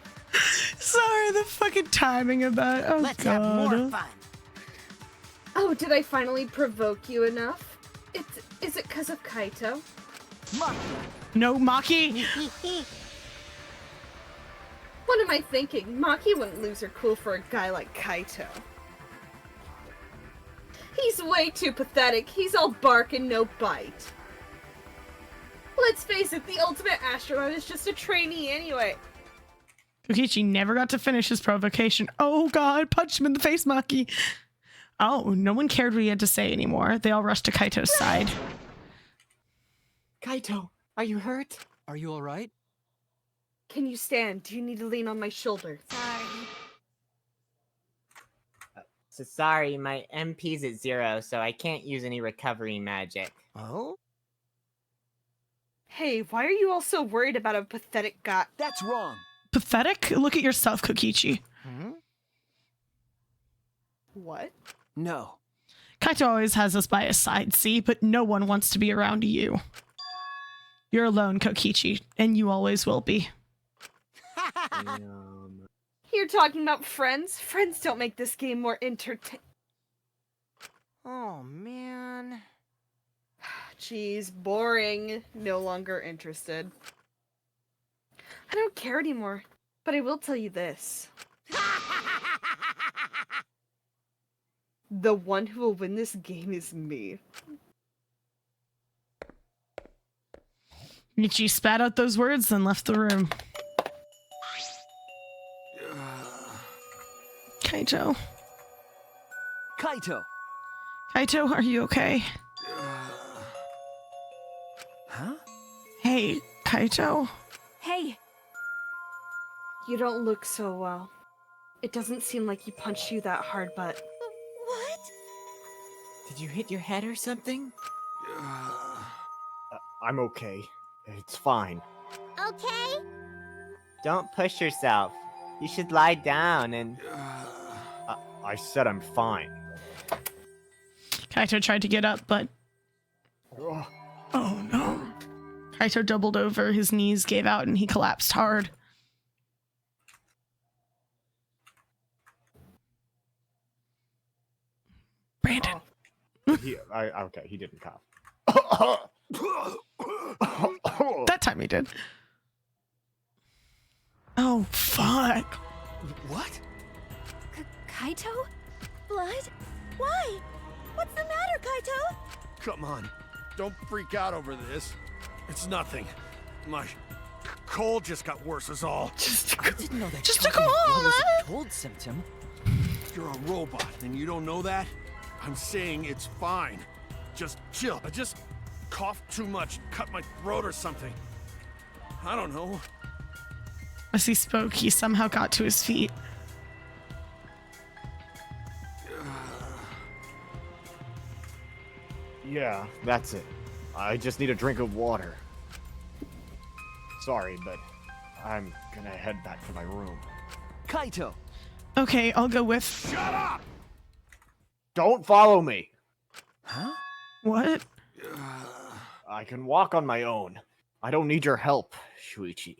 Sorry, the fucking timing about it. Oh, Let's God. have more fun. Oh, did I finally provoke you enough? Is it because of Kaito? No, Maki. What am I thinking? Maki wouldn't lose her cool for a guy like Kaito. He's way too pathetic. He's all bark and no bite. Let's face it, the ultimate astronaut is just a trainee anyway. Kokichi never got to finish his provocation. Oh, God, punch him in the face, Maki. Oh, no one cared what he had to say anymore. They all rushed to Kaito's side. Kaito, are you hurt? Are you alright? Can you stand? Do you need to lean on my shoulder? Sorry. So sorry, my MP's at 0, so I can't use any recovery magic. Oh? Hey, why are you all so worried about a pathetic guy? That's wrong. Pathetic? Look at yourself, Kokichi. What? No. Kaito always has us by his side, see? But no one wants to be around you. You're alone, Kokichi, and you always will be. You're talking about friends? Friends don't make this game more entertaining. Oh, man. Jeez, boring. No longer interested. I don't care anymore, but I will tell you this. The one who will win this game is me. Michi spat out those words and left the room. Kaito. Kaito! Kaito, are you okay? Huh? Hey, Kaito. Hey! You don't look so well. It doesn't seem like he punched you that hard, but... What? Did you hit your head or something? I'm okay. It's fine. Okay? Don't push yourself. You should lie down and... I said I'm fine. Kaito tried to get up, but... Oh no. Kaito doubled over, his knees gave out, and he collapsed hard. Brandon. Okay, he didn't cough. That time he did. Oh, fuck. What? Kaito? Blood? Why? What's the matter, Kaito? Come on. Don't freak out over this. It's nothing. My cold just got worse is all. I didn't know that Just a choking blood cold, was man. a cold symptom. You're a robot and you don't know that? I'm saying it's fine. Just chill. I just coughed too much, cut my throat or something. I don't know. As he spoke, he somehow got to his feet. Yeah, that's it. I just need a drink of water. Sorry, but I'm gonna head back to my room. Kaito! Okay, I'll go with... Shut up! Don't follow me! Huh? What? I can walk on my own. I don't need your help, Shuichi.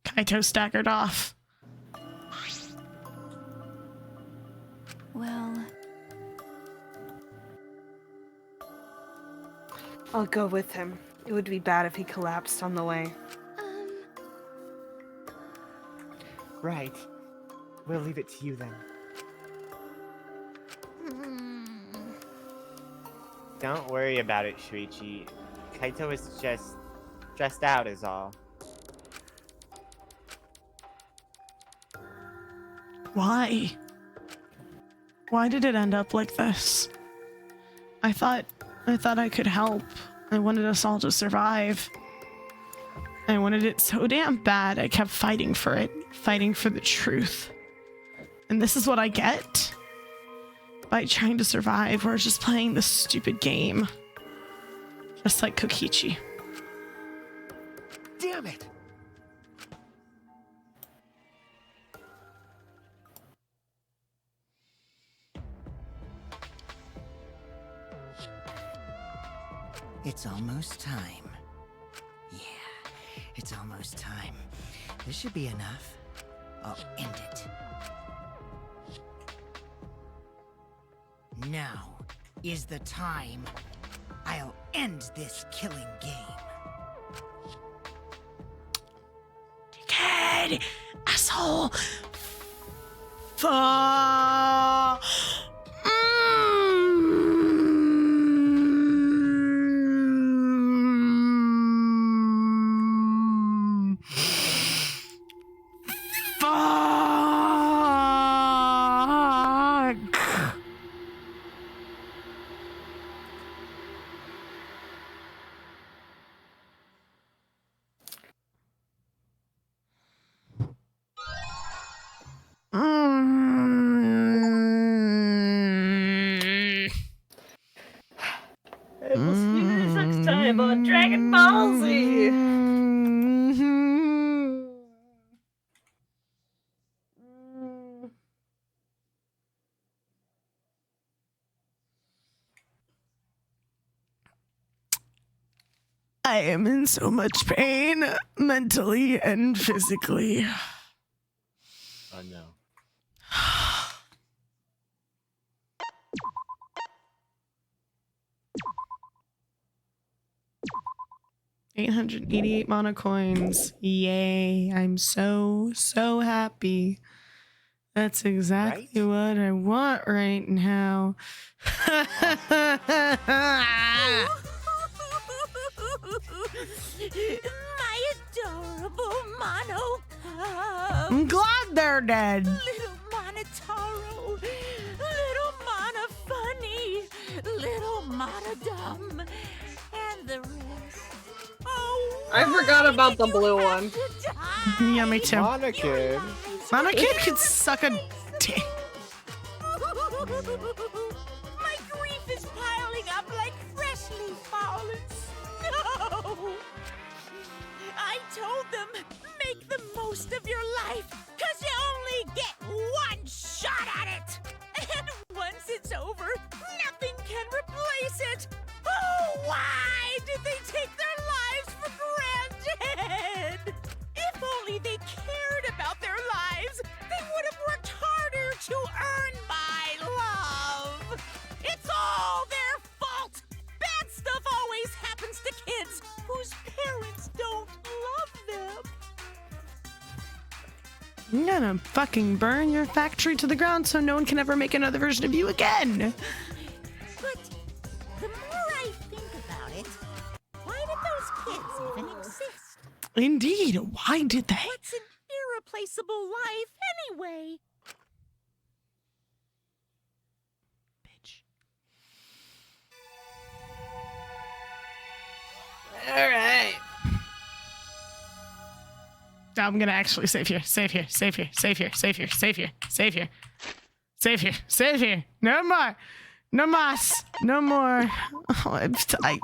Kaito staggered off. Well... I'll go with him. It would be bad if he collapsed on the way. Right. We'll leave it to you then. Don't worry about it, Shuichi. Kaito is just stressed out is all. Why? Why did it end up like this? I thought I could help. I wanted us all to survive. I wanted it so damn bad, I kept fighting for it. Fighting for the truth. And this is what I get? By trying to survive, we're just playing this stupid game. Just like Kokichi. Damn it! It's almost time. Yeah, it's almost time. This should be enough. I'll end it. Now is the time. I'll end this killing game. Dickhead! Asshole! Fuck! And we'll see you guys next time on Dragon Ball Z. I am in so much pain, mentally and physically. Oh no. 888 mana coins. Yay. I'm so happy. That's exactly what I want right now. My adorable Mono Cub. I'm glad they're dead. Little Monotaro. Little Mana Funny. Little Mana Dumb. And the rest. Oh, I forgot about the blue one. Yeah, me too. Mana Kid. Mana Kid could suck a dick. My grief is piling up like freshly fallen snow. I told them, make the most of your life, 'cause you only get one shot at it. And once it's over, nothing can replace it. Oh, why did they take their lives for granted? If only they cared about their lives, they would have worked harder to earn my love. It's all their fault. Bad stuff always happens to kids whose parents don't love them. I'm gonna fucking burn your factory to the ground so no one can ever make another version of you again. But the more I think about it, why did those kids even exist? Indeed, why did they? What's an irreplaceable life anyway? All right. I'm gonna actually save here. Save here. Save here. Save here. Save here. Save here. Save here. Save here. Save here. No more. No mas. No more. Oh,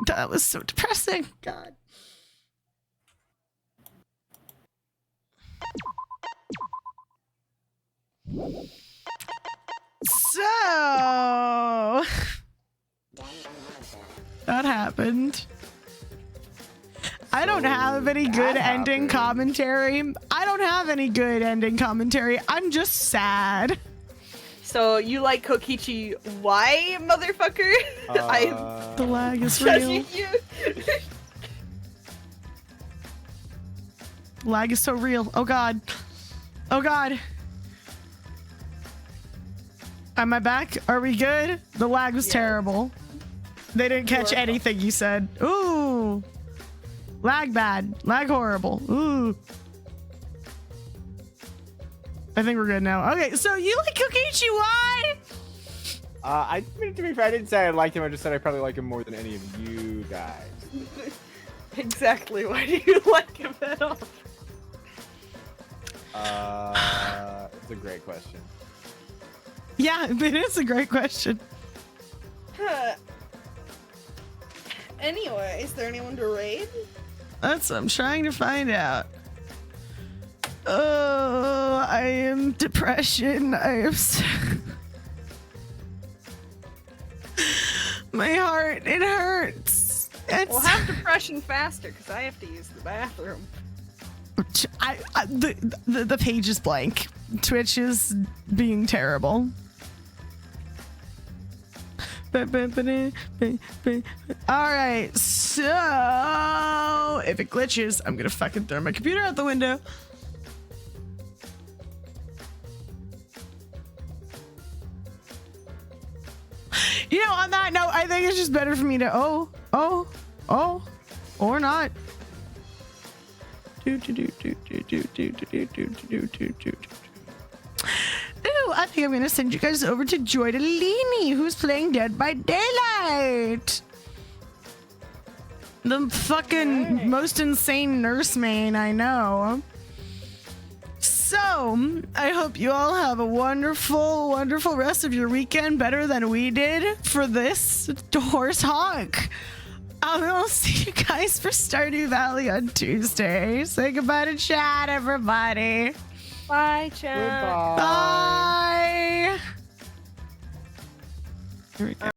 that was so depressing. God. So that happened. I don't have any good ending commentary. I don't have any good ending commentary. I'm just sad. So you like Kokichi? Why, motherfucker? The lag is real. Lag is so real. Oh god. Oh god. Am I back? Are we good? The lag was terrible. They didn't catch anything you said. Ooh. Lag bad. Lag horrible. Ooh. I think we're good now. Okay, so you like Kokichi, why? I mean, to be fair, I didn't say I liked him. I just said I probably like him more than any of you guys. Exactly. Why do you like him at all? It's a great question. Yeah, it is a great question. Anyway, is there anyone to raid? That's what I'm trying to find out. Oh, I am depression. I am my heart, it hurts. We'll have depression faster because I have to use the bathroom. The page is blank. Twitch is being terrible. Alright, so if it glitches, I'm gonna fucking throw my computer out the window. You know, on that note, I think it's just better for me to or not. Ooh, I think I'm gonna send you guys over to Joy Delaney, who's playing Dead by Daylight. The fucking most insane nurse main I know. So, I hope you all have a wonderful, wonderful rest of your weekend, better than we did for this horse honk. I will see you guys for Stardew Valley on Tuesday. Say goodbye to chat, everybody. Bye, chat. Bye. Here we go.